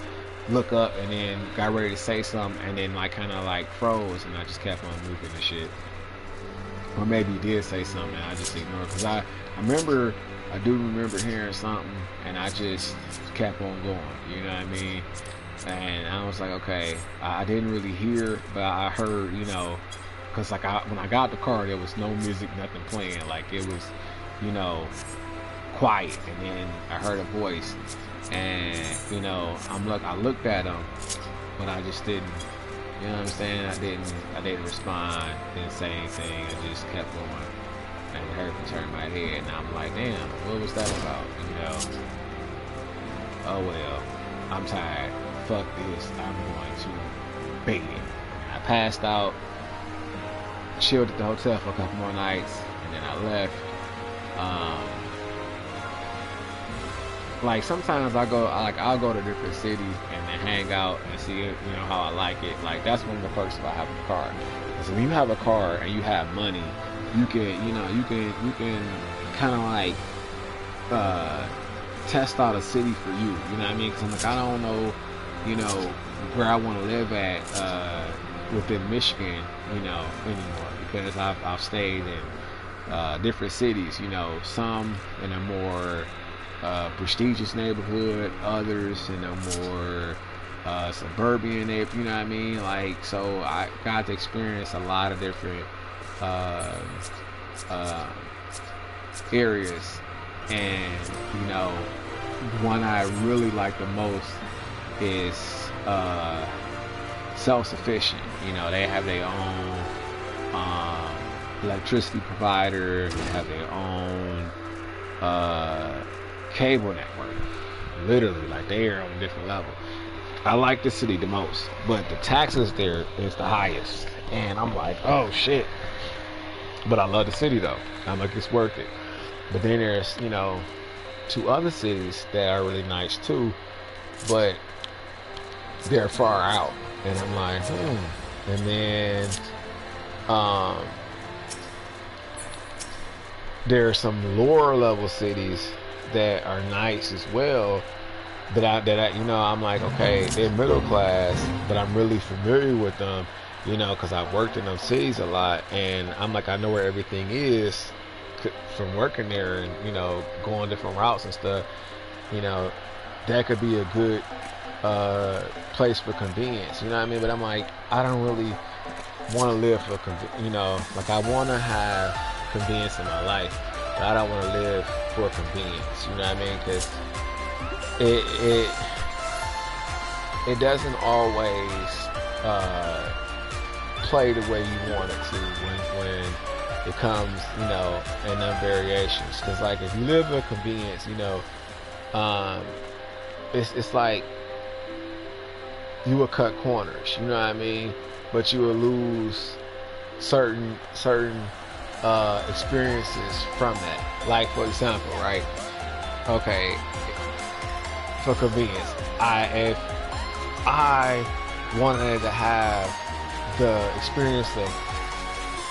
look up and then got ready to say something, and then like kind of like froze, and I just kept on moving and shit. Or maybe he did say something and I just ignored, because I do remember hearing something, and I just kept on going, you know what I mean? And I was like, okay, I didn't really hear, but I heard, you know, cause like when I got the car, there was no music, nothing playing. Like it was, you know, quiet. And then I heard a voice, and you know, I looked at him, but I just didn't. You know what I'm saying? I didn't respond, didn't say anything. I just kept going. And I heard him turn my head, and I'm like, damn, what was that about? You know? Oh well, I'm tired. Fuck this. I'm going to bed. I passed out, chilled at the hotel for a couple more nights, and then I left. Like sometimes I'll go to different cities and then hang out and see it, you know, how I like it. Like that's one of the perks about having a car. Because when you have a car and you have money, you can, you know, you can kind of like test out a city for you. You know what I mean? Because I'm like, I don't know, you know, where I want to live at within Michigan, you know, anymore, because I've stayed in different cities. You know, some in a more prestigious neighborhood, others in a more suburban neighborhood, you know what I mean? Like, so I got to experience a lot of different areas, and you know, one I really like the most is self-sufficient. You know, they have their own electricity provider, they have their own cable network, literally, like they are on a different level. I like the city the most, but the taxes there is the highest, and I'm like, oh shit. But I love the city though. I'm like, it's worth it. But then there's, you know, 2 other cities that are really nice too, but they're far out, and I'm like, and then there are some lower level cities that are nice as well, that I you know, I'm like, okay, they're middle class, but I'm really familiar with them, you know, because I've worked in those cities a lot, and I'm like, I know where everything is from working there, and you know, going different routes and stuff. You know, that could be a good place for convenience, you know what I mean? But I'm like, I don't really want to live for you know, like I want to have convenience in my life, but I don't want to live for convenience, you know what I mean? Because it doesn't always play the way you want it to when it comes, you know, in them variations. Because like if you live for convenience, you know, it's like you will cut corners, you know what I mean? But you will lose certain experiences from that. Like for example, right? Okay, for convenience, if I wanted to have the experience of,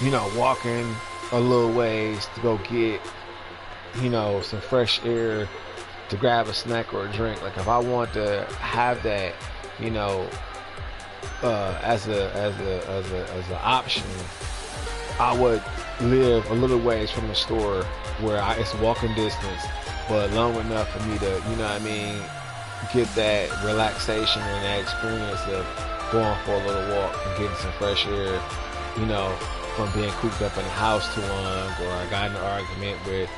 you know, walking a little ways to go get, you know, some fresh air, to grab a snack or a drink. Like if I want to have that, you know, as an option, I would live a little ways from the store where it's walking distance, but long enough for me to, you know what I mean, get that relaxation and that experience of going for a little walk and getting some fresh air, you know, from being cooped up in the house too long, or I got in an argument with,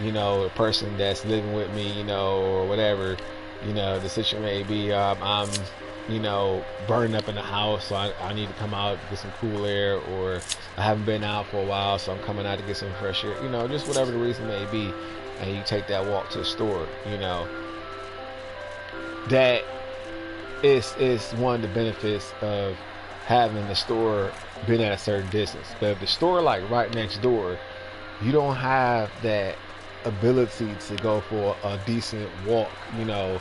you know, a person that's living with me, you know, or whatever, you know, the situation may be, I'm, you know, burning up in the house, so I need to come out, get some cool air, or I haven't been out for a while, so I'm coming out to get some fresh air, you know, just whatever the reason may be, and you take that walk to the store, you know. That is one of the benefits of having the store been at a certain distance. But if the store like right next door, you don't have that ability to go for a decent walk, you know,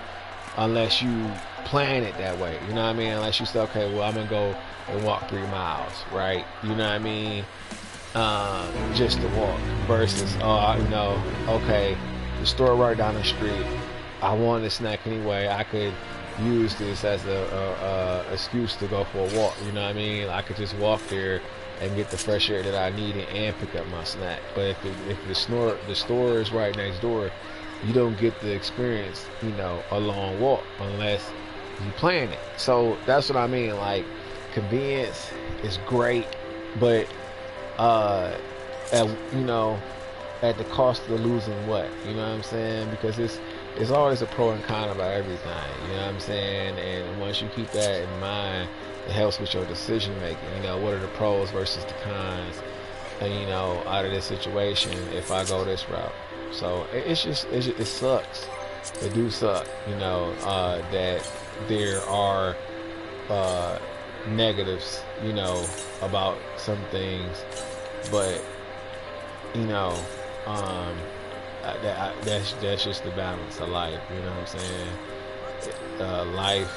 unless you plan it that way, you know what I mean? Unless you say, okay, well, I'm gonna go and walk 3 miles, right? You know what I mean? Just to walk versus, you know, okay, the store right down the street, I wanted a snack anyway, I could use this as a excuse to go for a walk, you know what I mean? I could just walk there and get the fresh air that I needed and pick up my snack. But if the store is right next door, you don't get the experience, you know, a long walk unless you plan it. So that's what I mean. Like, convenience is great, but at, you know, at the cost of losing what? You know what I'm saying? Because it's always a pro and con about everything. You know what I'm saying? And once you keep that in mind, it helps with your decision making. You know, what are the pros versus the cons? And, you know, out of this situation, if I go this route. So it sucks. It do suck. You know, that there are negatives, you know, about some things, but you know, that's just the balance of life. You know what I'm saying? Life,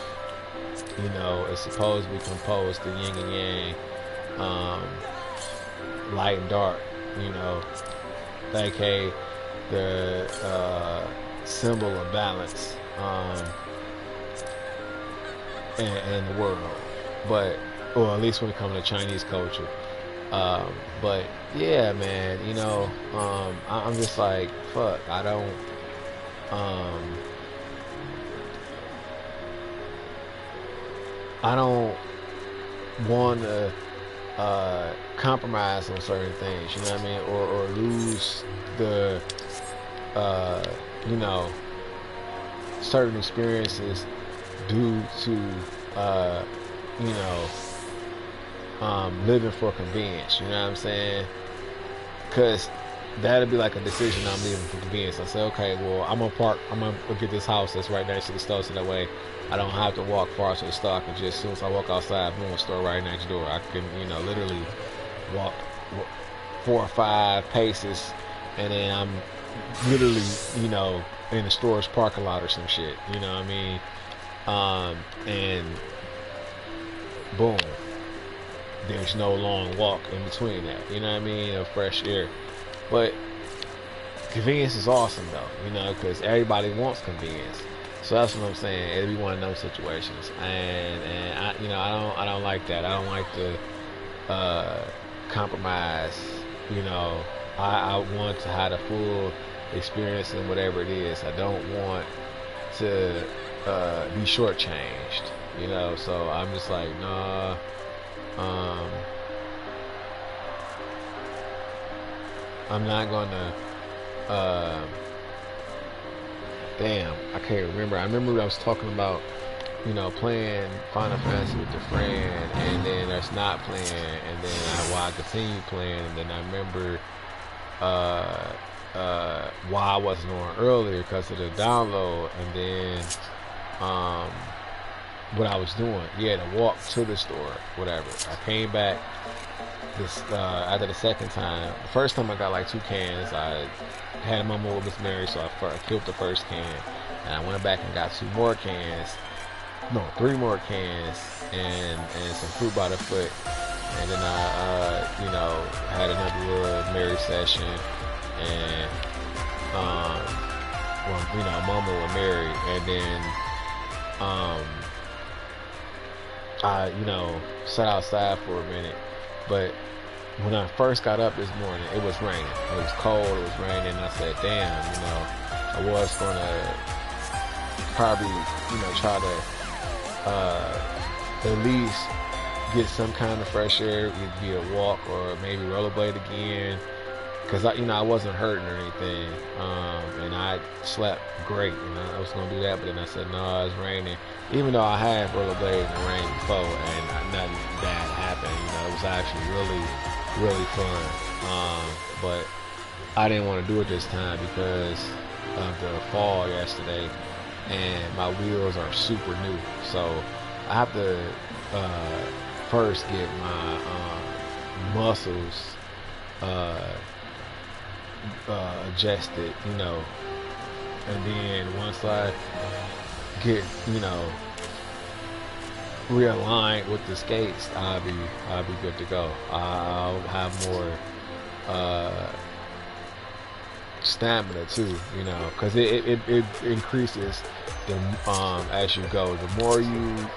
you know, is supposed to be composed of yin and yang, light and dark. You know, aka the symbol of balance in the world. But, or at least when it comes to Chinese culture. But yeah, man, you know, I'm just like, fuck, I don't want to compromise on certain things, you know what I mean, or lose the you know, certain experiences due to you know, living for convenience. You know what I'm saying? Because that'll be like a decision. I'm leaving for convenience. I say, okay, well, I'm gonna get this house that's right next to the store, so that way I don't have to walk far to the store. I can just, as soon as I walk outside, boom, store right next door. I can, you know, literally walk 4 or 5 paces, and then I'm literally, you know, in the store's parking lot or some shit. You know what I mean? And boom, there's no long walk in between that, you know what I mean, of fresh air. But convenience is awesome though, you know, because everybody wants convenience. So that's what I'm saying. It'll be one of those situations, and I, you know, I don't like that. I don't like to compromise. You know, I want to have a full experience in whatever it is. I don't want to be shortchanged. You know, so I'm just like, nah. I'm not gonna. Damn, I can't remember. I remember I was talking about, you know, playing Final Fantasy with a friend, and then us not playing, and then I continued playing, and then I remember why I wasn't on earlier because of the download, and then what I was doing, yeah, to walk to the store, whatever. I came back this after the second time. The first time I got like 2 cans. I had my mom was married, so I killed the first can, and I went back and got 2 more cans, no, 3 more cans, and some fruit by the foot, and then I you know, had another little married session, and well, you know, mama was married, and then I, you know, sat outside for a minute. But when I first got up this morning, it was raining. It was cold, it was raining, and I said, damn, you know, I was gonna probably, you know, try to at least get some kind of fresh air, either be a walk or maybe rollerblade again. Cause I wasn't hurting or anything, and I slept great, and I was gonna do that, but then I said, no, it's raining. Even though I had rollerblade in the rain before, and nothing bad happened, you know, it was actually really, really fun. But I didn't want to do it this time because of the fall yesterday, and my wheels are super new, so I have to first get my muscles adjusted, you know, and then once I get, you know, realigned with the skates, I'll be good to go. I'll have more stamina too, you know, because it increases the as you go. The more you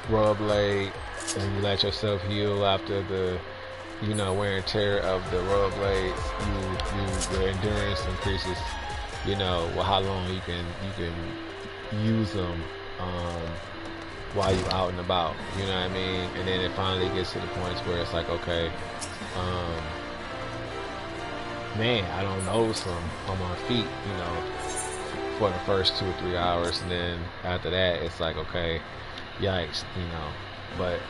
rollerblade and you let yourself heal after the, you know, wear and tear of the rollerblades, your endurance increases, you know, well, how long you can use them while you're out and about, you know what I mean? And then it finally gets to the points where it's like, okay, man, I don't know some on my feet, for the first 2 or 3 hours, and then after that, it's like, okay, yikes. But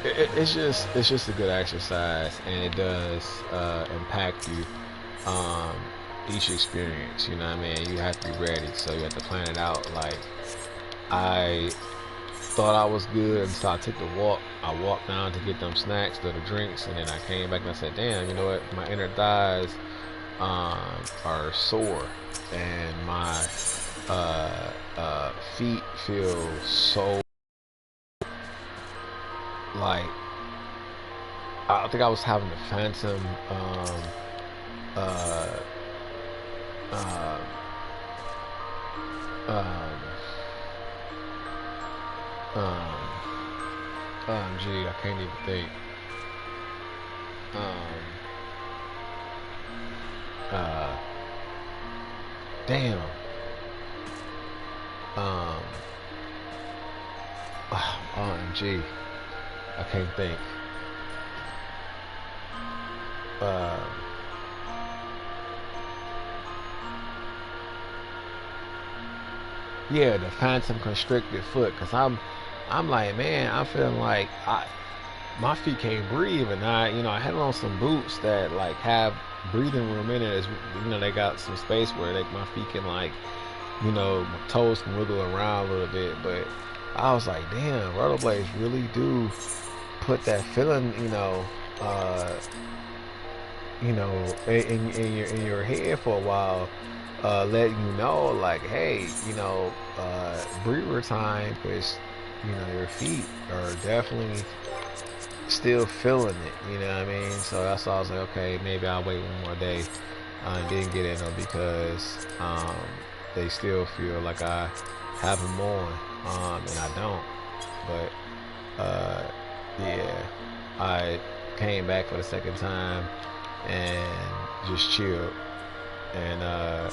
it's just a good exercise, and it does impact you. Um, each experience, you know what I mean. You have to be ready, so you have to plan it out. Like I thought I was good, and so I took the walk. I walked down to get them snacks, the drinks, and then I came back and I said, "Damn, you know what? My inner thighs are sore, and my feet feel so like I think I was having a phantom uh, uh, um, um, gee, I can't even think. Um, uh, damn. Um, OMG, I can't think. Uh, yeah, the phantom constricted foot. Cause I'm like, man, I'm feeling like my feet can't breathe, and I had on some boots that like have breathing room in it. They got some space where my feet can like, my toes can wiggle around a little bit. But I was like, damn, rollerblades really do put that feeling, uh, in your head for a while, letting you know, like, hey, breather time, because your feet are definitely still feeling it. You know what I mean? So that's why I was like, okay, maybe I'll wait one more day and then get in them, because they still feel like I have them on, and I don't. But yeah, I came back for the second time and just chilled. And I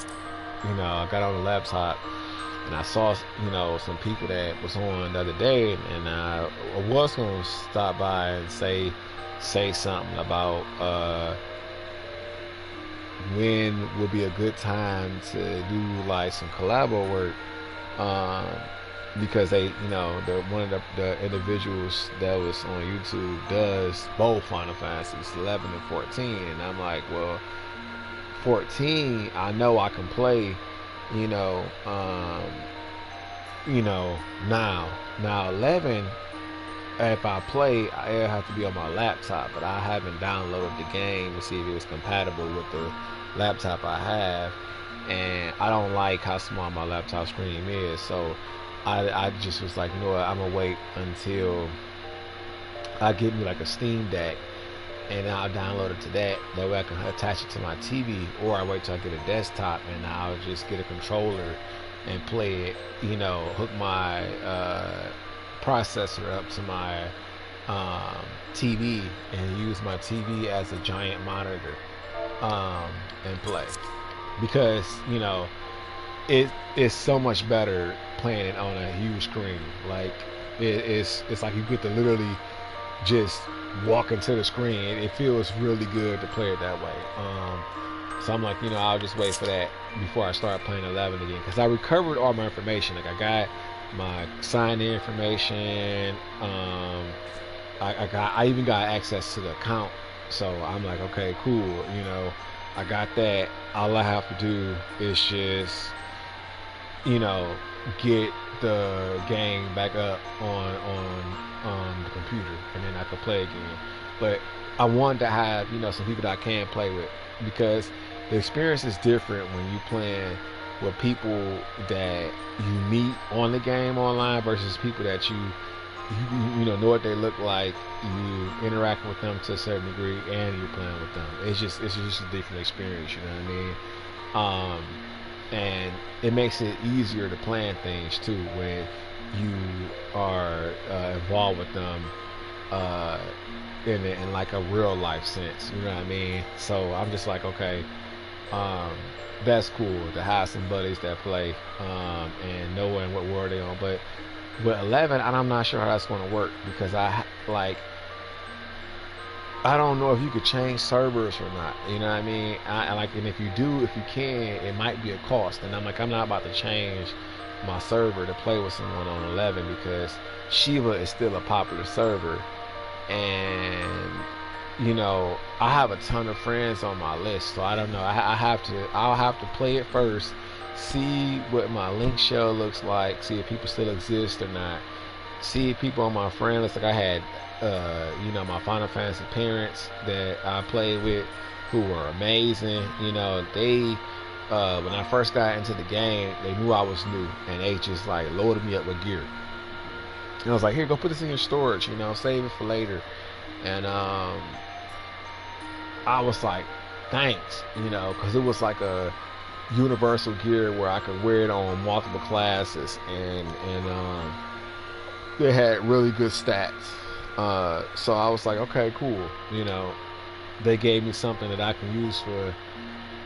got on the laptop and I saw some people that was on the other day, and I was gonna stop by and say something about when would be a good time to do like some collabo work, um, because one of the individuals that was on YouTube does both Final Fantasies 11 and 14, and I'm like, well, 14 I know I can play, you know, um, now 11, if I play, it'll have to be on my laptop, but I haven't downloaded the game to see if it was compatible with the laptop I have, and I don't like how small my laptop screen is, so I just was like, I'm gonna wait until I get me like a Steam Deck, and I'll download it to that. That way I can attach it to my TV, or I wait till I get a desktop and I'll just get a controller and play it. Hook my processor up to my TV and use my TV as a giant monitor, and play, because it's so much better playing it on a huge screen. Like it's like you get to literally just walk into the screen. It feels really good to play it that way. So I'm like, I'll just wait for that before I start playing 11 again, because I recovered all my information. Like I got my sign-in information. I even got access to the account. So I'm like, okay, cool. I got that. All I have to do is just get the game back up on the computer, and then I could play again. But I wanted to have some people that I can play with, because the experience is different when you playing with people that you meet on the game online versus people that you know what they look like, you interacting with them to a certain degree, and you're playing with them. It's just a different experience. You know what I mean? And it makes it easier to plan things too when you are involved with them, uh, in like a real life sense. You know what I mean? So I'm just like, okay, um, that's cool to have some buddies that play, and knowing what world they on. But with 11, I'm not sure how that's going to work, because I like I don't know if you could change servers or not. You know what I mean? And if you do, if you can, it might be a cost. And I'm like, I'm not about to change my server to play with someone on 11 because Shiva is still a popular server, and I have a ton of friends on my list, so I don't know. I'll have to play it first, see what my link show looks like, see if people still exist or not, see if people on my friend list. Like I had, my Final Fantasy parents that I played with who were amazing. They, when I first got into the game, they knew I was new, and they just like loaded me up with gear. And I was like, here, go put this in your storage, save it for later. And I was like, thanks, because it was like a universal gear where I could wear it on multiple classes, and they had really good stats. So I was like, okay, cool. They gave me something that I can use for,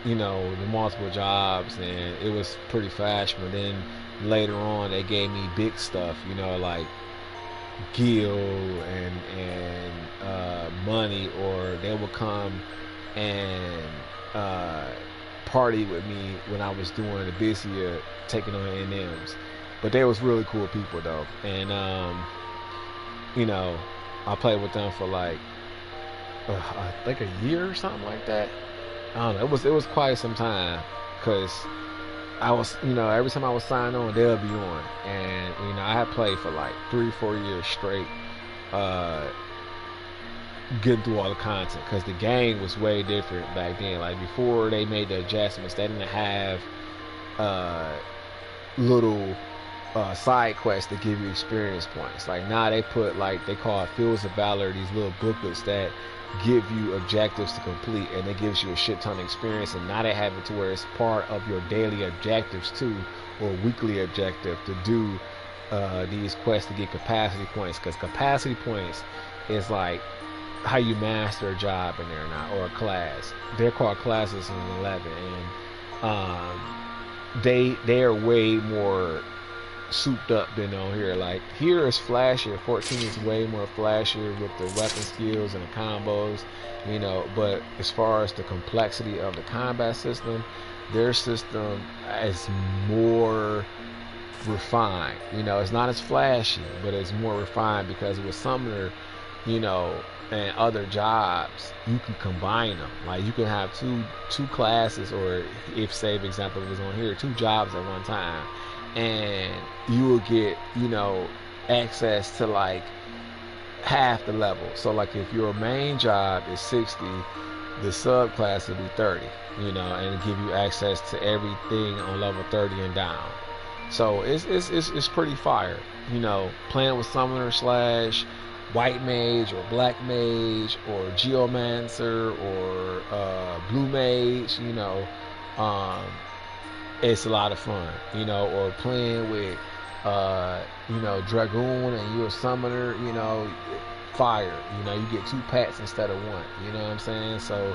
the multiple jobs, and it was pretty fast. But then later on, they gave me big stuff, like Gil and money, or they would come and party with me when I was doing the busier, taking on NMs. But they was really cool people though, and I played with them for like I think a year or something like that. I don't know. It was quite some time, because I was, every time I was signed on, they'll be on. And, I had played for like 3-4 years straight, getting through all the content, because the game was way different back then. Like, before they made the adjustments, they didn't have little side quests to give you experience points. Like, now they put, like, they call it Fields of Valor, these little booklets that give you objectives to complete, and it gives you a shit ton of experience. And now they have it to where it's part of your daily objectives too, or weekly objective, to do these quests to get capacity points, because capacity points is like how you master a job in there now, or a class. They're called classes in 11, and they are way more souped up than on here. Like, here is flashier. 14 is way more flashier with the weapon skills and the combos, but as far as the complexity of the combat system, their system is more refined. It's not as flashy, but it's more refined, because with Summoner, and other jobs, you can combine them. Like, you can have two classes, or if, say, for example, it was on here, 2 jobs at one time, and you will get, access to like half the level. So like, if your main job is 60, the subclass will be 30, and give you access to everything on level 30 and down. So it's pretty fire, playing with Summoner slash White Mage, or Black Mage, or Geomancer, or Blue Mage, it's a lot of fun, or playing with, Dragoon, and you're a Summoner, fire, you get 2 pets instead of 1, you know what I'm saying? So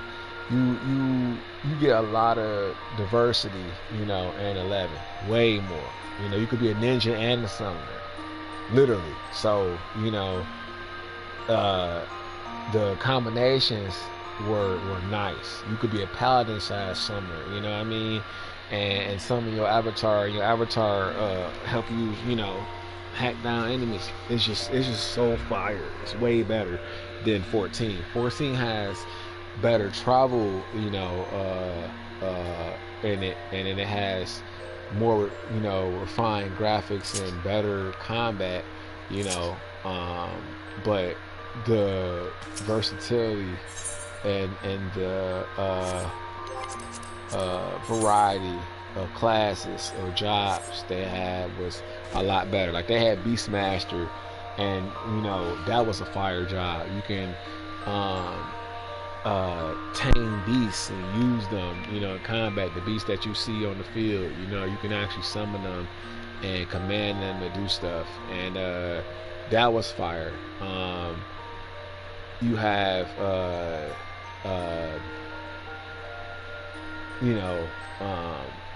you get a lot of diversity, in 11, way more. You could be a ninja and a Summoner, literally. So, the combinations were nice. You could be a paladin size Summoner, you know what I mean? And some of your avatar help you, hack down enemies. It's just so fire. It's way better than 14. 14 has better travel, in it, and then it has more, refined graphics and better combat, but the versatility and the variety of classes or jobs they had was a lot better. Like, they had Beastmaster, and that was a fire job. You can tame beasts and use them, in combat. The beasts that you see on the field, you can actually summon them and command them to do stuff, and that was fire. You have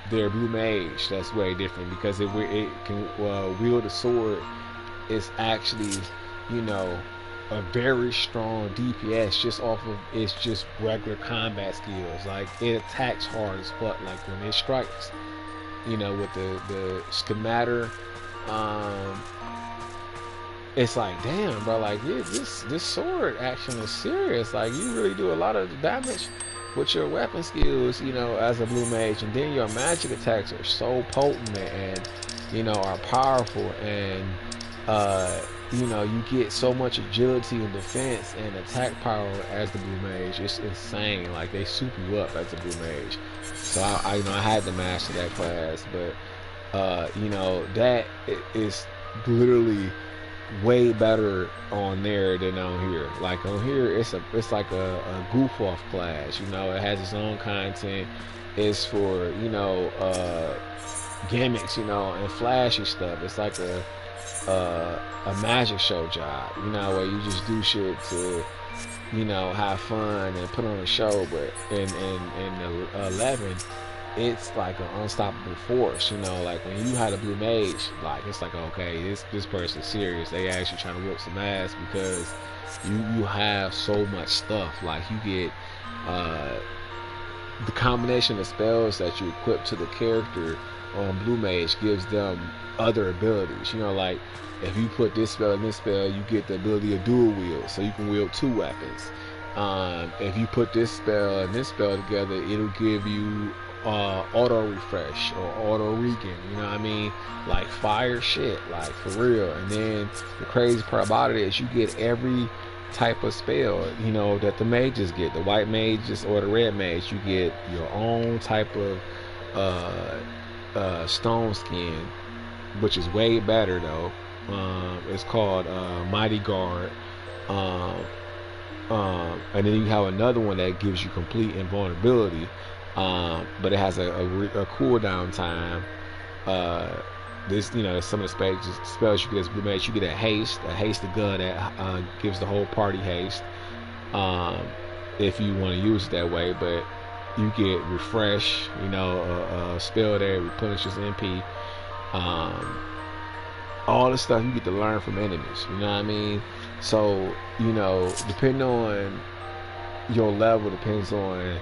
their Blue Mage, that's way different, because it can wield a sword. It's actually, a very strong DPS just off of its just regular combat skills. Like it attacks hard as fuck. Like when it strikes, with the schematter, it's like, damn, bro, like this sword action is serious. Like you really do a lot of damage with your weapon skills, as a blue mage, and then your magic attacks are so potent and are powerful, and you get so much agility and defense and attack power as the blue mage. It's insane. Like they soup you up as a blue mage. So I had to master that class, but that is literally way better on there than on here. Like on here, it's like a goof off class. It has its own content. It's for gimmicks, and flashy stuff. It's like a magic show job, where you just do shit to have fun and put on a show. But in the 11, it's like an unstoppable force. Like when you had a blue mage, like it's like, okay, this person's serious. They actually trying to whip some ass, because you have so much stuff. Like you get the combination of spells that you equip to the character on blue mage gives them other abilities. Like if you put this spell and this spell, you get the ability of dual wield, so you can wield 2 weapons. If you put this spell and this spell together, it'll give you auto refresh or auto regen. You know what I mean? Like fire shit, like for real. And then the crazy part about it is you get every type of spell that the mages get. The white mages or the red mage, you get your own type of stone skin, which is way better though. It's called Mighty Guard. And then you have another one that gives you complete invulnerability, but it has a cooldown time. Some of the spells you get as blue mage, you get a haste of gun that gives the whole party haste, if you want to use it that way. But you get refresh, a spell that replenishes MP. All the stuff you get to learn from enemies, you know what I mean? So, depending on your level, depends on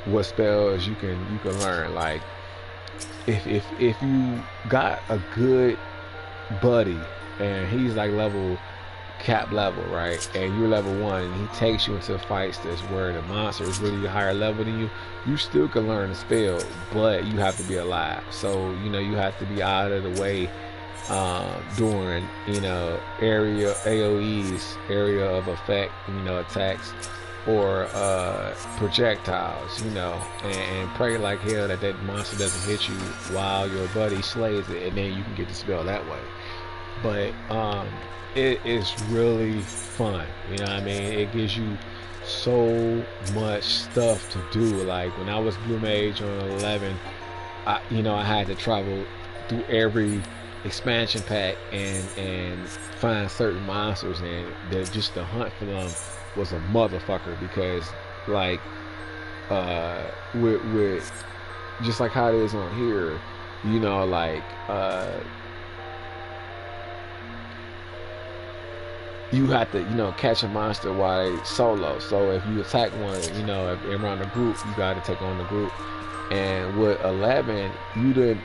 what spells you can learn. Like if you got a good buddy and he's like cap level, right, and you're level 1 and he takes you into fights that's where the monster is really a higher level than you still can learn the spell, but you have to be alive. So you have to be out of the way during area AOE's area of effect, attacks or projectiles, and pray like hell that monster doesn't hit you while your buddy slays it, and then you can get the spell that way. But it is really fun, you know what I mean? It gives you so much stuff to do. Like when I was blue mage on 11, I had to travel through every expansion pack and find certain monsters, and just the hunt for them was a motherfucker, because like with just like how it is on here, like you have to catch a monster while they solo. So if you attack one, if around the group, you got to take on the group. And with 11, you don't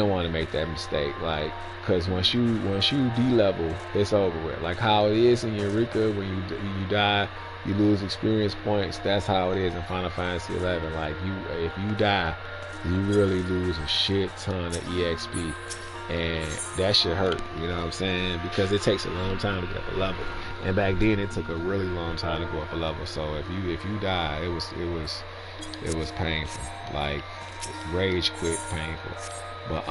want to make that mistake, like, because once you D-level, it's over with. Like how it is in Eureka, when you die, you lose experience points. That's how it is in Final Fantasy 11. Like if you die, you really lose a shit ton of EXP, and that shit hurt. You know what I'm saying? Because it takes a long time to get up a level, and back then it took a really long time to go up a level. So if you die, it was painful, like rage quit painful. But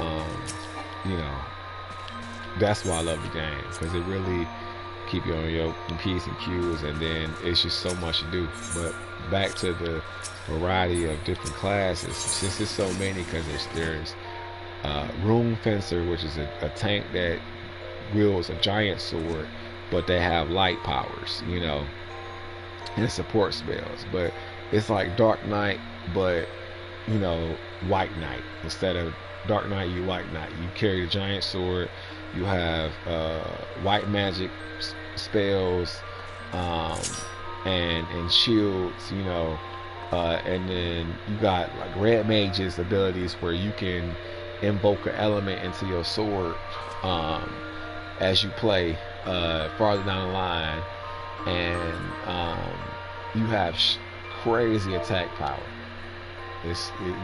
that's why I love the game, because it really keep you on your P's and Q's, and then it's just so much to do. But back to the variety of different classes, since there's so many, because there's Rune Fencer, which is a tank that wields a giant sword, but they have light powers, and support spells. But it's like Dark Knight, but White Knight. Instead of Dark Knight, you White Knight. You carry the giant sword. You have white magic spells, and shields, you know, and then you got like red mage's abilities where you can invoke an element into your sword as you play farther down the line, and you have crazy attack power. You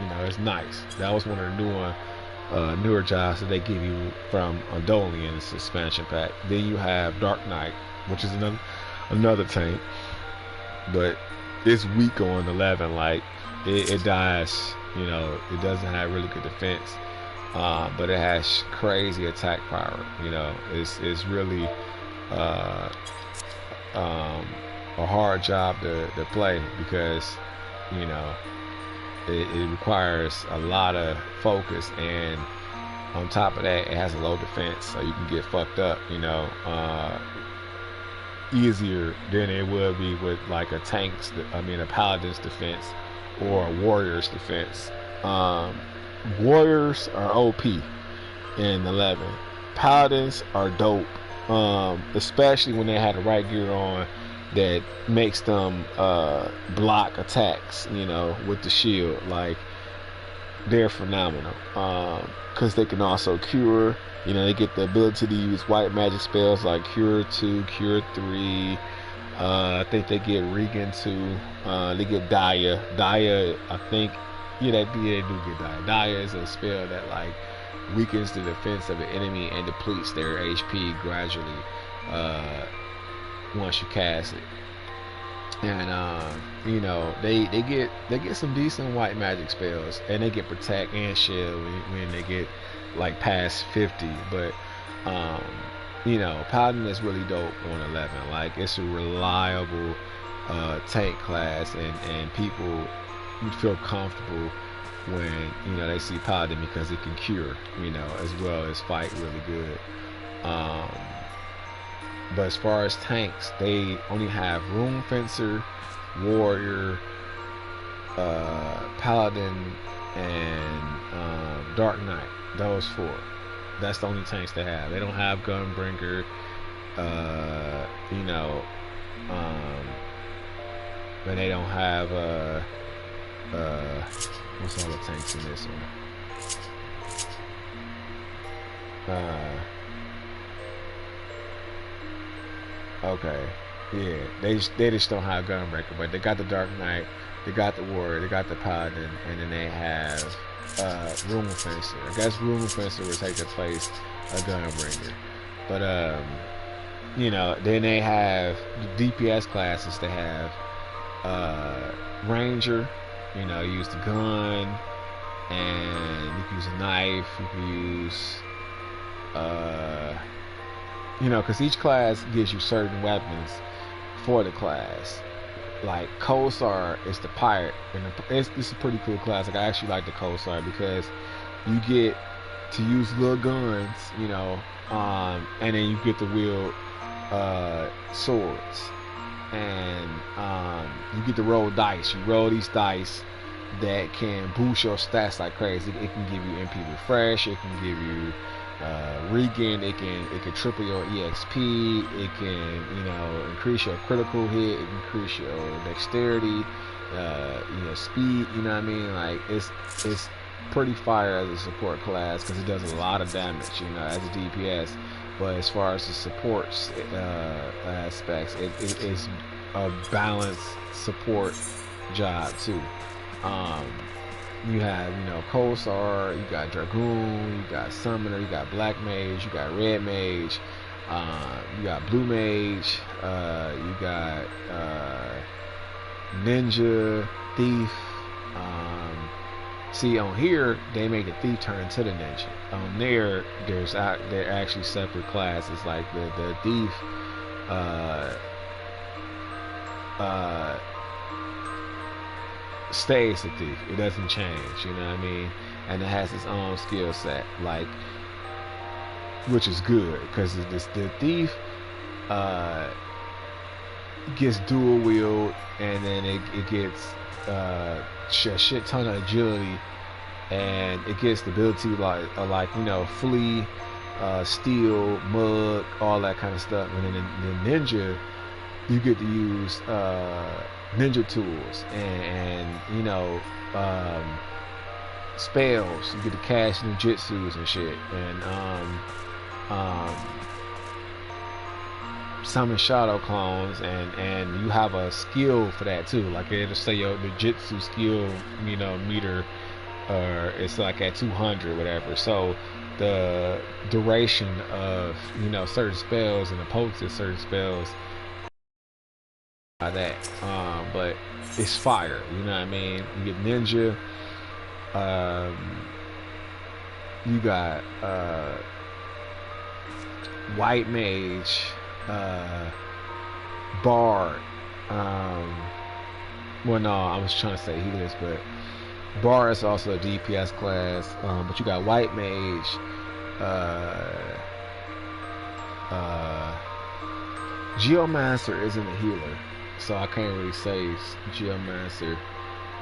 know, it's nice. That was one of the newer jobs that they give you from Andolian's expansion pack. Then you have Dark Knight, which is another tank, but it's weak on 11. Like it dies. You know, it doesn't have really good defense, but it has crazy attack power. You know, it's really a hard job to play because, you know, it requires a lot of focus, and on top of that, it has a low defense, so you can get fucked up, you know, easier than it would be with like a paladin's defense or a warrior's defense. Warriors are OP in 11. Paladins are dope, especially when they have the right gear on that makes them block attacks, you know, with the shield. Like, they're phenomenal, because they can also cure. You know, they get the ability to use white magic spells like Cure 2, Cure 3. I think they get Regan 2. They get Dia. Dia, I think, yeah, they do get Dia. Dia is a spell that like weakens the defense of an enemy and depletes their HP gradually once you cast it. And you know, they get some decent white magic spells, and they get protect and shield when they get like past 50. But you know, Paladin is really dope on 11. Like, it's a reliable tank class, and people would feel comfortable when, you know, they see Paladin because it can cure, you know, as well as fight really good. But as far as tanks, they only have Rune Fencer, Warrior, Paladin, and Dark Knight. Those 4. That's the only tanks they have. They don't have Gunbringer, you know, and they don't have what's all the tanks in this one? Okay, yeah, they just don't have Gunbreaker, but they got the Dark Knight, they got the Warrior, they got the Paladin, and then they have Rune Fencer. I guess Rune Fencer would take the place of Gunbringer. But you know, then they have the DPS classes. They have Ranger. You know, you use the gun, and you can use a knife. You can use you know, because each class gives you certain weapons for the class. Like Coldar is the pirate, and it's a pretty cool class. Like, I actually like the Coldar because you get to use little guns, you know, and then you get to wield swords, and you get to roll dice. You roll these dice that can boost your stats like crazy. It can give you MP refresh. It can give you Regan. It can triple your EXP. It can, you know, increase your critical hit. It can increase your dexterity, you know, speed. You know what I mean? Like, it's pretty fire as a support class because it does a lot of damage, you know, as a DPS. But as far as the support aspects, it is a balanced support job too. You have, you know, Coldar, you got Dragoon, you got Summoner, you got Black Mage, you got Red Mage, you got Blue Mage, you got Ninja, Thief. See, on here, they make the Thief turn into the Ninja. On there, they're actually separate classes. Like the Thief, stays a thief. It doesn't change, you know what I mean? And it has its own skill set, like, which is good because the thief gets dual wield, and then it gets a shit ton of agility, and it gets the ability like you know, flee steel, mud, all that kind of stuff. And then the ninja, you get to use ninja tools and you know, spells. You get to cast ninjutsus and shit, and summon shadow clones, and you have a skill for that too. Like it'll say your ninjutsu skill, you know, meter, or it's like at 200, whatever. So the duration of, you know, certain spells and the potency of certain spells by that. But it's fire. You know what I mean? You get ninja. You got white mage, bard. Well, no, I was trying to say healers, but bard is also a DPS class. But you got white mage, Geomancer isn't a healer, so I can't really say Geomancer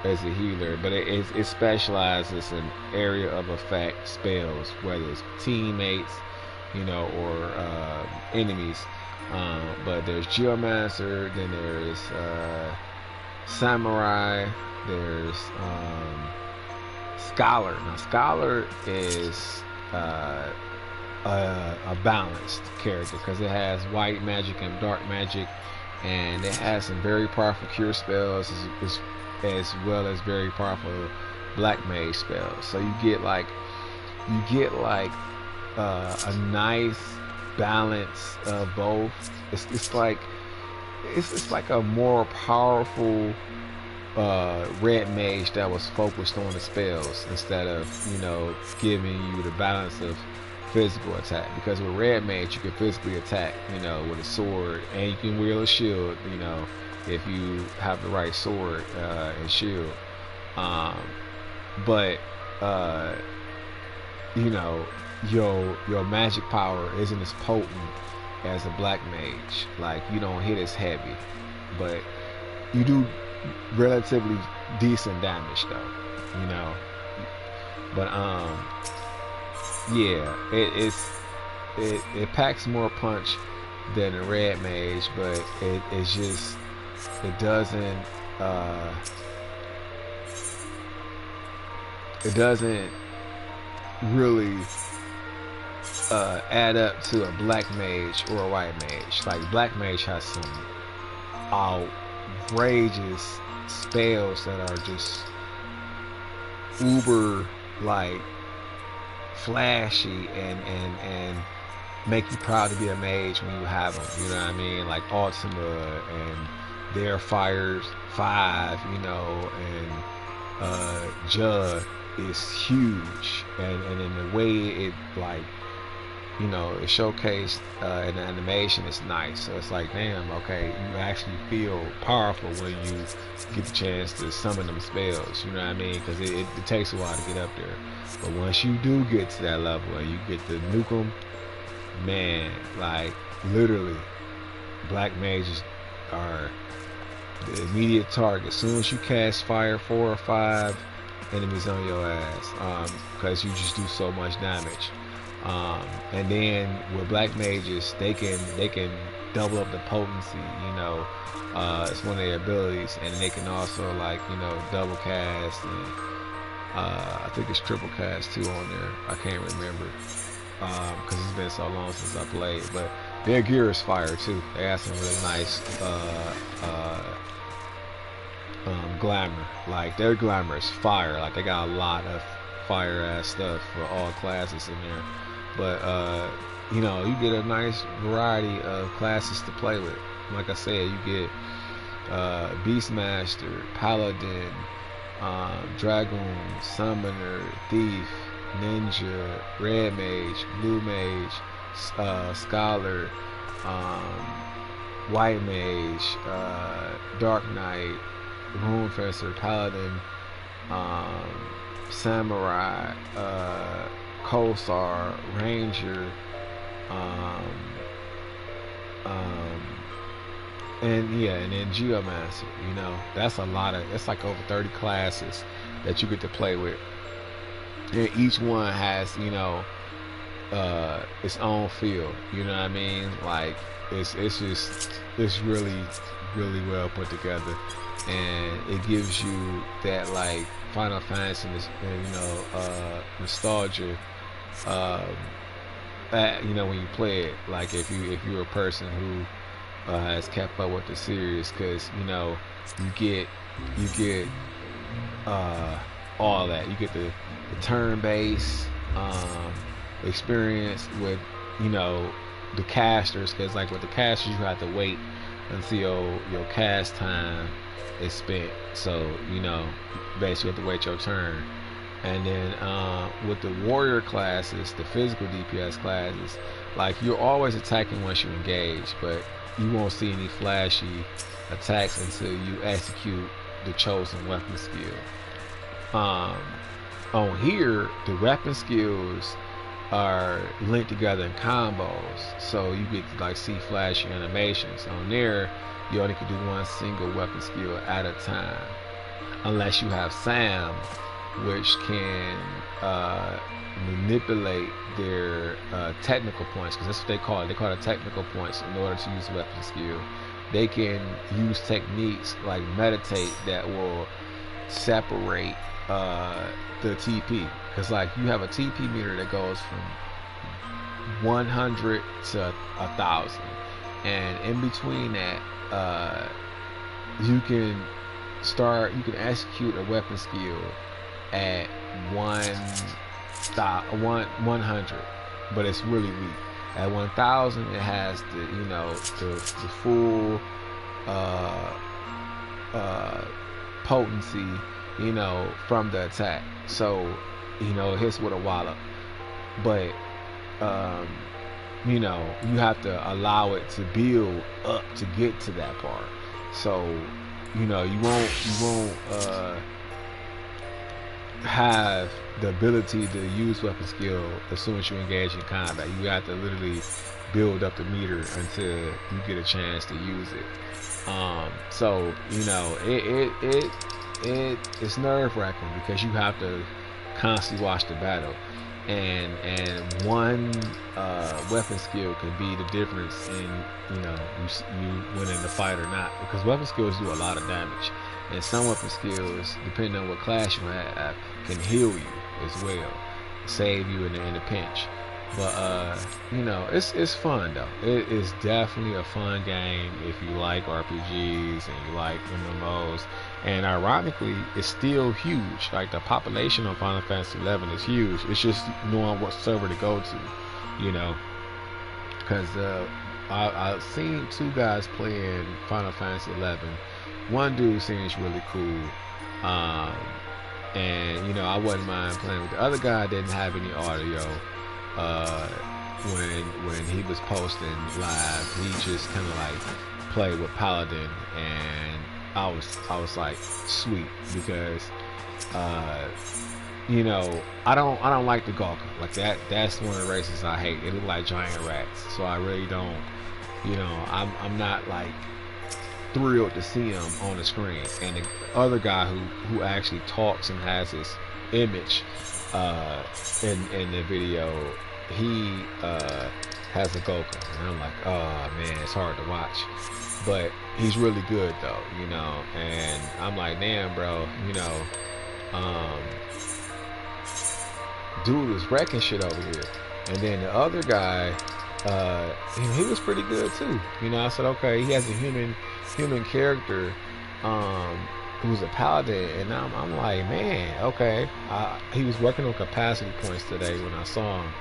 as a healer, but it specializes in area of effect spells, whether it's teammates, you know, or enemies. But there's Geomancer, then there's Samurai, there's Scholar. Now Scholar is a balanced character because it has white magic and dark magic, and it has some very powerful cure spells as well as very powerful black mage spells. So you get like a nice balance of both. It's like a more powerful red mage that was focused on the spells instead of, you know, giving you the balance of physical attack. Because with red mage you can physically attack, you know, with a sword, and you can wield a shield, you know, if you have the right sword and shield. But you know, your magic power isn't as potent as a black mage. Like, you don't hit as heavy, but you do relatively decent damage though, you know. But yeah, it packs more punch than a red mage, but it's just, it doesn't really add up to a black mage or a white mage. Like black mage has some outrageous spells that are just uber like flashy and make you proud to be a mage when you have them. You know what I mean? Like Ultima and their Fires 5, you know, and Judd is huge, and in the way it, like, you know, it showcased in the animation is nice. So it's like, damn, okay, you actually feel powerful when you get the chance to summon them spells. You know what I mean? Because it takes a while to get up there. But once you do get to that level and you get to nuke them, man, like literally, black mages are the immediate target. As soon as you cast fire, 4 or 5 enemies on your ass, because you just do so much damage. And then with black mages, they can double up the potency, you know. It's one of their abilities, and they can also, like, you know, double cast, and I think it's triple cast too on there. I can't remember because it's been so long since I played. But their gear is fire too. They have some really nice glamour. Like their glamour is fire. Like they got a lot of fire ass stuff for all classes in there. But you know, you get a nice variety of classes to play with. Like I said, you get Beastmaster, Paladin, Dragoon, Summoner, Thief, Ninja, Red Mage, Blue Mage, Scholar, White Mage, Dark Knight, Runefencer, Paladin, Samurai, Kosar, Ranger, and then Geomancer. You know, that's a lot of, it's like over 30 classes that you get to play with, and each one has, you know, its own feel. You know what I mean? Like it's really well put together, and it gives you that like Final Fantasy, nostalgia. When you play it, like if you're a person who has kept up with the series, because you get all that. You get the turn-based experience with the casters, because like with the casters you have to wait until your cast time is spent, so basically you have to wait your turn. And then with the warrior classes, the physical DPS classes, like you're always attacking once you engage, but you won't see any flashy attacks until you execute the chosen weapon skill. On here, the weapon skills are linked together in combos, so you get to like see flashy animations. On there, you only can do one single weapon skill at a time, unless you have Sam, which can manipulate their technical points, because that's what they call it. They call it technical points in order to use the weapon skill. They can use techniques like meditate that will separate the TP, because like you have a TP meter that goes from 100 to 1,000, and in between that you can execute a weapon skill at 100, but it's really weak. At 1,000 it has the full potency from the attack, so it hits with a wallop. But you have to allow it to build up to get to that part, so you won't have the ability to use weapon skill as soon as you engage in combat. You have to literally build up the meter until you get a chance to use it. So it's nerve-wracking, because you have to constantly watch the battle, and one weapon skill can be the difference in you winning the fight or not, because weapon skills do a lot of damage, and some weapon skills, depending on what class you have, can heal you as well, save you in a pinch. But it's fun though. It is definitely a fun game if you like RPGs and you like MMOs. And ironically, it's still huge. Like the population on Final Fantasy 11 is huge. It's just knowing what server to go to, because I've seen two guys playing Final Fantasy 11. One dude seems really cool, and I wouldn't mind playing with the other guy. Didn't have any audio when he was posting live. He just kind of like played with Paladin, and I was like, sweet, because I don't like the Gawker. Like that's one of the races I hate. It look like giant rats, so I really don't. I'm not like thrilled to see him on the screen. And the other guy who actually talks and has his image in the video, he has a Goku, and I'm like, oh man, it's hard to watch, but he's really good though, and I'm like, damn bro, dude is wrecking shit over here. And then the other guy, he was pretty good too. I said, okay, he has a human character who's a paladin, and I'm like, man, okay. He was working on capacity points today when I saw him,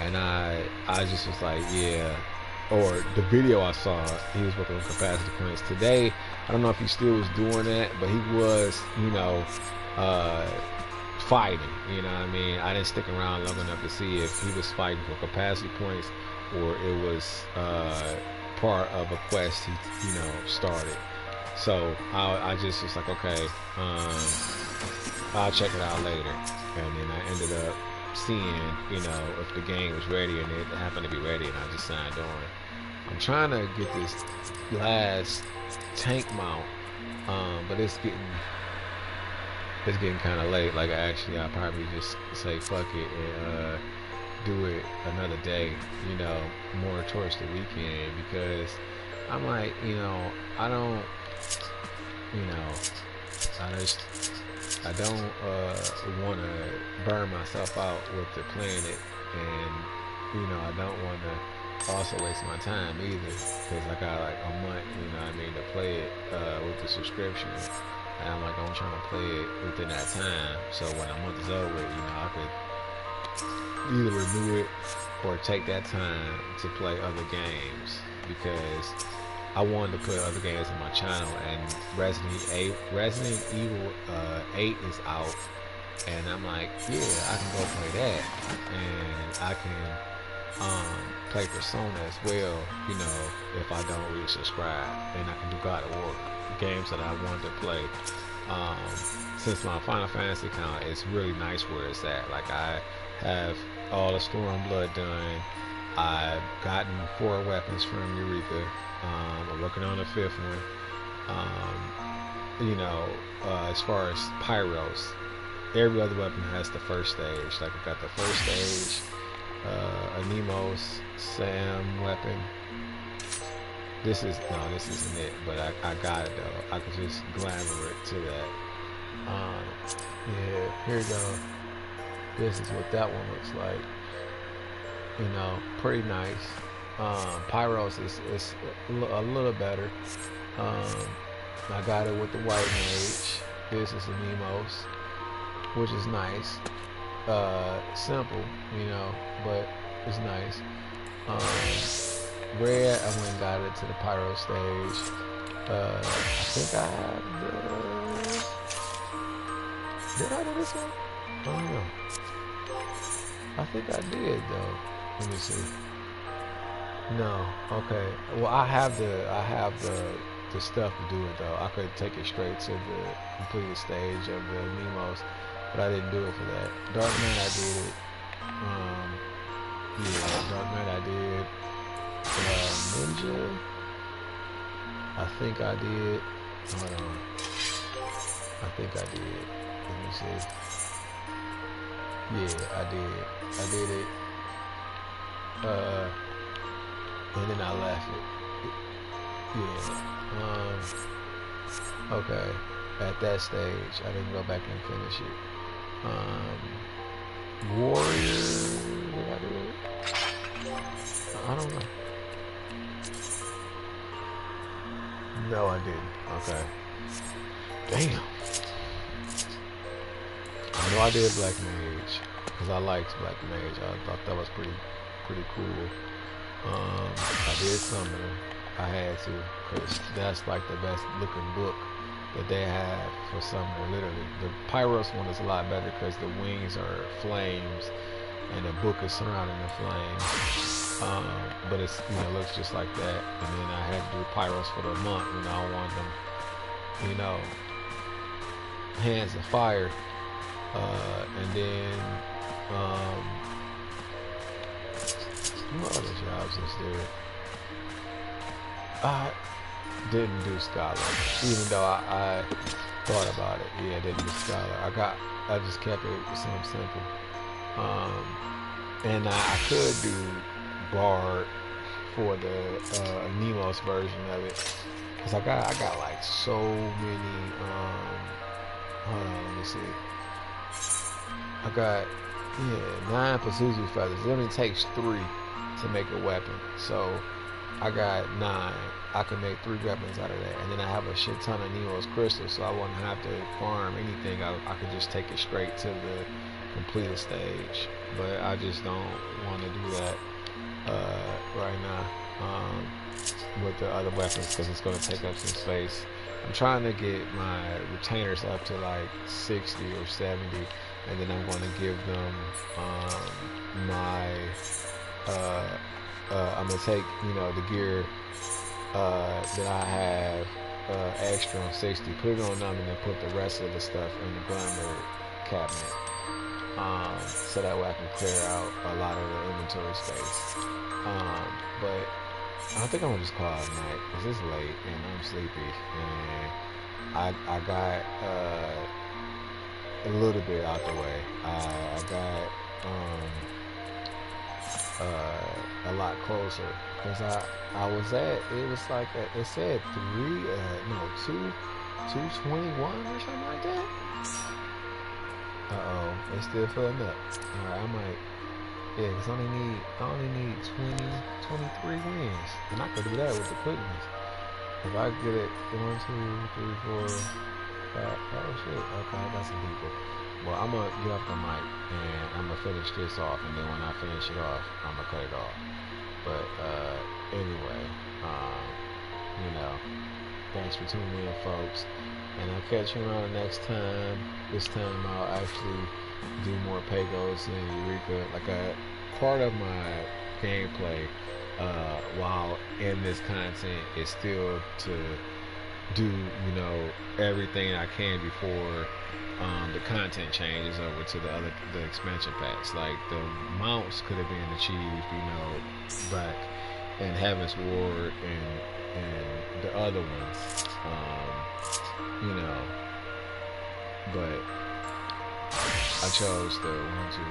and I just was like, yeah. Or the video I saw, he was working on capacity points today. I don't know if he still was doing that, but he was, fighting. What I mean? I didn't stick around long enough to see if he was fighting for capacity points or it was part of a quest he started. So I just was like, okay, I'll check it out later. And then I ended up seeing if the game was ready, and it happened to be ready, and I just signed on. I'm trying to get this last tank mount, but it's getting kind of late. Like I'll probably just say fuck it and do it another day, you know, more towards the weekend, because I'm like, you know, I don't, you know, I don't want to burn myself out with the planet, and you know, I don't want to also waste my time either, because I got like a month, you know what I mean, to play it with the subscription, and I'm like, I'm trying to play it within that time, so when a month is over, you know, I could either renew it or take that time to play other games, because I wanted to put other games on my channel, and Resident Evil 8 is out, and I'm like, yeah, I can go play that, and I can play Persona as well, you know, if I don't really subscribe, and I can do God of War, games that I wanted to play. Since my Final Fantasy account is really nice where it's at, like I have all the Stormblood done, I've gotten 4 weapons from Eureka. I'm working on the 5th one. You know, as far as Pyros, every other weapon has the first stage. Like I got the first stage, a Nemo's Sam weapon. This isn't it, but I got it though. I could just glamour it to that. Yeah, here you go. This is what that one looks like. You know, pretty nice. Pyros is a little better. I got it with the white mage. This is the Nemo's, which is nice. Simple, you know, but it's nice. Red, I went and got it to the Pyro stage. I think I have the... Did I do this one? I don't know. I think I did though. Let me see. No, okay. Well, I have the stuff to do it though. I could take it straight to the completed stage of the Nemo's, but I didn't do it for that. Dark Knight I did it. Yeah, Dark Knight I did. Ninja, I think I did. Hold on. I think I did. Let me see. Yeah, I did. I did it. And then I left it. Yeah. Okay. At that stage, I didn't go back and finish it. Warrior. Did I do it? I don't know. No, I didn't. Okay. Damn. I know I did Black Mage because I liked Black Mage. I thought that was pretty cool. I did Summoner. I had to, because that's like the best looking book that they have for Summoner. Literally, the Pyros one is a lot better because the wings are flames and the book is surrounding the flames. But it's, you know, looks just like that. And then I had to do Pyros for the month. You know, I want them, you know, Hands of Fire. And then what other jobs is there? I didn't do Scholar, even though I thought about it. Yeah, I didn't do Scholar. I just kept it something simple. And I could do Bard for the Nemo's version of it, cause I got like so many. Hold on, let me see. I got 9 Pazuzu feathers. It only takes 3 to make a weapon, so I got 9. I can make 3 weapons out of that, and then I have a shit ton of Nemo's crystals, so I wouldn't have to farm anything. I could just take it straight to the completed stage, but I just don't want to do that right now with the other weapons, because it's going to take up some space. I'm trying to get my retainers up to like 60 or 70, and then I'm going to give them my I'm going to take, you know, the gear that I have extra on 60, put it on them, and then put the rest of the stuff in the glamour cabinet, so that way I can clear out a lot of the inventory space. But I think I'm gonna just call it night because it's late and I'm sleepy, and I got a little bit out the way. I got a lot closer, because I was at, it was like it said 221 or something like that. It's still filling up. All right, I might, yeah, because I only need 23 wins, and I could do that with the quickness. If I get it 1, 2, 3, 4, 5, oh shit, okay, I got some people. Well, I'm gonna get off the mic and I'm gonna finish this off, and then when I finish it off, I'm gonna cut it off. But anyway, you know, thanks for tuning in, folks, and I'll catch you around the next time. This time I'll actually do more Pagos and Eureka. Like a part of my gameplay while in this content is still to do, you know, everything I can before the content changes over to the expansion packs. Like the mounts could have been achieved, you know, back in Heaven's Ward and the other ones, you know, but I chose the 1, 2, 3,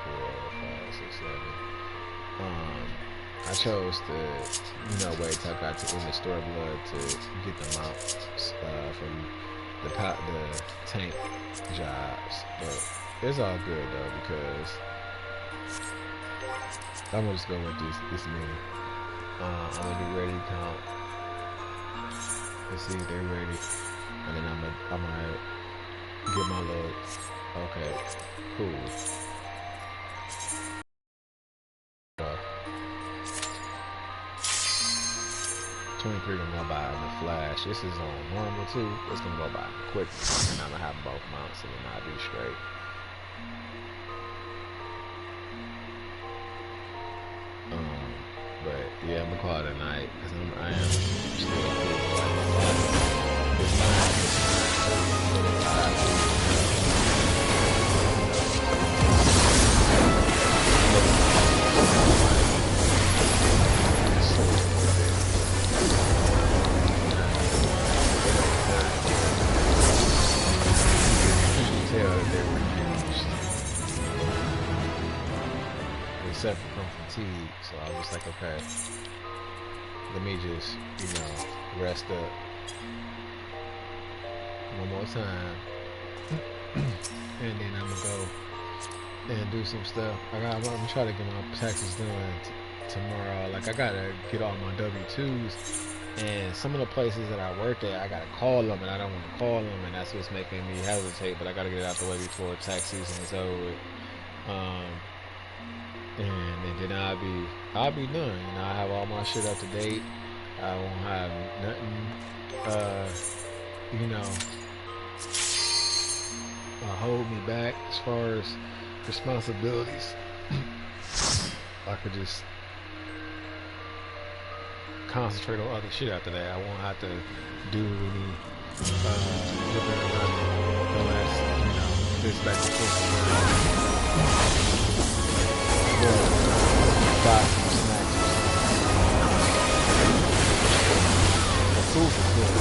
4, 5, 6, 7. I chose the, you know, wait till I got to in the store blood to get them out from the tank jobs, but it's all good though, because I'm gonna just go with this mini. I'm gonna do ready count. Let's see if they're ready, and then I'm gonna get my little. Okay, cool. 23 gonna go by in the flash. This is on normal too. It's gonna go by quick, and I'm gonna have both mounts, and then I'll be straight. But yeah, I'm gonna call it a night, because I am still except from fatigue, so I was like, okay, let me just, you know, rest up one more time, and then I'm gonna go and do some stuff. I'm gonna try to get my taxes done tomorrow. Like, I gotta get all my W-2s, and some of the places that I work at, I gotta call them, and I don't want to call them, and that's what's making me hesitate. But I gotta get it out the way before tax season is over. And then I'll be done. You know, I have all my shit up to date. I won't have nothing, you know, hold me back as far as responsibilities. I could just concentrate on other shit after that. I won't have to do any looking around the last, you know, this back and forth. Buy some snacks or something. The food is good.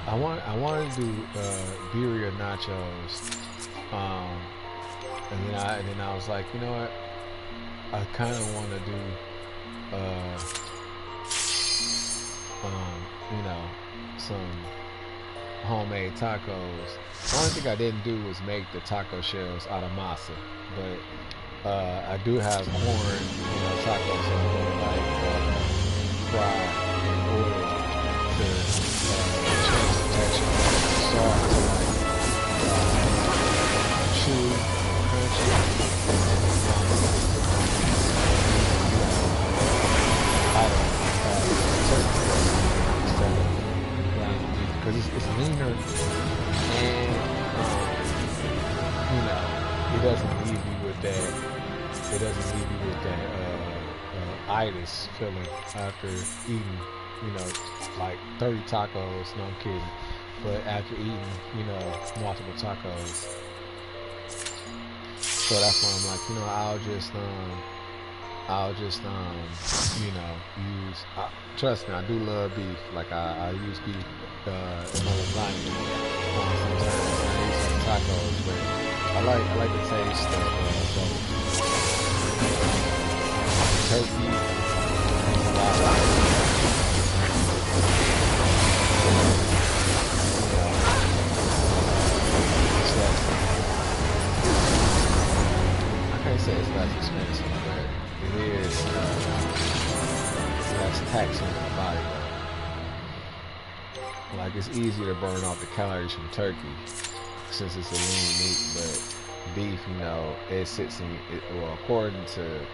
I wanted to do birria nachos, and then I was like, you know what? I kind of want to do, you know, some homemade tacos. The only thing I didn't do was make the taco shells out of masa, but I do have corn, you know, tacos that I'm gonna like fry in oil to change the texture of the sauce to like chewy, crunchy. Because it's leaner, and you know, it doesn't leave you with that. It doesn't leave you with that itis feeling after eating, you know, like 30 tacos. No, I'm kidding. But after eating, you know, multiple tacos. So that's why I'm like, you know, I'll just I'll just you know, use. Trust me, I do love beef. Like I use beef in my lasagna. Sometimes I use some tacos, but I like the taste of both. Turkey, a lot like. I can't say it's less expensive, but it is less taxing on the body. Like it's easier to burn off the calories from turkey since it's a lean meat, but beef, you know, it sits in it. Well, according to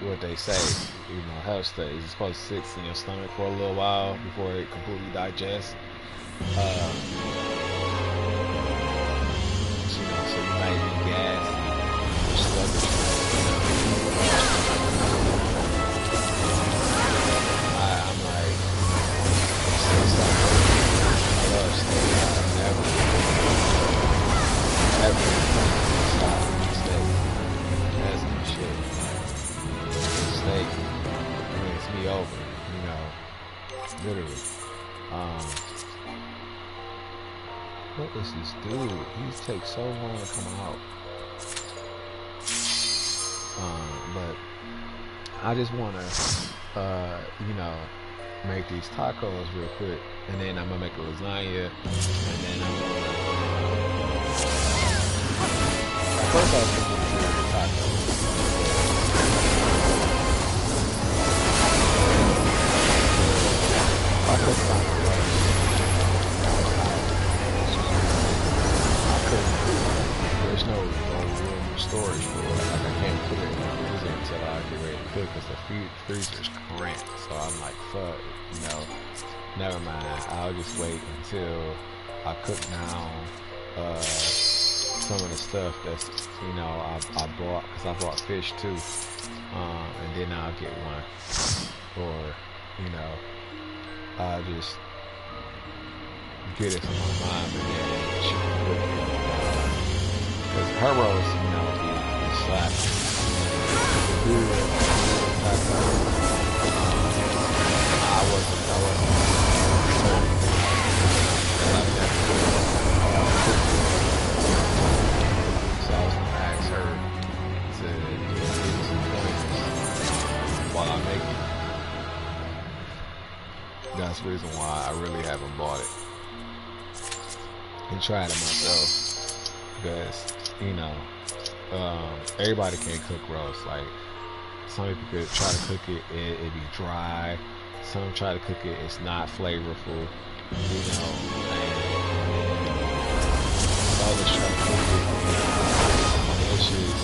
what they say, you know, health studies, it's supposed to sit in your stomach for a little while before it completely digests. You know, so you might be gassed and sluggish. I'm like, since I love steak, I've never stopped eating steak. That's some shit. Steak wins me over, you know, literally. What is this dude? He takes so long to come out. But I just want to, you know, make these tacos real quick, and then I'm gonna make a lasagna, and then I'm gonna. First, I was thinking of doing the tacos. I could find a way. There's no room storage for it. Like I can't put it in the freezer until I get ready to cook because the freezer's cramped. So I'm like, fuck, you know, never mind. I'll just wait until I cook down some of the stuff that's, you know, I bought, because I bought fish too. And then I'll get one. Or, you know, I'll just get it from my mom and then she can cook it. Because her rolls, you know, be slapping. I wasn't certain. So I was going to ask her to give me some pointers while I make it. That's the reason why I really haven't bought it and tried it myself. Because, you know, everybody can't cook roast. Like, some people could try to cook it, it'd be dry. Some try to cook it, it's not flavorful, you know, and others try to cook it, it's just,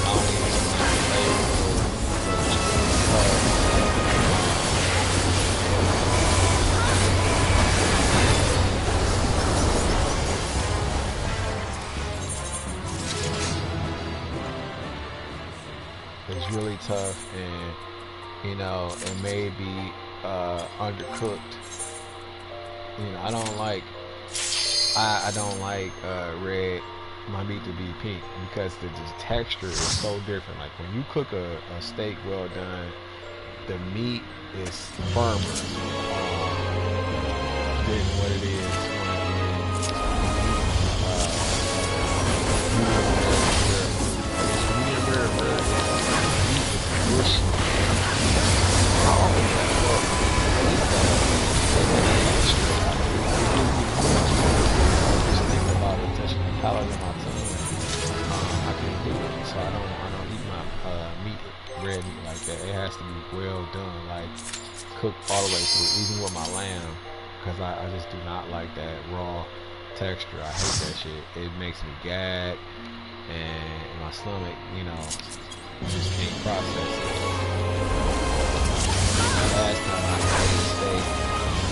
I don't even think it's flavorful, but it's really tough, and you know, it may be undercooked. You know, I don't like red, my meat to be pink, because the texture is so different. Like when you cook a steak well done, the meat is firmer than what it is red meat like that. It has to be well done, like cooked all the way through, even with my lamb, because I just do not like that raw texture. I hate that shit. It makes me gag, and my stomach, you know, just can't process it. Last time I had a steak,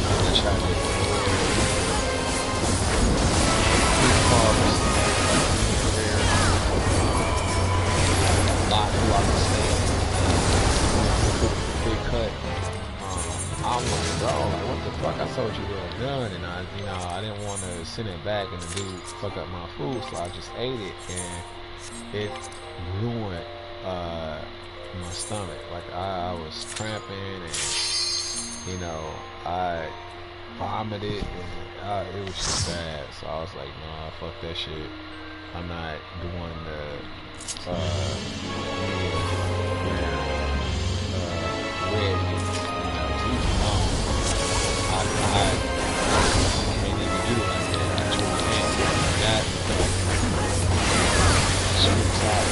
I tried to throughout the steak, big cut. I'm like, bro, like, what the fuck? I told you well done, and I didn't want to send it back and the dude fuck up my food, so I just ate it, and it ruined my stomach. Like I was cramping, and you know, I vomited, and it was just bad. So I was like, nah, fuck that shit. I'm not doing the red meat. You know, to each his own. I can't even do it like that. I truly can't. That shit's hot.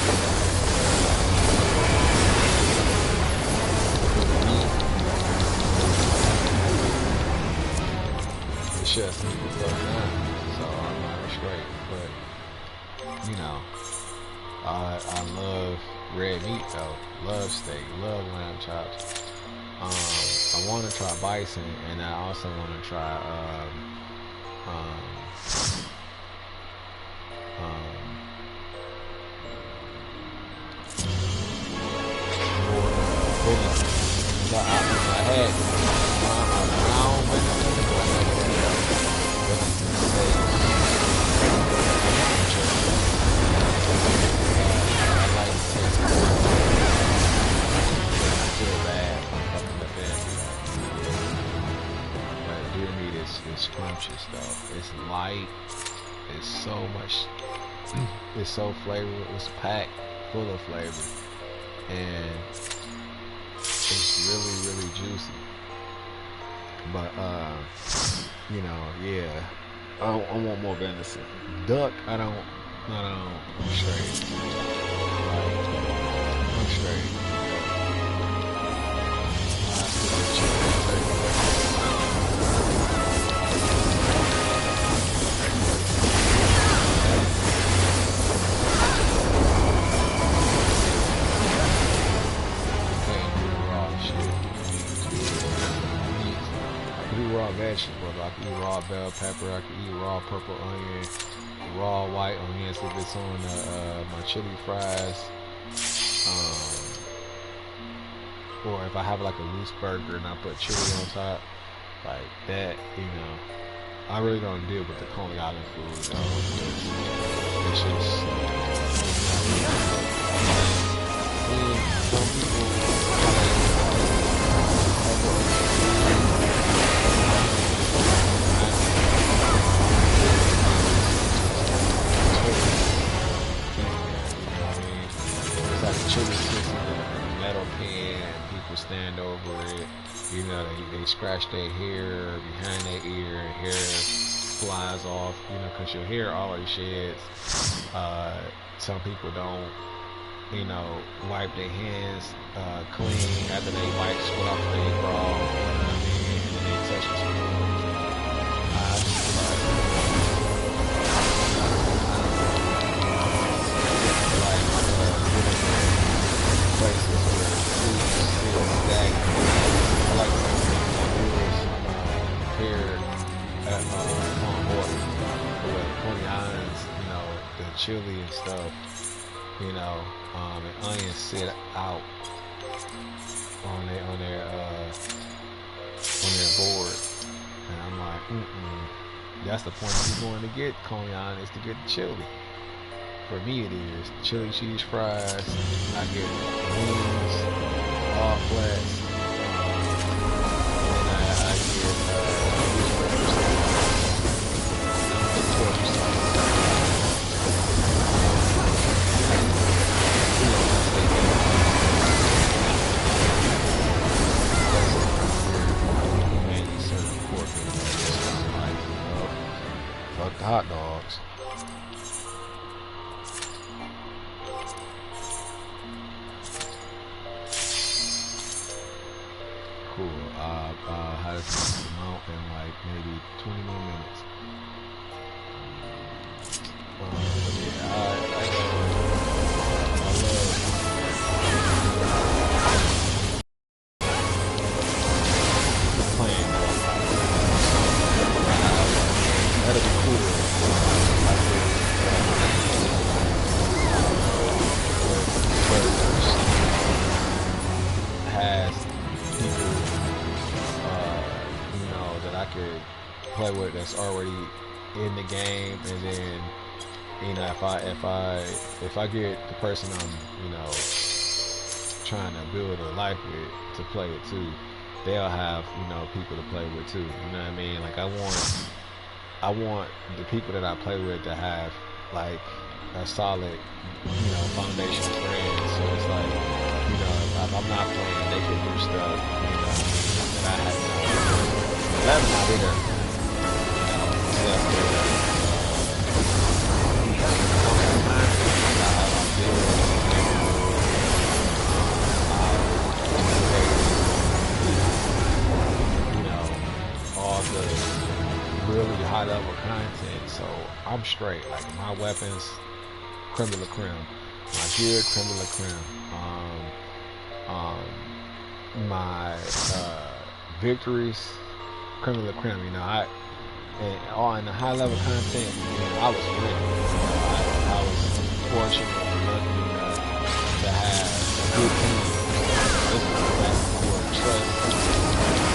Just me the fuck down, so I'm not straight. But you know, I love red meat though. Love steak. Love lamb chops. I want to try bison, and I also want to try I had brown venison. It's scrumptious though. It's light. It's so much. It's so flavorful. It's packed full of flavor, and it's really juicy. But you know, yeah. I want more venison. Duck, I don't. I'm straight. I'm straight. Raw vegetables. I can eat raw bell pepper. I can eat raw purple onion, raw white onions if it's on my chili fries. Or if I have like a loose burger and I put chili on top, like that, you know. I really don't deal with the Coney Island food though. It's just some people. Chili sits in a metal pan, people stand over it, you know, they scratch their hair behind their ear, and hair flies off, you know, because your hair always sheds. Some people don't, you know, wipe their hands clean after they wipe sweat off their bra, you know what I mean, and then they touch the spoon. Places where food is still stagnant. I like some here at Concord, with Coney Islands, you know, the chili and stuff, you know, and onions sit out on their board, and I'm like, that's the point you're going to get Coney Island, is to get the chili. For me it is chili cheese fries. I get wings, all flats, and then I get fuck the hot dogs. Cool. How does this come out in like maybe 20 more minutes? Yeah, I love playing. That'll be cool. Has people, you know, that I could play with that's already in the game, and then, you know, if I get the person I'm, you know, trying to build a life with to play it too, they'll have, you know, people to play with too. You know what I mean? Like I want the people that I play with to have like a solid, you know, foundation of friends. So it's like, you know, if I'm not playing, they can do stuff, you know, that I had no. 11 out of there. Really high level content, so I'm straight. Like my weapons, creme de la creme. My gear, creme de la creme. My victories, creme de la creme. You know, in the high level content, you know, I was winning. I was fortunate and lucky enough to have a good team. This was back before trust.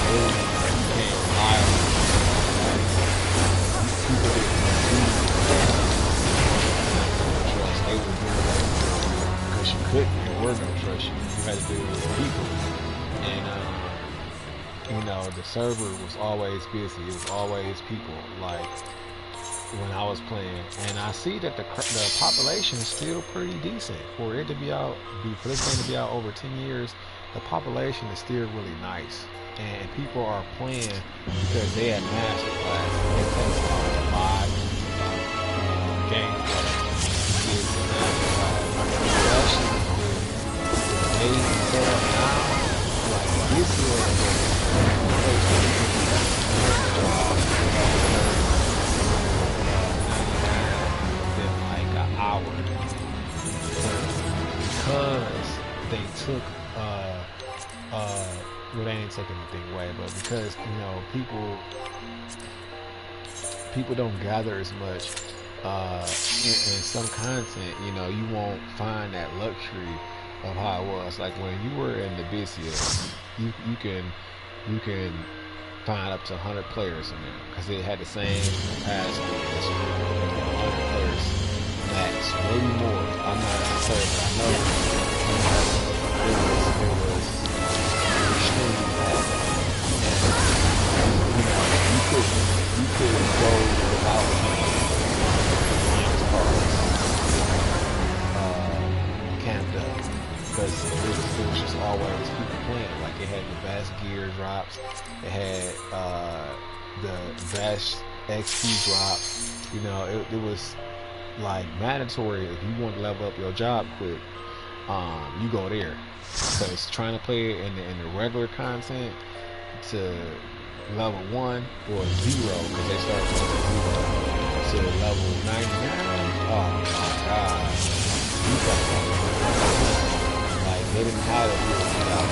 Really became reliable. People didn't trust. They were doing that because you couldn't. There were no trust. You had to deal with people, and you know, the server was always busy. It was always people. Like when I was playing, and I see that the population is still pretty decent for it to be out. For this game to be out over 10 years, the population is still really nice. And people are playing because they had master class. They play live gameplay. It's the master class. Especially with the set up now, like this year, within like an hour because they took well, they ain't taking anything away, but because, you know, people don't gather as much in some content, you know, you won't find that luxury of how it was. Like when you were in the busiest, you can find up to 100 players in there because it had the same capacity as 100 players max, maybe more. I'm not sure, but I know it was extremely bad. And, you know, you couldn't go without camped up because it was just always people playing. Like it had the best gear drops, it had the best XP drops. You know, it was like mandatory if you want to level up your job quick. You go there. Because trying to play it in the regular content to level 1 or 0, because they start from 0 to level 99. Oh my god. You got like they didn't have it without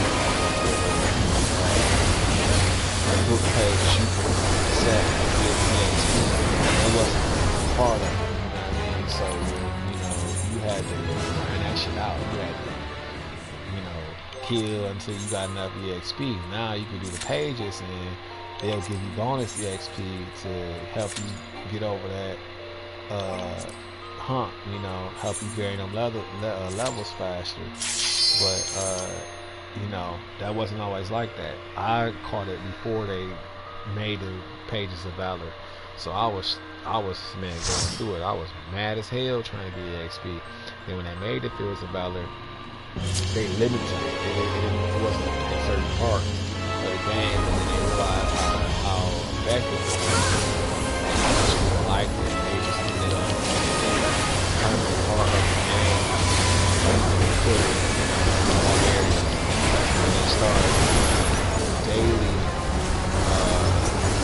a book page you could set and get EXP. That wasn't part of it, you know what I mean? So, you know, you had to grind that shit out. You had to, you know, kill until you got enough EXP. Now you can do the pages and they'll give you bonus EXP to help you get over that hump, you know, help you gain them levels faster. But you know, that wasn't always like that. I caught it before they made the pages of valor. So I was man going through it. I was mad as hell trying to get EXP. Then when they made the fields of valor, they limited it. It wasn't in certain parts of the game, and then they realized how effective it was. And how much people liked it. They just ended up turning it part of the game. And they put it in all areas. And they started daily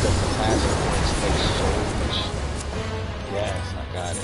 the potassium points take so much gas. I got it.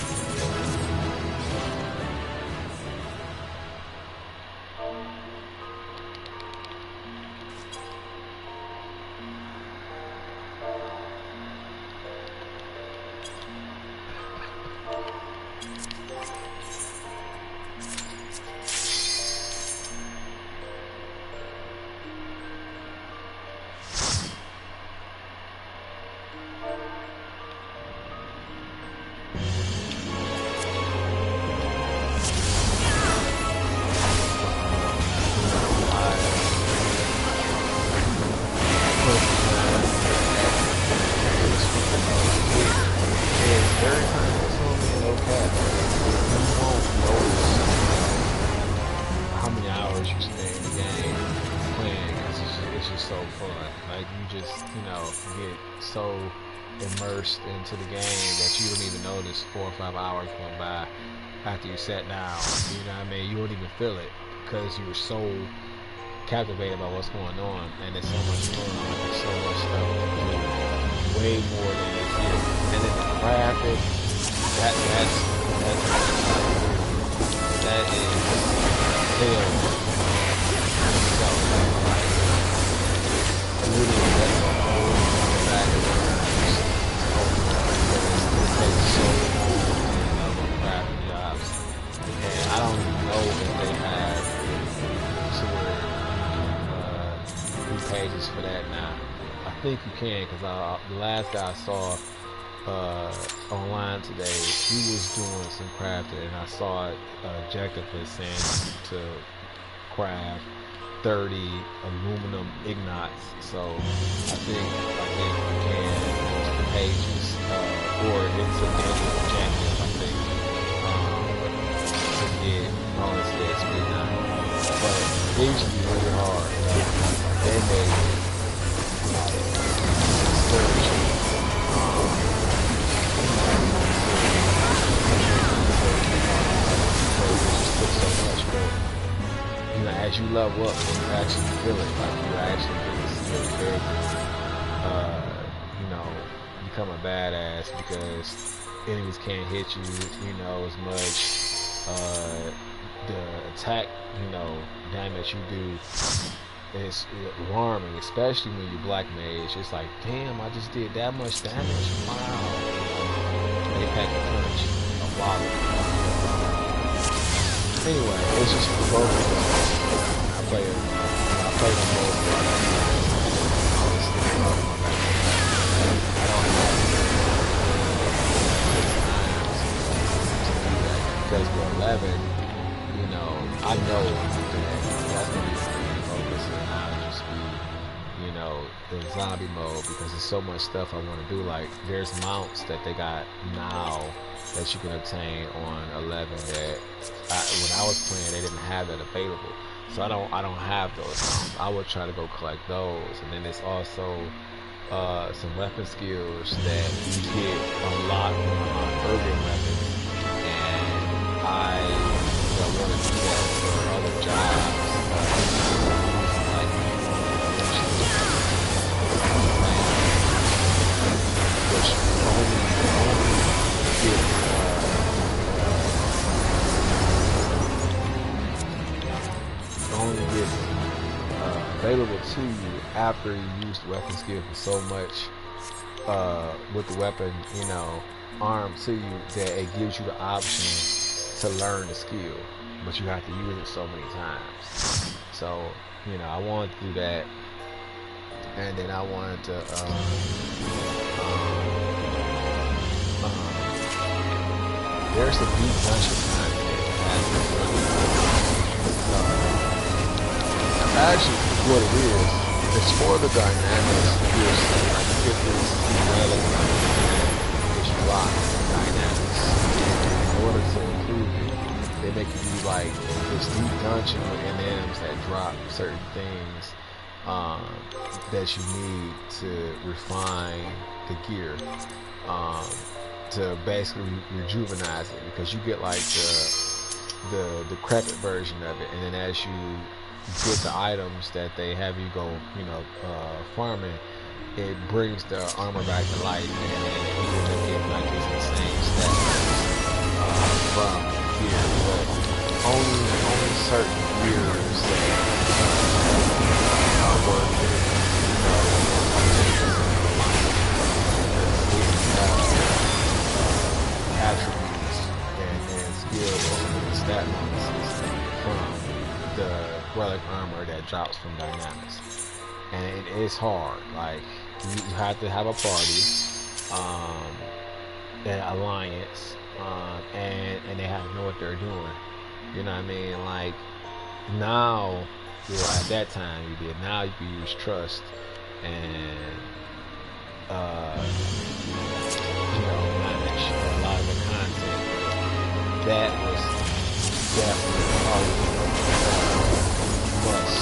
just, you know, get so immersed into the game that you don't even notice 4 or 5 hours going by after you sat down. You know what I mean? You don't even feel it because you were so captivated by what's going on, and it's so much fun. There's so much stuff to do, way more than you feel. And then the graphic, that is hell. So, literally, that's a whole bag of worms. It takes so long to graphic jobs, and I don't even know if they have to where pages for that now. I think you can, because the last guy I saw online today, he was doing some crafting, and I saw Jacob was saying to craft 30 aluminum ignites. So I think you can use the pages, or it's a manual objective, I think, to get bonus XP now. But it used to be really hard. They made it like discouraging. You know, as you level up, you actually feel it. Like you actually get to see your character, you know, become a badass, because enemies can't hit you, you know, as much. The attack, you know, damage you do is alarming, especially when you black mage. It's like, damn, I just did that much damage. Wow. They pack a punch, a lot. Anyway, it's just both of them. I play them both. Because we're 11, you know, I know that's going to be the main focus, and I'll just be, you know, the zombie mode, because there's so much stuff I want to do. Like, there's mounts that they got now that you can obtain on 11 that when I was playing, they didn't have that available. So I don't have those mounts. I would try to go collect those. And then there's also some weapon skills that you get unlocked on urban weapons. And I want to do that for other jobs. Which only get available to you after you use the weapon skill for so much with the weapon, you know, armed to you, that it gives you the option to learn the skill, but you have to use it so many times. So, you know, I wanted to do that, and then I wanted to there's a deep dungeon content actually what it is, it's for the dynamics. Like you get this relic and this block dynamics. In order to improve it, they make you do like this deep dungeon with NMs that drop certain things that you need to refine the gear, to basically rejuvenize it, because you get like the decrepit version of it, and then as you get the items that they have you go, you know, farming, it brings the armor back to life, and you end up getting like these insane stats from gear, but only certain gears that worth it. Attributes and skills and stat bonuses from the relic armor that drops from dynamics, and it is hard. Like you have to have a party, an alliance, and they have to know what they're doing. You know what I mean? Like now, well, at that time you did. Now you can use trust and you know, manage a lot of the content. That was definitely part of the must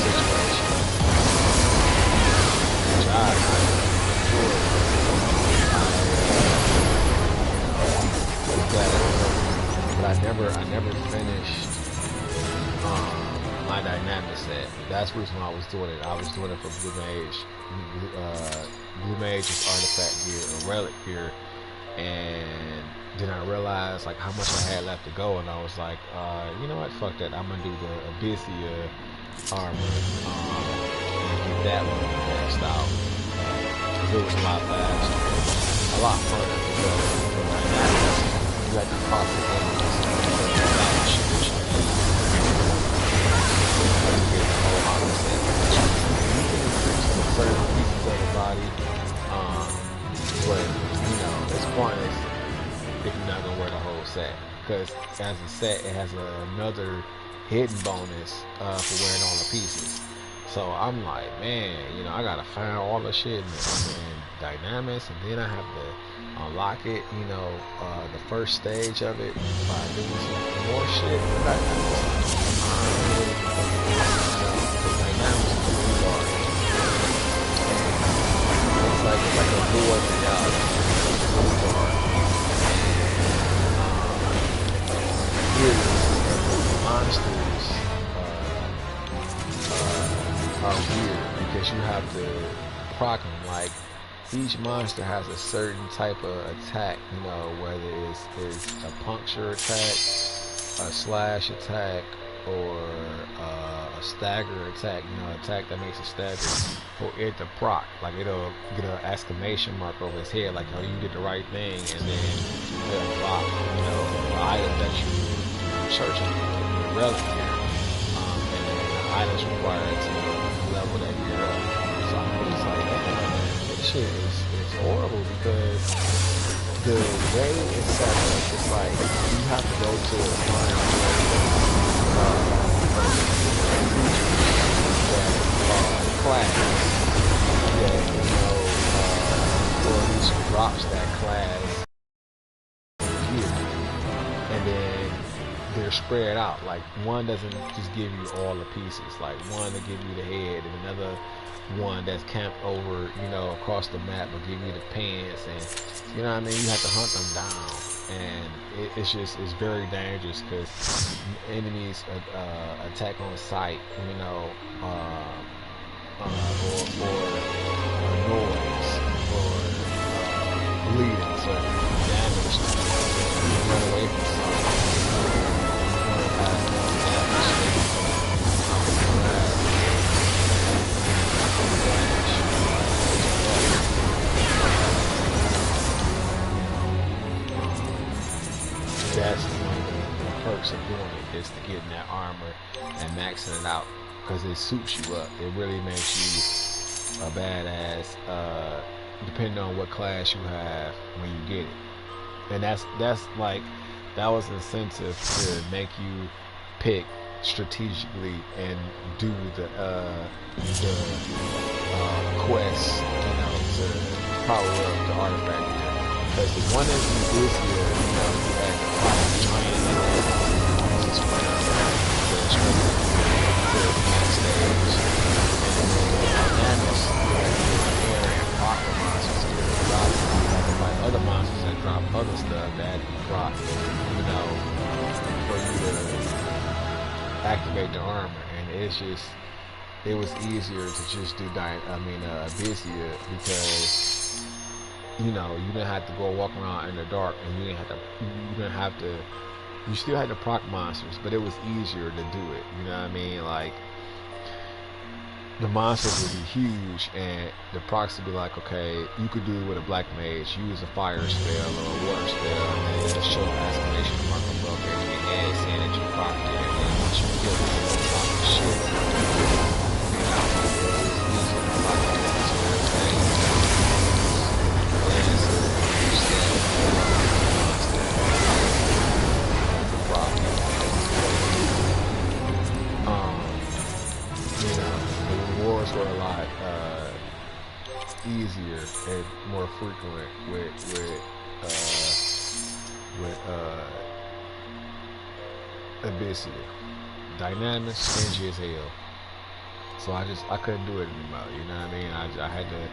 situation. I never finished my dynamic set. That's the reason why I was doing it. I was doing it for Blue Mage. Blue Mage is artifact gear or relic gear, and then I realized like how much I had left to go, and I was like, you know what, fuck that. I'm gonna do the Abyssea armor and get that one maxed out. It was a lot faster, a lot further because you got the cost of enemies. Certain pieces of the body, but you know it's pointless if you're not gonna wear the whole set, because as a set it has another hidden bonus for wearing all the pieces. So I'm like, man, you know, I gotta find all the shit in dynamics, and then I have to unlock it, you know, the first stage of it by doing some more shit. Dynamics is really hard. It's like a war reality. Here, monsters are weird because you have to proc them. Like each monster has a certain type of attack, you know, whether it's a puncture attack, a slash attack, or a stagger attack, you know, attack that makes a stagger, for it to proc. Like it'll get an exclamation mark over his head, like, oh, you did the right thing, and then it'll drop, you know, the item that you're searching for, the relic gear, and then the items required to level that gear up. So I'm just like, oh, this shit is horrible because the way it's set up, it's like you have to go to a final class that, you know, or at least drops that class here, and then they're spread out. Like one doesn't just give you all the pieces, like one to give you the head, and another one that's camped over, you know, across the map will give you the pants, and you know what I mean, you have to hunt them down. And it's very dangerous because enemies attack on sight, you know, or noise, or bleeding, so damage. You run away from something. That's one of the perks of doing it, is to getting that armor and maxing it out, because it suits you up. It really makes you a badass, depending on what class you have when you get it. And that's like, that was incentive to make you pick strategically and do the quest, you know, to power up the artifact. Because the one that you this year, you know, you had to train and to sprint to the next stage. And dynamics, air and proper monsters like other monsters that drop other stuff that drop, you know, for you to activate the armor. And it's just, it was easier to just do Abyssea, because you know, you didn't have to go walk around in the dark, and you still had to proc monsters, but it was easier to do it, you know what I mean? Like, the monsters would be huge, and the procs would be like, okay, you could do it with a black mage, use a fire spell or a water spell, and then just show the exclamation mark above every head saying that you procced it, and then once you kill it, you don't proc the shit. Were a lot easier and more frequent with Abyssea. Dynamic, stingy as hell. So I couldn't do it anymore. You know what I mean? I had to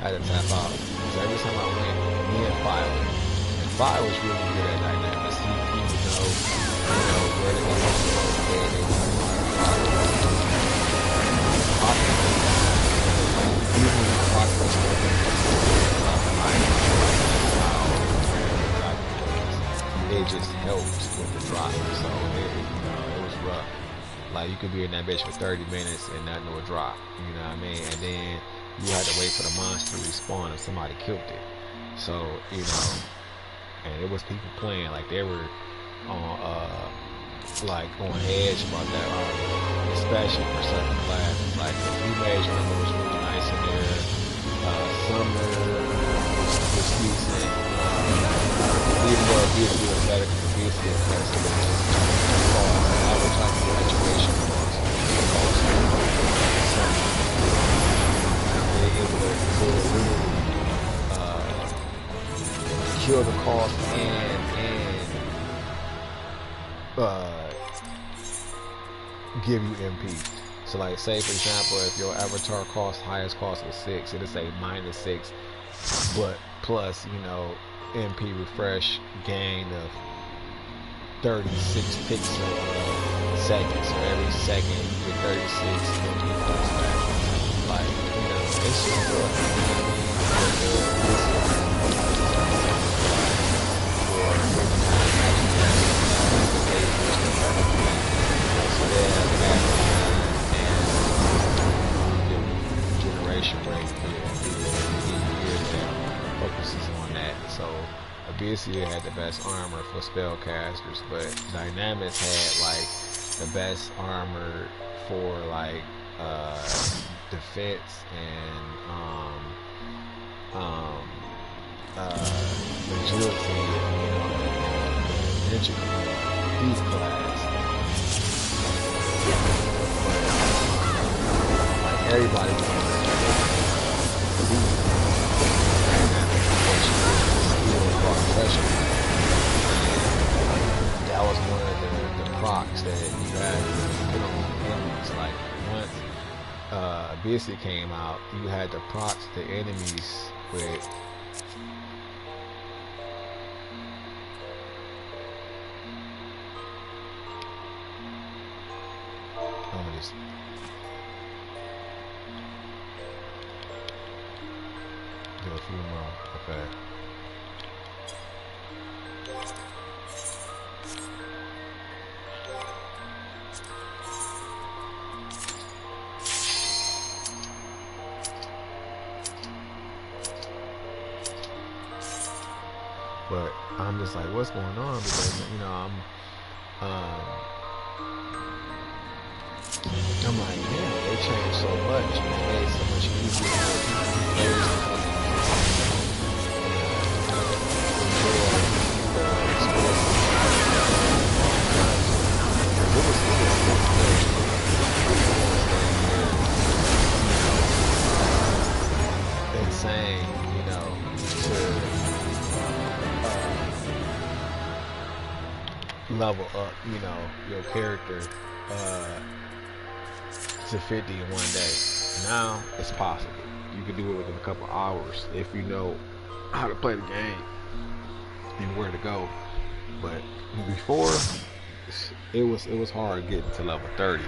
tap out. So every time I went, me and Fire was really good at dynamics. Even though just helped with the drop. So it was rough. Like you could be in that bitch for 30 minutes and nothing would drop. You know what I mean? And then you had to wait for the monster to respawn if somebody killed it. So and it was people playing like they were on like on edge about that armor, especially for certain classes. Like the blue mage armor was really nice in there. Summer was decent. Even though obviously was better because obviously it has to be average like graduation cost. It would really kill the cost and give you MP. So like say for example if your avatar highest cost was 6, it'll say -6, but plus MP refresh gain of 36 pixel seconds. So every second you get 36 MP points back. Like it's just generation rate focuses on that. So obviously it had the best armor for spellcasters, but Dynamics had like the best armor for like defense and agility, ninja these class. Like everybody that was one of the procs that you had to put on enemies. Like once Busy came out, you had to procs the enemies with just do a few more. Okay. But I'm just like, what's going on? Because I'm like, man, they changed so much and they made it so much easier for players insane, to level up, your character to 50 in one day. Now it's possible. You can do it within a couple hours if you know how to play the game and where to go. But before, it was hard getting to level 30.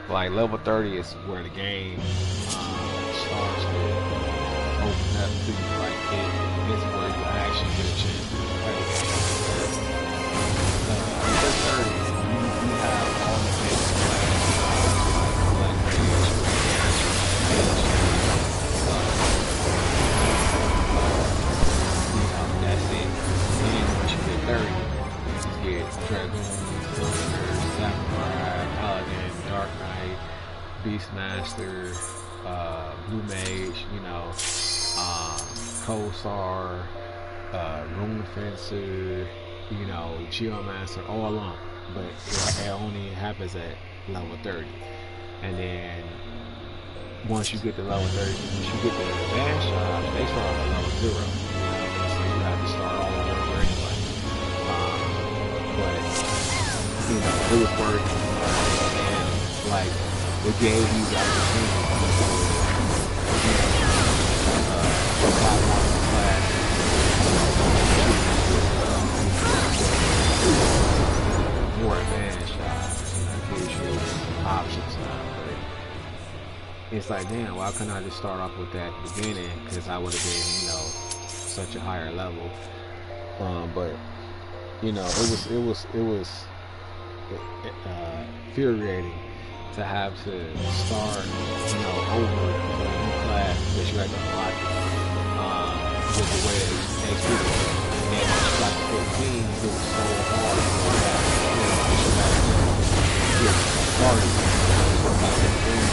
Like level 30 is where the game starts to open up to you. Like it is where you actually get a chance to play the game. At 30, you have all the basic that's it. Then once you get 30, you get Dragoon, Thunder, Samurai, Paladin, Dark Knight, Beastmaster, Blue Mage, Kosar, Rune Fencer, Geomancer, all along. But it only happens at level 30. And then once you get to level 30, once you get to the advanced jobs, they start at level 0. So you have to start all over anyway. But it was worth it. And like it gave you the opportunity to apply more to class. More advanced jobs, it gives you options now. But it's like, damn, why couldn't I just start off with that at the beginning? Because I would have been, such a higher level. But you know, it was infuriating to have to start, you know, over a new class because you had to unlock it with the way that HP was. And when you got to 15, it was so hard to go back. You know, get started. So about that thing,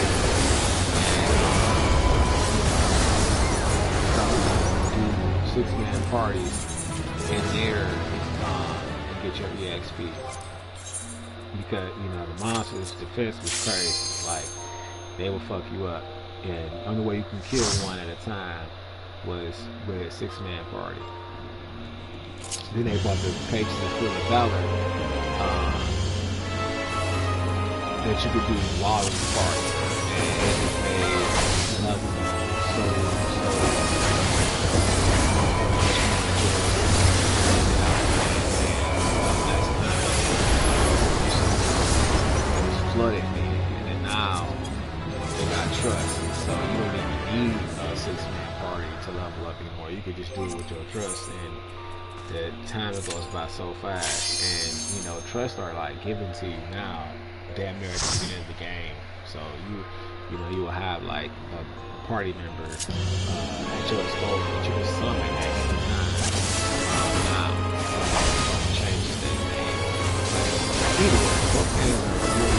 do 6-man parties in there and get your EXP. Because, you know, the monsters' defense was crazy. Like, they will fuck you up. And the only way you can kill one at a time was with a 6-man party. Then they bought the pages of Full of Valor that you could do while in the party. And it just made level so flooded me, and then now they got trust, so you don't even need a 6-man party to level up anymore. You could just do it with your trust, and the time goes by so fast. And you know, trusts are like given to you now, damn near at the beginning of the game. So you know, you will have like a party member at your disposal that you can summon at any time. Now, changes their name. But either way, both games are really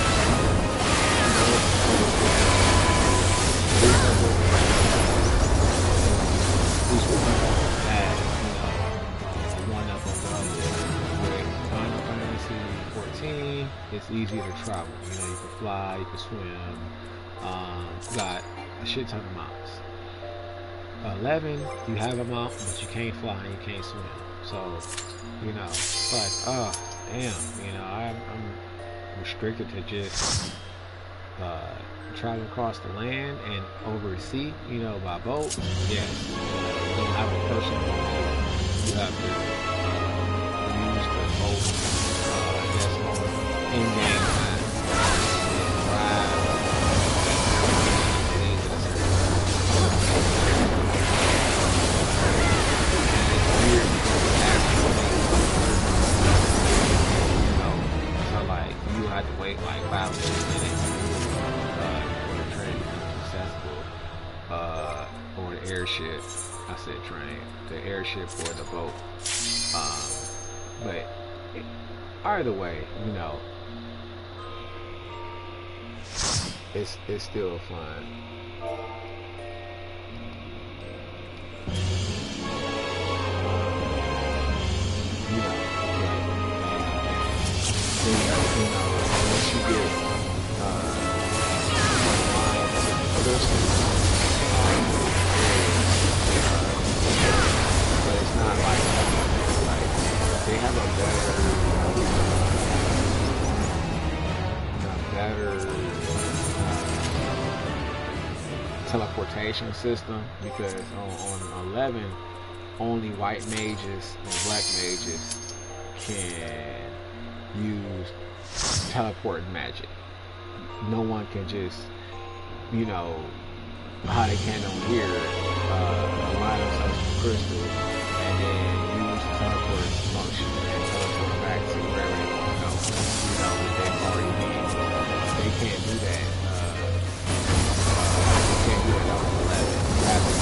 it's easier to travel. You know, you can fly, you can swim. Got a shit ton of mounts. 11, you have a mount, but you can't fly and you can't swim. So, you know, it's like, oh, damn, you know, I'm restricted to just travel across the land and over the sea, you know, by boat. Yes, you don't have a personal boat. You have to use the boat, I guess, on in-game time. Drive. And it's weird because it actually, you know, so like, you had to wait like 5 to 10 minutes for the train to become accessible, or the airship. I said train, the airship or the boat. But either way, you know, it's still fun. You know, once you get but it's not like they have a better teleportation system, because on 11 only white mages and black mages can use teleporting magic. No one can just, you know, how they can on here, align themselves with crystals and then use the teleport function and teleport back to wherever they want to go. You know, if they've already been. They can't do that. They can't do that on 11. You have to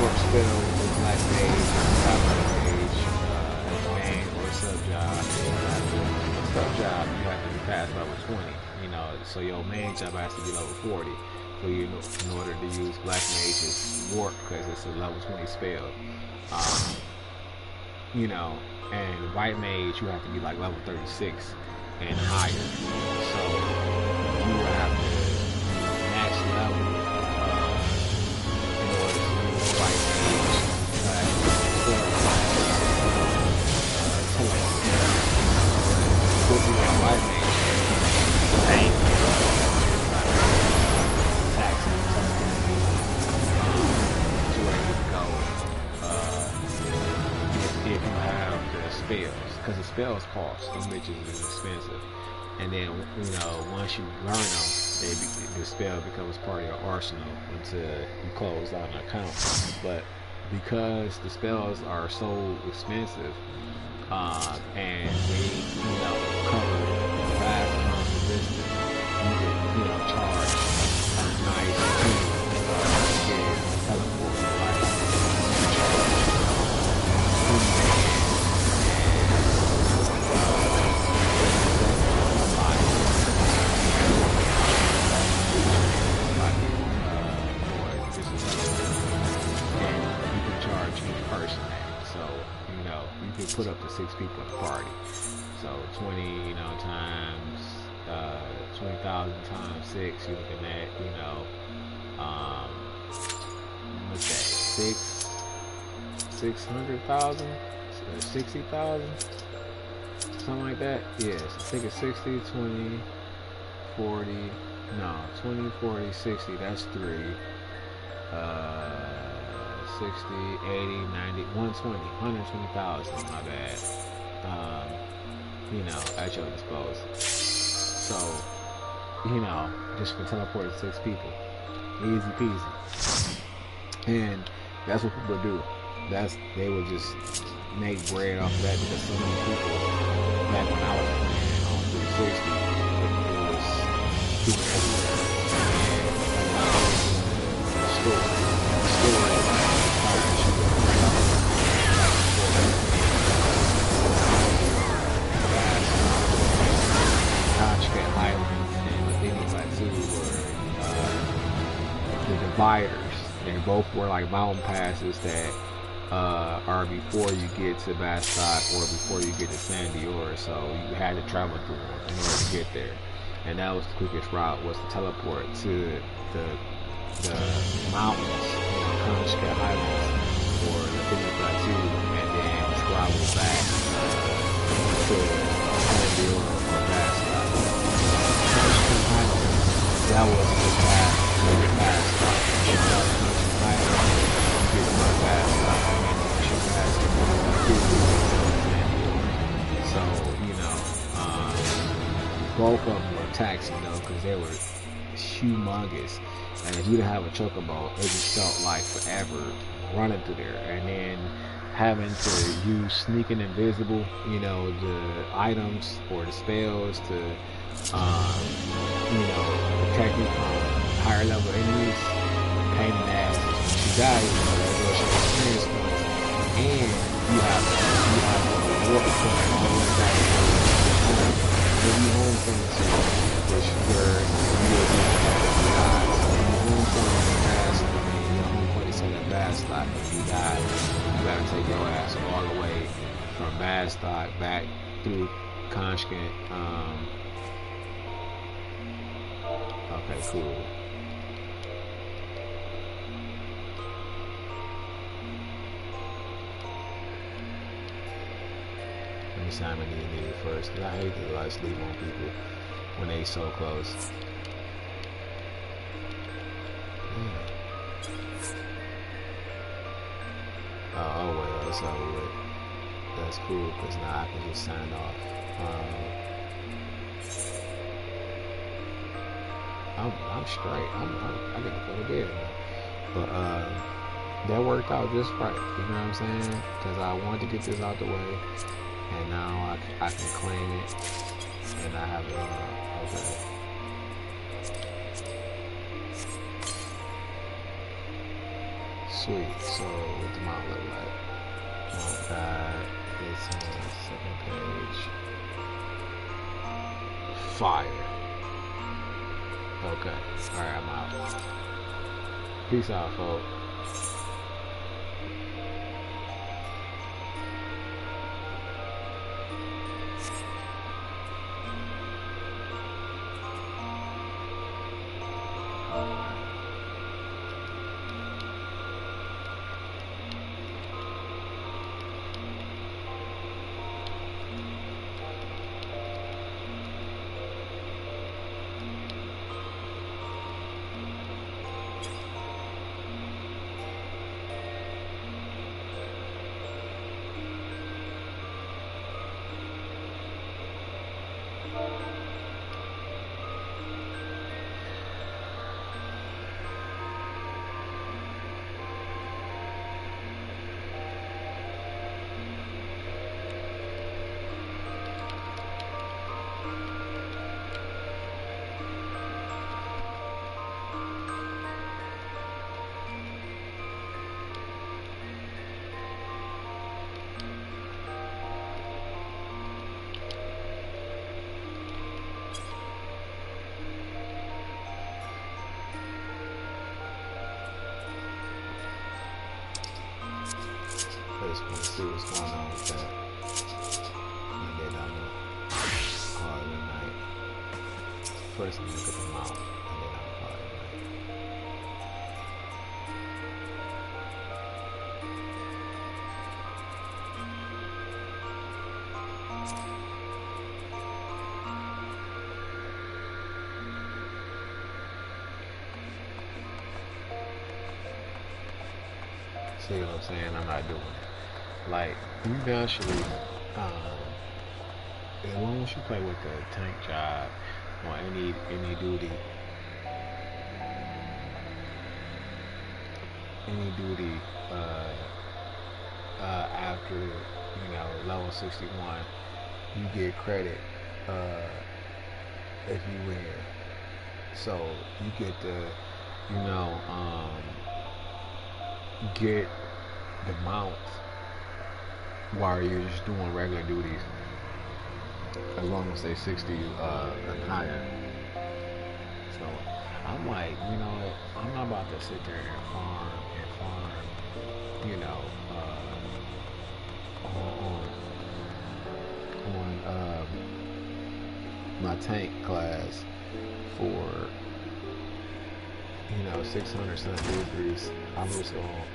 work spell with black mage, black mage, as a main or a sub job. You have to be past level 20. You know, so your main job has to be level 40 for you in order to use black mage's warp, because it's a level 20 spell. You know, and white mage you have to be like level 36 and higher. So you will have to max level in order to use white mage. Which is a white mage. Dang. If you have the spells, because the spells cost, those bitches is expensive, and then, you know, once you learn them, the spell becomes part of your arsenal until you close out an account. But because the spells are so expensive, and they, cover the vast amount of distance, you can, charge a nice fee to get teleport. Like, you can put up to 6 people in the party. So 20, times 20,000 times 6, you're looking at, what's that? 600,000, 60,000, something like that. Yes, I think it's 60, 20, 40. No, 20, 40, 60. That's 3. 60, 80, 90, 120, 120,000, my bad, at your disposal. So, just for teleporting 6 people, easy peasy. And that's what people do. They would just make bread off of that, because so many people, back when I was playing on 360, it was people everywhere. And the store. The dividers. They both were like mountain passes that are before you get to Bastot or before you get to San Dior, so you had to travel through them in order to get there. And that was the quickest route, was to teleport to the mountains, Conchcat Highlands or the Infinity Plateau, and then travel back to San Dior or Bastot. Conchcat Highlands, that was the path to Bastot. You know, Conchcat Highlands, you get to Bastot, and then once you pass it, San Dior. So, both of them were taxing though, because they were humongous. And if you didn't have a chocobo, it just felt like forever running through there. And then having to use sneaking invisible, the items or the spells to, protect you from higher level enemies. Pain in the ass. Once you die, that goes your experience points. And you have to walk from all the way back to home. When you home from the city, which where you will be Bastot. If you die, you gotta take your ass all the way from Bastot back through Conchcat. Okay, cool. Let me see how many you need first, because I hate to sleep on people when they so close. Oh well, it's over with. That's cool, because now I can just sign off. I'm straight. I get to go to bed now. But that worked out just right. You know what I'm saying? Because I wanted to get this out the way, and now I can claim it, and I have it okay. Sweet. So what the mount look like? Mount guide. It's on the second page. Fire. Okay. Alright, I'm out. Peace out, folks. see what's going on with that. And then I'm gonna call it a night. First I'm gonna look at the mount, and then I'll call it a night. See what I'm saying? I'm not doing it. Like, you can actually, as long as you play with the tank job or any duty, after level 61, you get credit if you win. So you get to get the mount while you're just doing regular duties, as long as they 60 and higher. So I'm like, you know what, I'm not about to sit there and farm on my tank class for 600 something degrees. I'm just gonna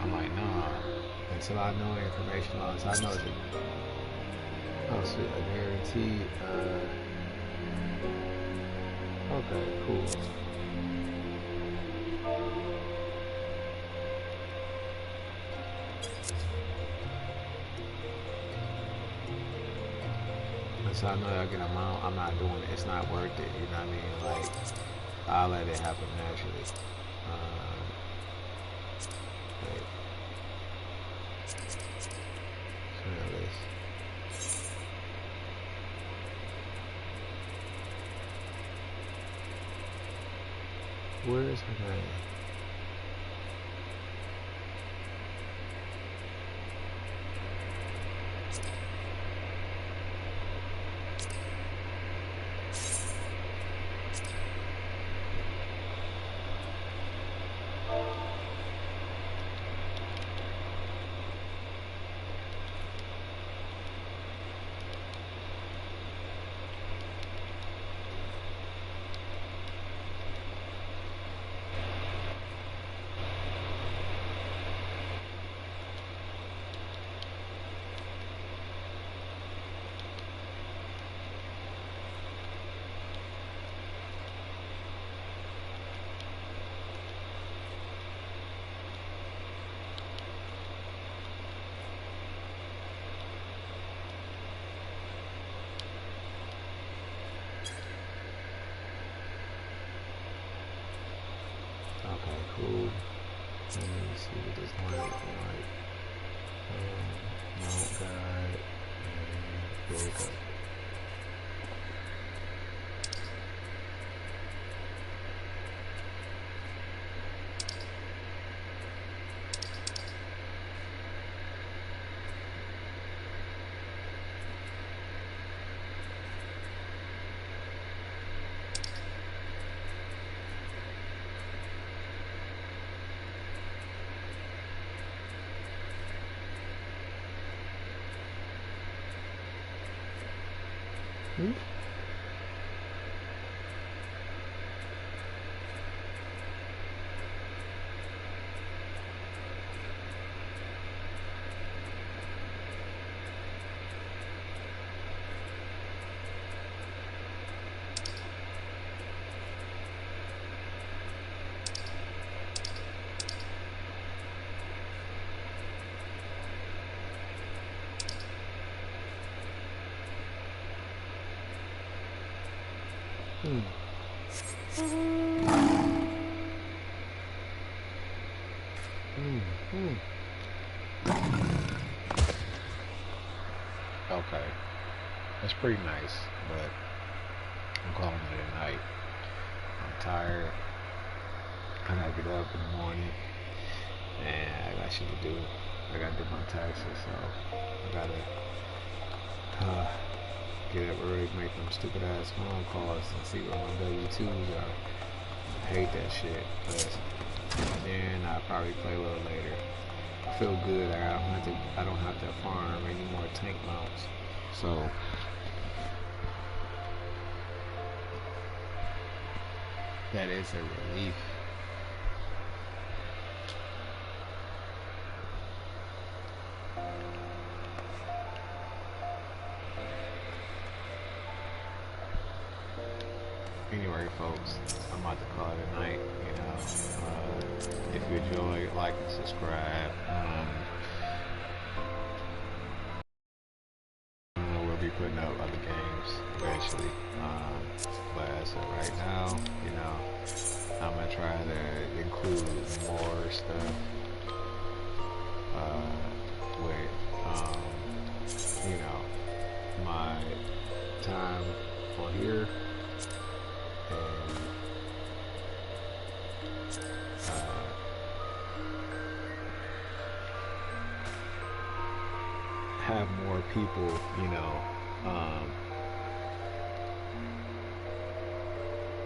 I'm like, nah, until I know the information on this. I know that, oh shit, a guarantee, okay, cool. So I know I get a mount, I'm not doing it, it's not worth it, you know what I mean? Like, I'll let it happen naturally. Where is her name? Okay, cool. Let me see what this one looks like. Mount guide and EUREKAZ. Okay, that's pretty nice, but I'm calling it a night. I'm tired. I gotta get up in the morning. and I got shit to do. I gotta do my taxes, so I gotta get up early, make them stupid ass phone calls and see what my W-2s are. I hate that shit, but then I'll probably play a little later. I feel good. I don't have to farm any more tank mounts, so that is a relief. Anyway, folks, I'm about to call it a night. You know, if you enjoy, like and subscribe. We'll be putting up other games eventually. But as of right now, you know, I'm gonna try to include more stuff with, you know, my time on here. And have more people, you know,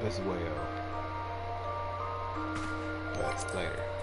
as well. But later.